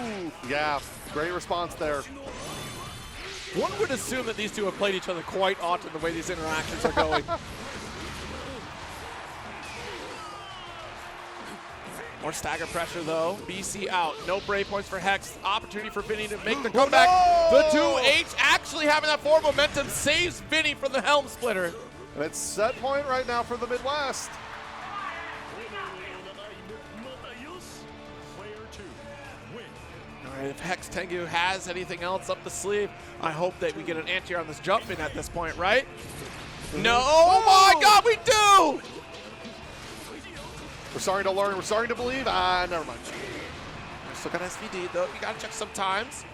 [SPEAKER 1] Yeah, great response there.
[SPEAKER 2] One would assume that these two have played each other quite often the way these interactions are going. More stagger pressure though. BC out. No break points for Hex. Opportunity for Vinny to make the comeback.
[SPEAKER 1] no!
[SPEAKER 2] The 2H actually having that forward momentum saves Vinny from the helm splitter.
[SPEAKER 1] And it's set point right now for the Midwest.
[SPEAKER 3] Player 2, win.
[SPEAKER 2] All right, if Hex Tengu has anything else up the sleeve, I hope that we get an anti-air on this jump in at this point, right? No, oh my God, we do!
[SPEAKER 1] We're starting to learn. We're starting to believe. Never mind.
[SPEAKER 2] Still got SVD though. You gotta check sometimes.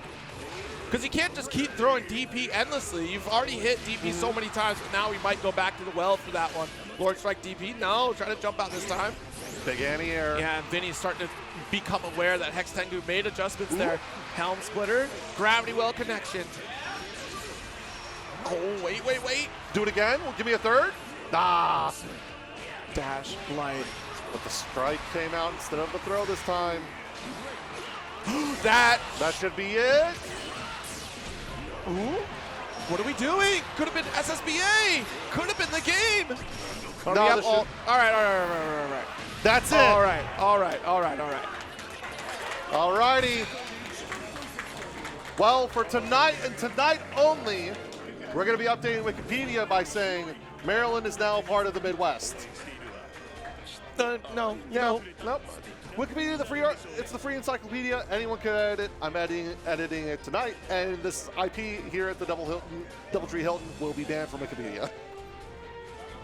[SPEAKER 2] Because you can't just keep throwing DP endlessly. You've already hit DP so many times, but now we might go back to the well for that one. Lord Strike DP, no, try to jump out this time.
[SPEAKER 1] Big anti-air.
[SPEAKER 2] Yeah, and Vinny's starting to become aware that Hex Tengu made adjustments there. Helm splitter, gravity well connection. Oh, wait.
[SPEAKER 1] Do it again. Well, give me a third.
[SPEAKER 2] Dash, light.
[SPEAKER 1] But the strike came out instead of the throw this time.
[SPEAKER 2] That
[SPEAKER 1] should be it.
[SPEAKER 2] Ooh. What are we doing? Could have been SSBA. Could have been the game.
[SPEAKER 1] No, this should-
[SPEAKER 2] all right.
[SPEAKER 1] That's it.
[SPEAKER 2] All right.
[SPEAKER 1] Alrighty. Well, for tonight and tonight only, we're going to be updating Wikipedia by saying Maryland is now part of the Midwest.
[SPEAKER 2] No.
[SPEAKER 1] Nope. Wikipedia, it's the free encyclopedia. Anyone can edit. I'm editing it tonight, and this IP here at the Doubletree Hilton will be banned from Wikipedia.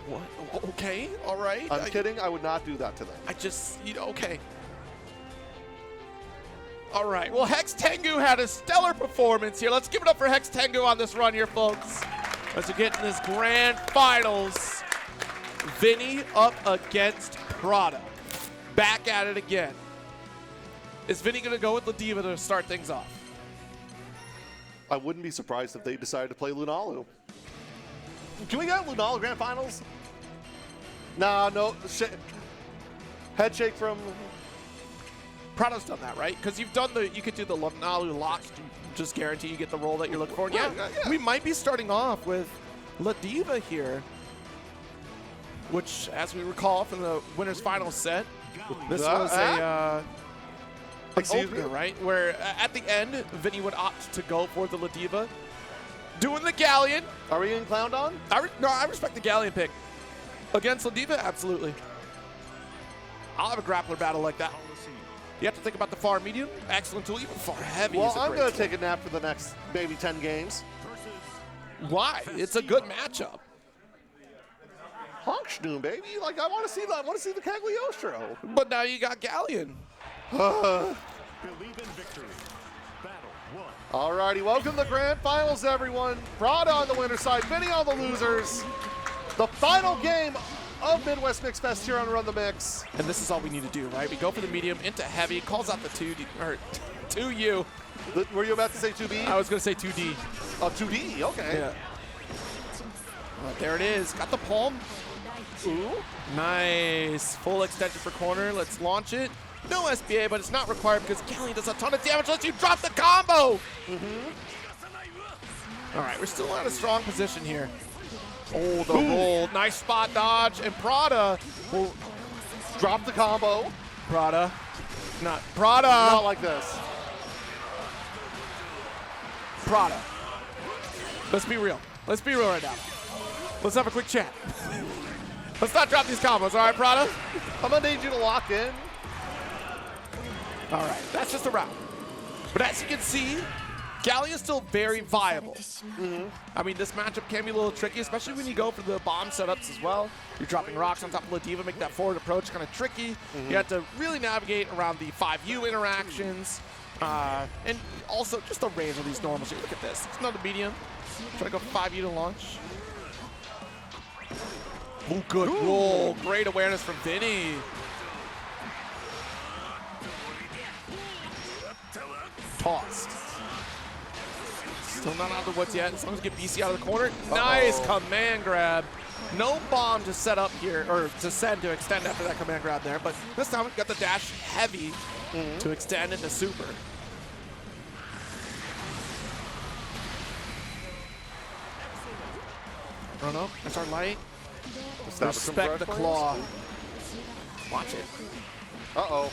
[SPEAKER 2] What? Okay. All right.
[SPEAKER 1] I'm kidding. I would not do that to them.
[SPEAKER 2] Okay. All right. Well, Hex Tengu had a stellar performance here. Let's give it up for Hex Tengu on this run here, folks. As we get in this grand finals, Vinny up against Prada. Back at it again. Is Vinny going to go with Diva to start things off?
[SPEAKER 1] I wouldn't be surprised if they decided to play Lunalu. Can we get Lunalu Grand Finals? Nah, no. Head shake from...
[SPEAKER 2] Prada's done that, right? Because you could do the Lunalu lock, just guarantee you get the roll that you're looking for. Yeah, we might be starting off with La Diva here, which, as we recall from the winners final set, this was an opener, right? Where at the end, Vinny would opt to go for the La Diva. Doing the Galleon.
[SPEAKER 1] Are we getting clowned on?
[SPEAKER 2] No, I respect the Galleon pick. Against La Diva, absolutely. I'll have a grappler battle like that. You have to think about the far medium. Excellent tool. Even far heavy is a
[SPEAKER 1] I'm
[SPEAKER 2] great
[SPEAKER 1] going to
[SPEAKER 2] tool.
[SPEAKER 1] take a nap for the next maybe 10 games.
[SPEAKER 2] Why? It's a good matchup.
[SPEAKER 1] Honkschnoon, baby. Like, I want to see that. I want to see the Cagliostro.
[SPEAKER 2] But now you got Galleon.
[SPEAKER 3] Believe in victory. Battle 1.
[SPEAKER 1] Alrighty, welcome to the grand finals, everyone. Prada on the winner side, Vinny on the losers. The final game of Midwest Mixfest here on Run the Mix.
[SPEAKER 2] And this is all we need to do, right? We go for the medium into heavy, calls out the 2D, or 2U.
[SPEAKER 1] Were you about to say 2B?
[SPEAKER 2] I was going to say 2D.
[SPEAKER 1] Oh, 2D, okay.
[SPEAKER 2] Yeah. Right, there it is. Got the palm.
[SPEAKER 1] Ooh.
[SPEAKER 2] Nice. Full extension for corner. Let's launch it. No SBA, but it's not required because Galleon does a ton of damage unless you drop the combo. All right, we're still in a strong position here. Oh, the roll. Nice spot dodge. And Prada will
[SPEAKER 1] Drop the combo.
[SPEAKER 2] Prada. Not Prada.
[SPEAKER 1] Not like this.
[SPEAKER 2] Prada. Let's be real. Let's be real right now. Let's have a quick chat. Let's not drop these combos, all right, Prada?
[SPEAKER 1] I'm going to need you to lock in.
[SPEAKER 2] All right, that's just a round. But as you can see, Galleon is still very viable. I mean, this matchup can be a little tricky, especially when you go for the bomb setups as well. You're dropping rocks on top of La Diva, make that forward approach kind of tricky. You have to really navigate around the 5U interactions. And also just the range of these normals. Look at this. It's another medium. Try to go 5U to launch. Oh, good roll. Great awareness from Vinny. Tossed. Still not out of the woods yet. As long as we get BC out of the corner. Nice command grab. No bomb to set up here, or to send to extend after that command grab there. But this time we got the dash heavy to extend into super. I don't know. That's our light. Respect the claw. Watch it.
[SPEAKER 1] Uh-oh.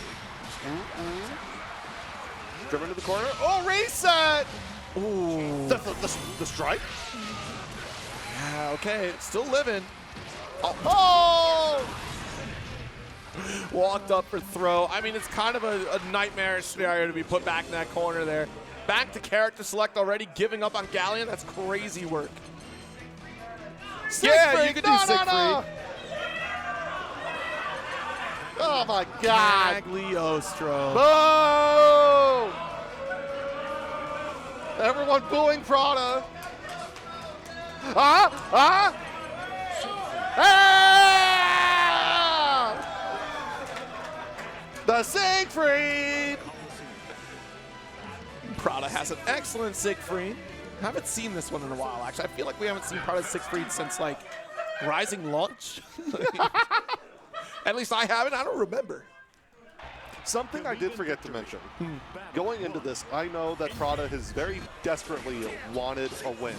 [SPEAKER 1] Driven to the corner. Oh, reset!
[SPEAKER 2] Ooh.
[SPEAKER 1] The strike?
[SPEAKER 2] Yeah, okay. Still living.
[SPEAKER 1] Oh!
[SPEAKER 2] Walked up for throw. I mean, it's kind of a nightmare scenario to be put back in that corner there. Back to character select already, giving up on Galleon. That's crazy work. Yeah, you can do Siegfried.
[SPEAKER 1] Oh my God.
[SPEAKER 2] Cagliostro.
[SPEAKER 1] Boo! Everyone booing Prada. Ah! The Siegfried!
[SPEAKER 2] Prada has an excellent Siegfried. I haven't seen this one in a while, actually. I feel like we haven't seen Prada Siegfried since, like, Rising Launch. At least I haven't. I don't remember.
[SPEAKER 1] Something I did forget to mention. Going into this, I know that Prada has very desperately wanted a win.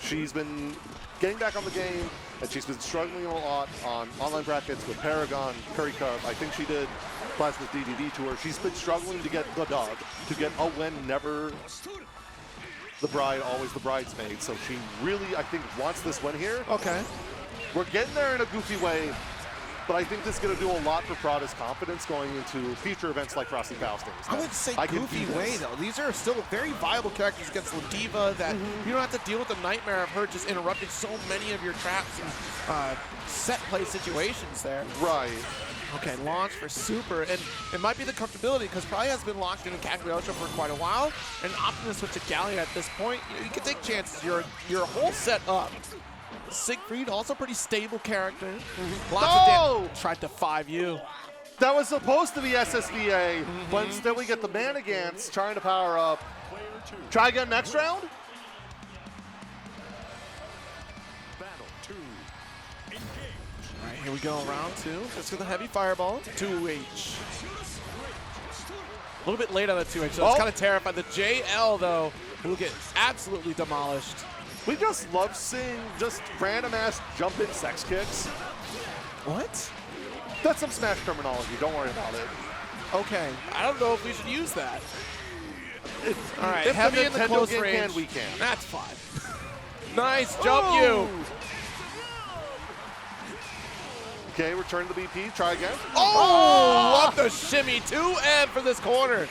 [SPEAKER 1] She's been getting back on the game, and she's been struggling a lot on online brackets with Paragon, Curry Cup. I think she did Plasma's DDD tour. She's been struggling to get the dog, to get a win, never the bride, always the bridesmaid. So she really, I think, wants this win here.
[SPEAKER 2] Okay.
[SPEAKER 1] We're getting there in a goofy way, but I think this is going to do a lot for Prada's confidence going into future events like Frosty Faustings.
[SPEAKER 2] I would say goofy way, though. These are still very viable characters against La Diva that you don't have to deal with the nightmare of her just interrupting so many of your traps and set play situations there.
[SPEAKER 1] Right.
[SPEAKER 2] Okay, launch for super, and it might be the comfortability because probably has been locked in Cagliostro for quite a while, and Optimus switch to Galleon at this point. You can take chances. You're whole set up. Siegfried, also pretty stable character. Lots of damage. Tried to 5U.
[SPEAKER 1] That was supposed to be SSVA, but instead we get the Manigance trying to power up. Try again next round?
[SPEAKER 3] Battle 2. Engage.
[SPEAKER 2] All right, here we go, round 2. Let's go the heavy fireball. 2H. A little bit late on the 2H, so it's kind of terrifying. The JL, though, will get absolutely demolished.
[SPEAKER 1] We just love seeing just random ass jump in sex kicks.
[SPEAKER 2] What?
[SPEAKER 1] That's some Smash terminology, don't worry about it.
[SPEAKER 2] Okay, I don't know if we should use that. All right,
[SPEAKER 1] If
[SPEAKER 2] heavy
[SPEAKER 1] the
[SPEAKER 2] in the
[SPEAKER 1] Nintendo
[SPEAKER 2] close
[SPEAKER 1] game
[SPEAKER 2] range.
[SPEAKER 1] can, we can.
[SPEAKER 2] That's fine. Nice jump you.
[SPEAKER 1] Okay, return to the BP, try again.
[SPEAKER 2] Oh, what the shimmy. 2M for this corner.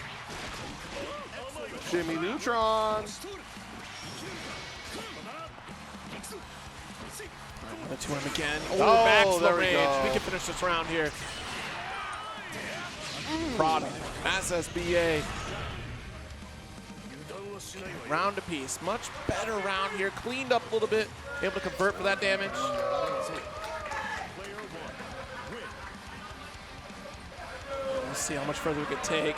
[SPEAKER 1] Shimmy Neutron.
[SPEAKER 2] To him again. Oh,
[SPEAKER 1] Oh,
[SPEAKER 2] max the
[SPEAKER 1] there we
[SPEAKER 2] range.
[SPEAKER 1] go.
[SPEAKER 2] We can finish this round here. Prada, SSBA. Round apiece. Much better round here. Cleaned up a little bit. Able to convert for that damage. Let's see how much further we could take.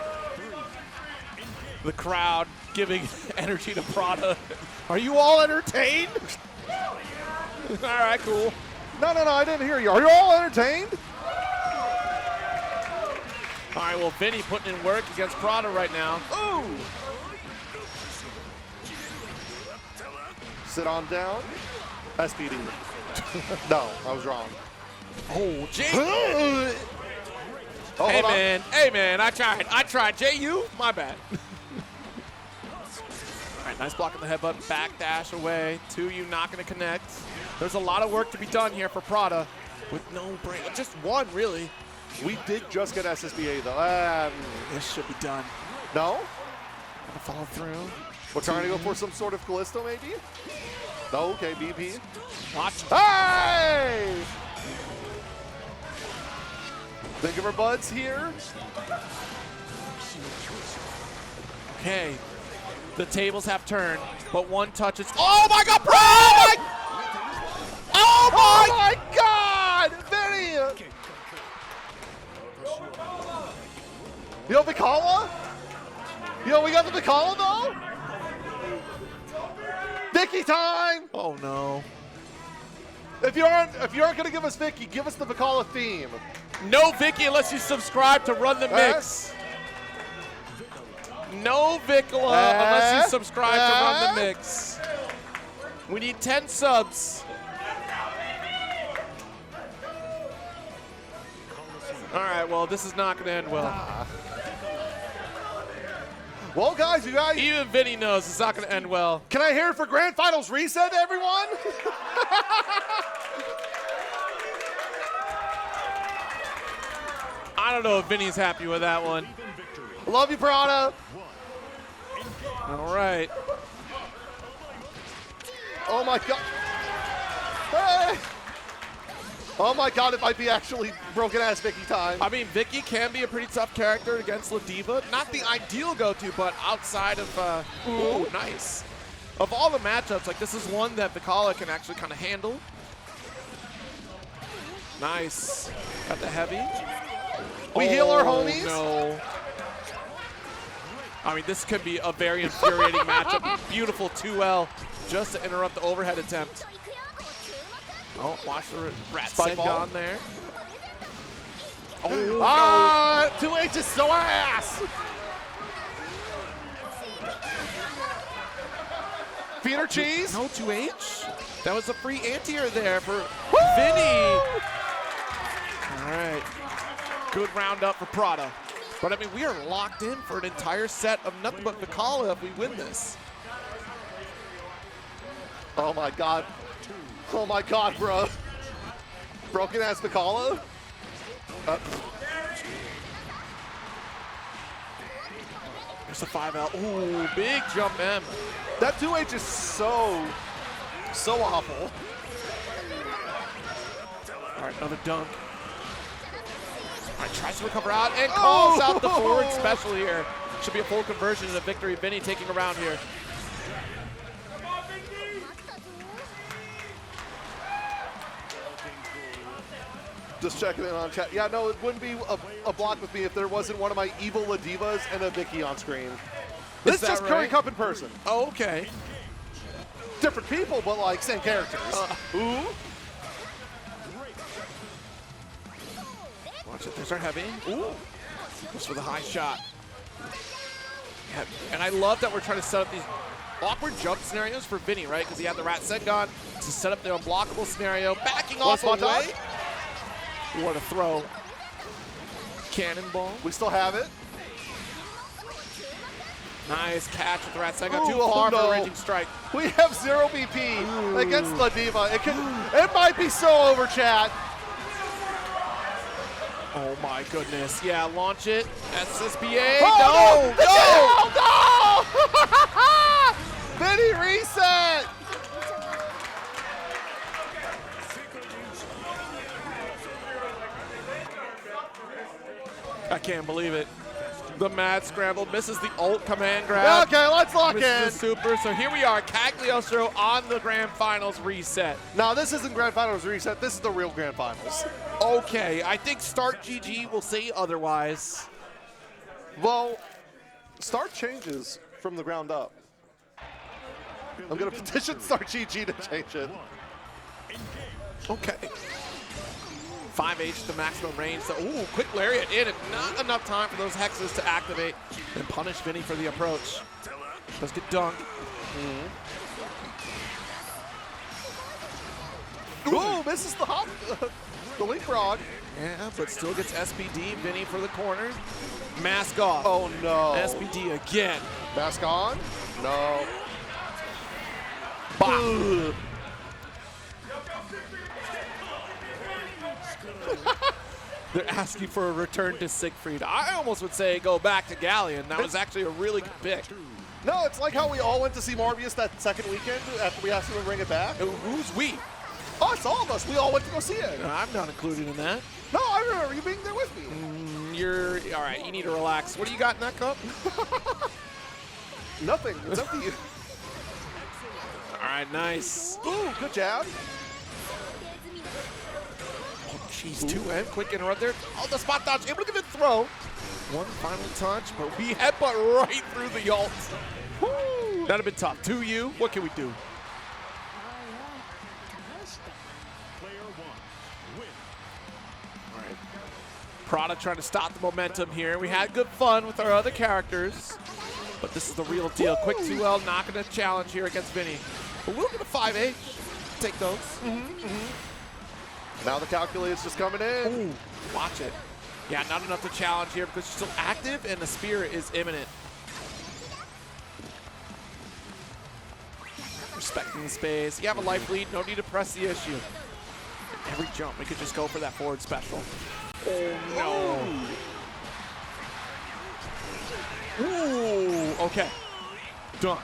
[SPEAKER 2] The crowd giving energy to Prada. Are you all entertained? All right, cool.
[SPEAKER 1] No, I didn't hear you. Are you all entertained?
[SPEAKER 2] All right, well, Vinny putting in work against Prada right now.
[SPEAKER 1] Ooh! Sit on down. SPD. No, I was wrong.
[SPEAKER 2] Oh, Jay.
[SPEAKER 1] Oh,
[SPEAKER 2] Hey,
[SPEAKER 1] hold on.
[SPEAKER 2] man. Hey, man. I tried. JU, my bad. All right, nice block in the headbutt. Backdash away. 2U not going to connect. There's a lot of work to be done here for Prada with no break. Just one, really.
[SPEAKER 1] We did just get SSBA, though.
[SPEAKER 2] This should be done.
[SPEAKER 1] No?
[SPEAKER 2] Gonna follow through.
[SPEAKER 1] We're trying to go for some sort of Callisto, maybe? No, okay, BP.
[SPEAKER 2] Watch.
[SPEAKER 1] Hey! Think of our buds here.
[SPEAKER 2] Okay. The tables have turned, but one touches. Oh, my God, bro! Oh, my
[SPEAKER 1] God! Vinny! Yo, Vicala? Yo, we got the Vicala, though? Vicky time!
[SPEAKER 2] Oh, no.
[SPEAKER 1] If you aren't gonna give us Vicky, give us the Vicala theme.
[SPEAKER 2] No Vicky unless you subscribe to Run the Mix. No Vicola unless you subscribe to Run the Mix. We need 10 subs. All right, well, this is not going to end well.
[SPEAKER 1] Well, guys, you guys.
[SPEAKER 2] Even Vinny knows it's not going to end well.
[SPEAKER 1] Can I hear it for Grand Finals reset, everyone?
[SPEAKER 2] I don't know if Vinny's happy with that one.
[SPEAKER 1] Love you, Prada.
[SPEAKER 2] All right.
[SPEAKER 1] Oh my God. Hey. Oh my God, it might be actually broken ass Vicky time.
[SPEAKER 2] I mean, Vicky can be a pretty tough character against La Diva. Not the ideal go-to, but outside of, ooh, nice. Of all the matchups, like this is one that Vicala can actually kind of handle. Nice. Got the heavy.
[SPEAKER 1] We heal our homies.
[SPEAKER 2] No. I mean, this could be a very infuriating matchup. Beautiful 2L just to interrupt the overhead attempt. Oh, watch the rat
[SPEAKER 1] Spike ball
[SPEAKER 2] on there. Oh,
[SPEAKER 1] 2H is so ass. Feeder cheese.
[SPEAKER 2] no 2H. That was a free anti-air there for Vinny. All right. Good round up for Prada. But, I mean, we are locked in for an entire set of nothing but Vicala if we win this.
[SPEAKER 1] Oh my God. Oh my God, bro. Broken ass Vicala.
[SPEAKER 2] There's the 5L. Ooh, big jump M.
[SPEAKER 1] That 2H is so awful.
[SPEAKER 2] All right, another dunk. All right, tries to recover out and calls out the forward special here. Should be a full conversion and a victory. Vinny taking a round here.
[SPEAKER 1] Just checking in on chat. Yeah, no, it wouldn't be a block with me if there wasn't one of my evil La Divas and a Vicky on screen. This is just
[SPEAKER 2] right?
[SPEAKER 1] Curry Cup in person.
[SPEAKER 2] Oh, okay.
[SPEAKER 1] Different people, but like same characters. Ooh.
[SPEAKER 2] Watch it. There's our heavy. Ooh. Goes for the high shot. Yeah, and I love that we're trying to set up these awkward jump scenarios for Vinny, right? Because he had the Rat Sengon to set up the unblockable scenario. Backing off
[SPEAKER 1] spot
[SPEAKER 2] away.
[SPEAKER 1] dodge?
[SPEAKER 2] What a throw. Cannonball.
[SPEAKER 1] We still have it.
[SPEAKER 2] Nice catch with the Rat Sengon.
[SPEAKER 1] Ooh,
[SPEAKER 2] Too far for
[SPEAKER 1] no.
[SPEAKER 2] a raging strike.
[SPEAKER 1] We have 0 BP against La Diva. It might be so over, chat.
[SPEAKER 2] Oh my goodness. Yeah, launch it. SSBA.
[SPEAKER 1] Oh,
[SPEAKER 2] no!
[SPEAKER 1] no! Vinny reset.
[SPEAKER 2] can't believe it. The mad scramble misses the ult command grab.
[SPEAKER 1] Okay, let's lock
[SPEAKER 2] Misses
[SPEAKER 1] in.
[SPEAKER 2] the super. So here we are, Cagliostro on the Grand Finals reset.
[SPEAKER 1] Now, this isn't Grand Finals reset. This is the real Grand Finals.
[SPEAKER 2] Okay, I think Start GG will say otherwise.
[SPEAKER 1] Well, Start changes from the ground up. I'm going to petition Start GG to change it.
[SPEAKER 2] Okay. 5H to maximum range. So, ooh, quick lariat in, and not enough time for those hexes to activate and punish Vinny for the approach. Does get dunked.
[SPEAKER 1] Ooh, misses the hop, the leapfrog.
[SPEAKER 2] Yeah, but still gets SPD. Vinny for the corner. Mask off.
[SPEAKER 1] Oh no.
[SPEAKER 2] SPD again.
[SPEAKER 1] Mask on? No.
[SPEAKER 2] Bah. They're asking for a return to Siegfried. I almost would say go back to Galleon. That was actually a really good pick.
[SPEAKER 1] No, it's like how we all went to see Morbius that second weekend after we asked him to bring it back.
[SPEAKER 2] Who's we?
[SPEAKER 1] Us, all of us. We all went to go see it.
[SPEAKER 2] I'm not included in that.
[SPEAKER 1] No, I remember you being there with me.
[SPEAKER 2] You're all right. You need to relax. What do you got in that cup?
[SPEAKER 1] Nothing. It's up to you.
[SPEAKER 2] All right, nice.
[SPEAKER 1] Ooh, good jab.
[SPEAKER 2] Oh, jeez, 2M. Quick interrupt there. Oh, the spot dodge. Able to get a throw. One final touch, but we headbutt right through the ult. Woo. That'd have been tough. 2U. What can we do? All right. Prada trying to stop the momentum here. We had good fun with our other characters, but this is the real deal. Woo. Quick 2L knocking a challenge here against Vinny. But we'll get a 5H. Take those.
[SPEAKER 1] Now the calculator's just coming in.
[SPEAKER 2] Ooh, watch it. Yeah, not enough to challenge here because she's still active and the spear is imminent. Respecting the space. You have a life lead, no need to press the issue. Every jump, we could just go for that forward special. Oh, no. Ooh, okay. Done.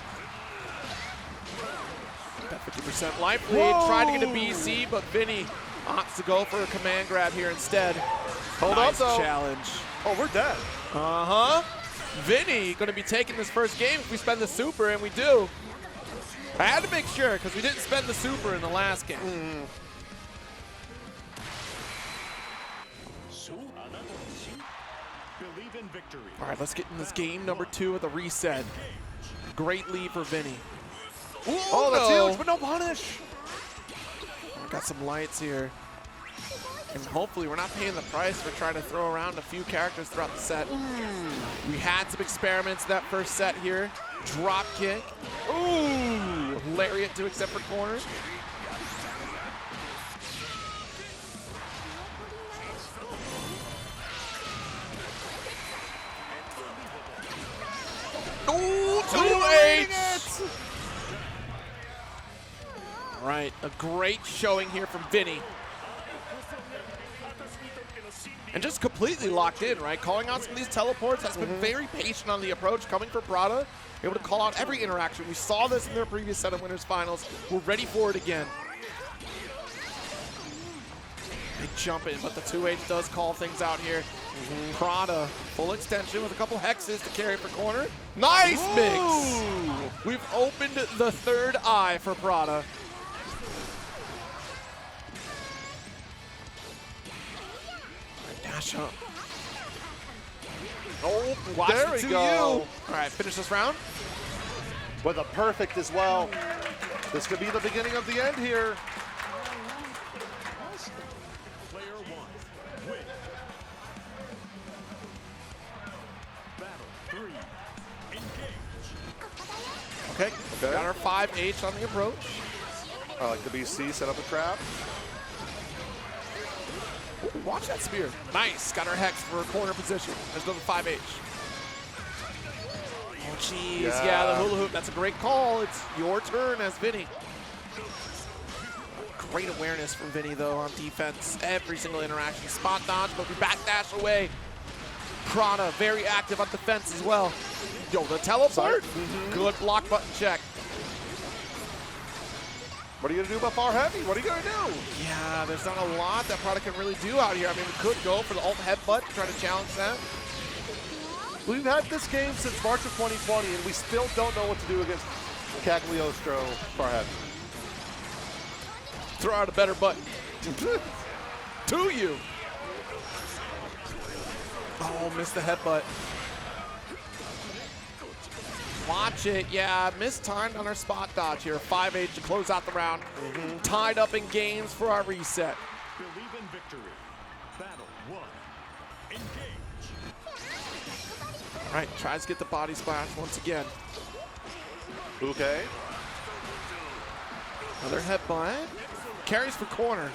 [SPEAKER 2] That 50% life lead.
[SPEAKER 1] Whoa.
[SPEAKER 2] Trying to get a BC, but Vinny opts to go for a command grab here instead.
[SPEAKER 1] Hold
[SPEAKER 2] nice
[SPEAKER 1] up, though.
[SPEAKER 2] challenge.
[SPEAKER 1] Oh, we're dead.
[SPEAKER 2] Uh-huh. Vinny going to be taking this first game if we spend the super, and we do. I had to make sure because we didn't spend the super in the last game.
[SPEAKER 3] Believe in victory.
[SPEAKER 2] All right, let's get in this game number 2 with a reset. Great lead for Vinny. Ooh,
[SPEAKER 1] Oh, that's
[SPEAKER 2] no.
[SPEAKER 1] huge, but no punish.
[SPEAKER 2] Got some lights here. And hopefully we're not paying the price for trying to throw around a few characters throughout the set. We had some experiments that first set here. Drop kick. Ooh, lariat to accept for corner. Ooh, 2H. All right, a great showing here from Vinny. And just completely locked in, right? Calling out some of these teleports, has been very patient on the approach, coming for Prada, able to call out every interaction. We saw this in their previous set of winners finals. We're ready for it again. Big jump in, but the 2H does call things out here. Prada, full extension with a couple hexes to carry for corner. Nice mix! We've opened the third eye for Prada. Dash up. Oh, watch
[SPEAKER 1] there
[SPEAKER 2] the
[SPEAKER 1] we
[SPEAKER 2] 2U.
[SPEAKER 1] go.
[SPEAKER 2] All right, finish this round.
[SPEAKER 1] With a perfect as well. This could be the beginning of the end here.
[SPEAKER 3] Player 1, win. Battle 3, engage.
[SPEAKER 2] Okay, got our 5H on the approach.
[SPEAKER 1] I like the BC, set up a trap.
[SPEAKER 2] Ooh, watch that spear. Nice, got our hex for a corner position. There's another 5H. Oh, jeez, yeah, the hula hoop, that's a great call. It's your turn as Vinny. Great awareness from Vinny, though, on defense. Every single interaction. Spot dodge, but we backdash away. Prada, very active on defense as well. Yo, the teleport. Good block button check.
[SPEAKER 1] What are you gonna do about far heavy? What are you gonna do?
[SPEAKER 2] Yeah, there's not a lot that Prada can really do out here. I mean, we could go for the ult headbutt to try to challenge that.
[SPEAKER 1] We've had this game since March of 2020, and we still don't know what to do against Cagliostro Farhead.
[SPEAKER 2] Throw out a better button. To you. Oh, missed the headbutt. Watch it. Yeah, mistimed on our spot dodge here. 5-8 to close out the round. Tied up in games for our reset.
[SPEAKER 3] Believe in victory. Battle 1. Engage.
[SPEAKER 2] All right, tries to get the body splash once again.
[SPEAKER 1] Okay.
[SPEAKER 2] Another headbutt. Carries for corner.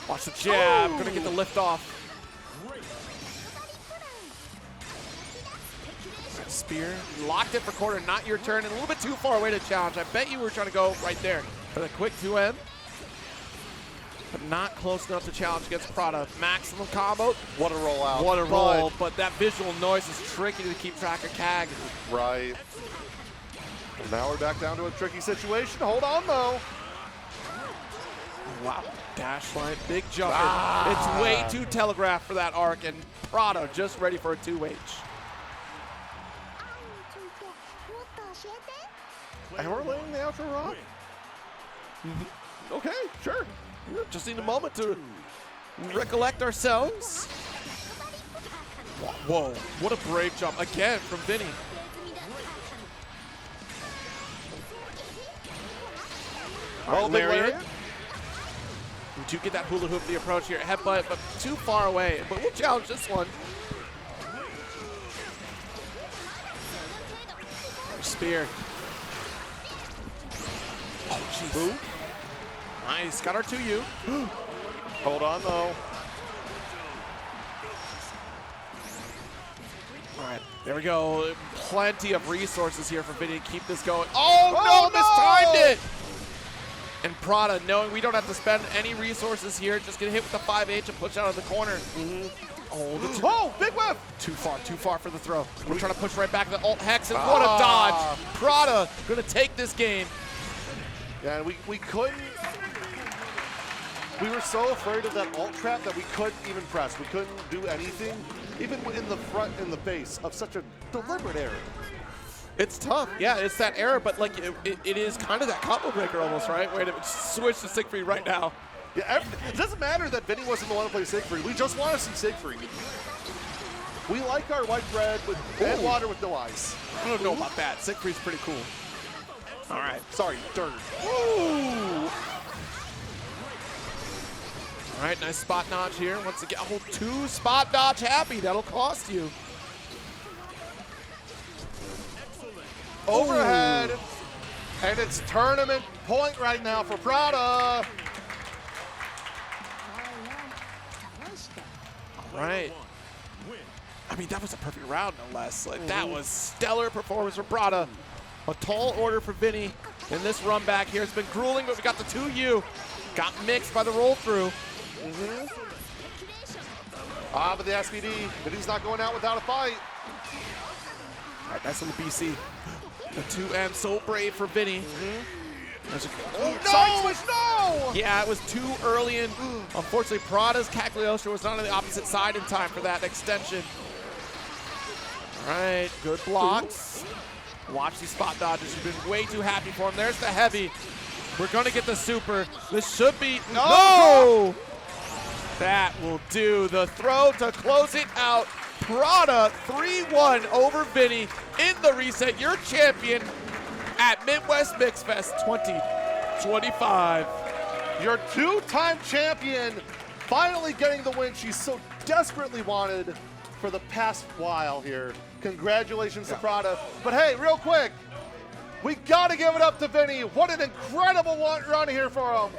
[SPEAKER 2] Watch the jab. Gonna get the lift off. Spear. Locked it for corner. Not your turn. And a little bit too far away to challenge. I bet you were trying to go right there for the quick 2M. But not close enough to challenge against Prada. Maximum combo.
[SPEAKER 1] What a rollout.
[SPEAKER 2] What a roll. But that visual noise is tricky to keep track of Cag.
[SPEAKER 1] Right. And now we're back down to a tricky situation. Hold on, though.
[SPEAKER 2] Wow. Dash line. Big jump. It's way too telegraphed for that arc. And Prada just ready for a 2H.
[SPEAKER 1] And we're laying the outro rock? Okay, sure.
[SPEAKER 2] Just need a moment to recollect ourselves. Whoa, what a brave jump. Again from Vinny.
[SPEAKER 1] Oh, big
[SPEAKER 2] Lariat.
[SPEAKER 1] lariat.
[SPEAKER 2] We do get that hula hoop the approach here. Headbutt, but too far away. But we'll challenge this one. Spear. Oh, jeez. Nice, got our 2U.
[SPEAKER 1] Hold on, though.
[SPEAKER 2] All right, there we go. Plenty of resources here for Vinny to keep this going. Oh, no, mistimed it! And Prada, knowing we don't have to spend any resources here, just get hit with the 5H and push out of the corner.
[SPEAKER 1] Oh, big whip!
[SPEAKER 2] Too far for the throw. We're trying to push right back to the ult hex, and what a dodge! Prada gonna take this game.
[SPEAKER 1] Yeah, and we couldn't. We were so afraid of that ult trap that we couldn't even press. We couldn't do anything, even in the front, in the face of such a deliberate error.
[SPEAKER 2] It's tough. Yeah, it's that error, but like it is kind of that combo breaker almost, right? Wait a minute, switch to Siegfried right now.
[SPEAKER 1] Yeah, it doesn't matter that Vinny wasn't the one to play Siegfried. We just want to see Siegfried. We like our white bread with and water with no ice.
[SPEAKER 2] I don't know about that. Siegfried's pretty cool. All right.
[SPEAKER 1] Sorry, dirt.
[SPEAKER 2] Ooh. All right, nice spot dodge here. Once again, oh, 2 spot dodge happy. That'll cost you.
[SPEAKER 1] Overhead. And it's tournament point right now for Prada.
[SPEAKER 2] All right. I mean, that was a perfect round, no less. Like, that was stellar performance for Prada. A tall order for Vinny in this run back here. It's been grueling, but we got the 2U. Got mixed by the roll through.
[SPEAKER 1] Ah, but the SVD, Vinny's not going out without a fight.
[SPEAKER 2] All right, nice little BC. The 2M, so brave for Vinny.
[SPEAKER 1] Side switch, no!
[SPEAKER 2] Yeah, it was too early, and unfortunately, Prada's Cagliostro was not on the opposite side in time for that extension. All right, good blocks. Watch these spot dodges. You've been way too happy for him. There's the heavy. We're going to get the super. This should be, no! That will do. The throw to close it out. Prada 3-1 over Vinny in the reset. Your champion at Midwest Mixfest 2025.
[SPEAKER 1] Your 2-time champion finally getting the win she so desperately wanted for the past while here. Congratulations to Prada. But hey, real quick, we got to give it up to Vinny. What an incredible run here for him.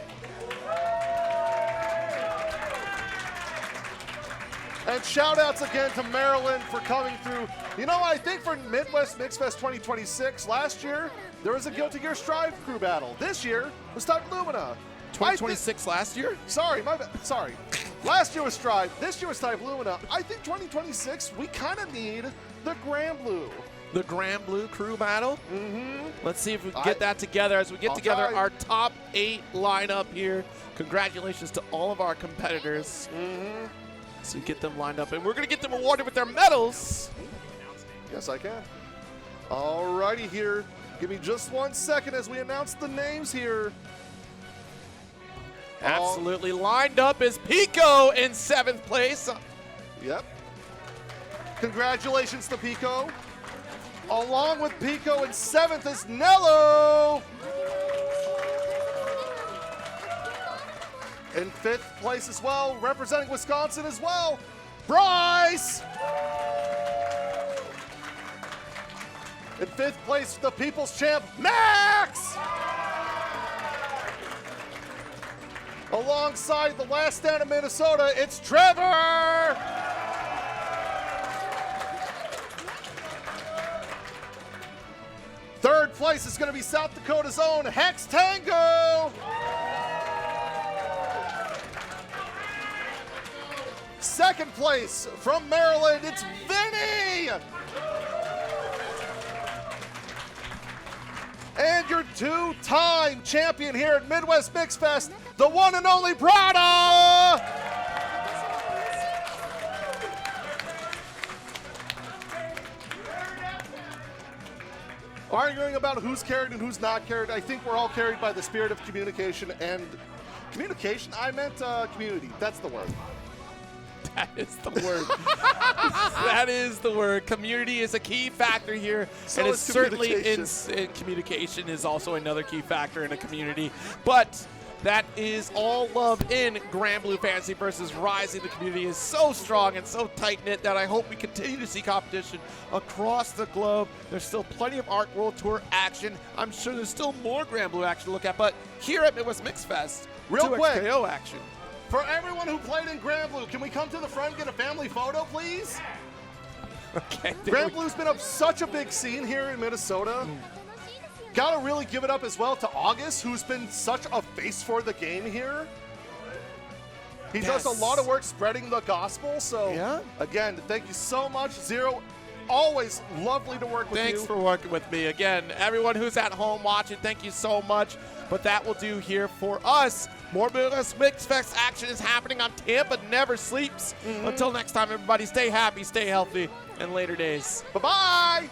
[SPEAKER 1] And shout outs again to Maryland for coming through. You know, I think for Midwest Mixfest 2026, last year, there was a Guilty Gear Strive crew battle. This year was Type Lumina.
[SPEAKER 2] 2026 last year?
[SPEAKER 1] Sorry, my bad. Sorry. Last year was Strive. This year was Type Lumina. I think 2026, we kind of need the GranBlue.
[SPEAKER 2] The GranBlue crew battle? Let's see if we can get that together as we get together our top 8 lineup here. Congratulations to all of our competitors. So we get them lined up, and we're going to get them rewarded with their medals.
[SPEAKER 1] Yes, I can. Alrighty here. Give me just 1 second as we announce the names here.
[SPEAKER 2] Absolutely lined up is Pico in 7th place.
[SPEAKER 1] Yep. Congratulations to Pico. Along with Pico in 7th is Nello. In 5th place as well, representing Wisconsin as well, Bryce. In 5th place, the People's Champ, Max. Alongside the last stand of Minnesota, it's Trevor. Third place is going to be South Dakota's own Hex Tango. Second place from Maryland, it's Vinny. And your 2-time champion here at Midwest Mixfest, the one and only Prada. Arguing about who's carried and who's not carried, I think we're all carried by the spirit of communication and communication. I meant community. That's the word.
[SPEAKER 2] That is the word. That is the word. Community is a key factor here,
[SPEAKER 1] So
[SPEAKER 2] and it's
[SPEAKER 1] is
[SPEAKER 2] certainly
[SPEAKER 1] communication.
[SPEAKER 2] communication is also another key factor in a community. But that is all love in GranBlue Fantasy versus Rising. The community is so strong and so tight-knit that I hope we continue to see competition across the globe. There's still plenty of ARC World Tour action. I'm sure there's still more GranBlue action to look at, but here at Midwest Mixfest,
[SPEAKER 1] Real quick.
[SPEAKER 2] 2XKO action.
[SPEAKER 1] For everyone who played in GranBlue, can we come to the front and get a family photo, please?
[SPEAKER 2] Okay.
[SPEAKER 1] GranBlue's been up such a big scene here in Minnesota. Gotta really give it up as well to August, who's been such a face for the game here. He does a lot of work spreading the gospel, so
[SPEAKER 2] Yeah.
[SPEAKER 1] again, thank you so much, Zero. Always lovely to work with you.
[SPEAKER 2] Thanks for working with me. Again, everyone who's at home watching, thank you so much. But that will do here for us. More Midwest Mixfest action is happening on Tampa Never Sleeps. Until next time, everybody, stay happy, stay healthy, and later days.
[SPEAKER 1] Bye-bye!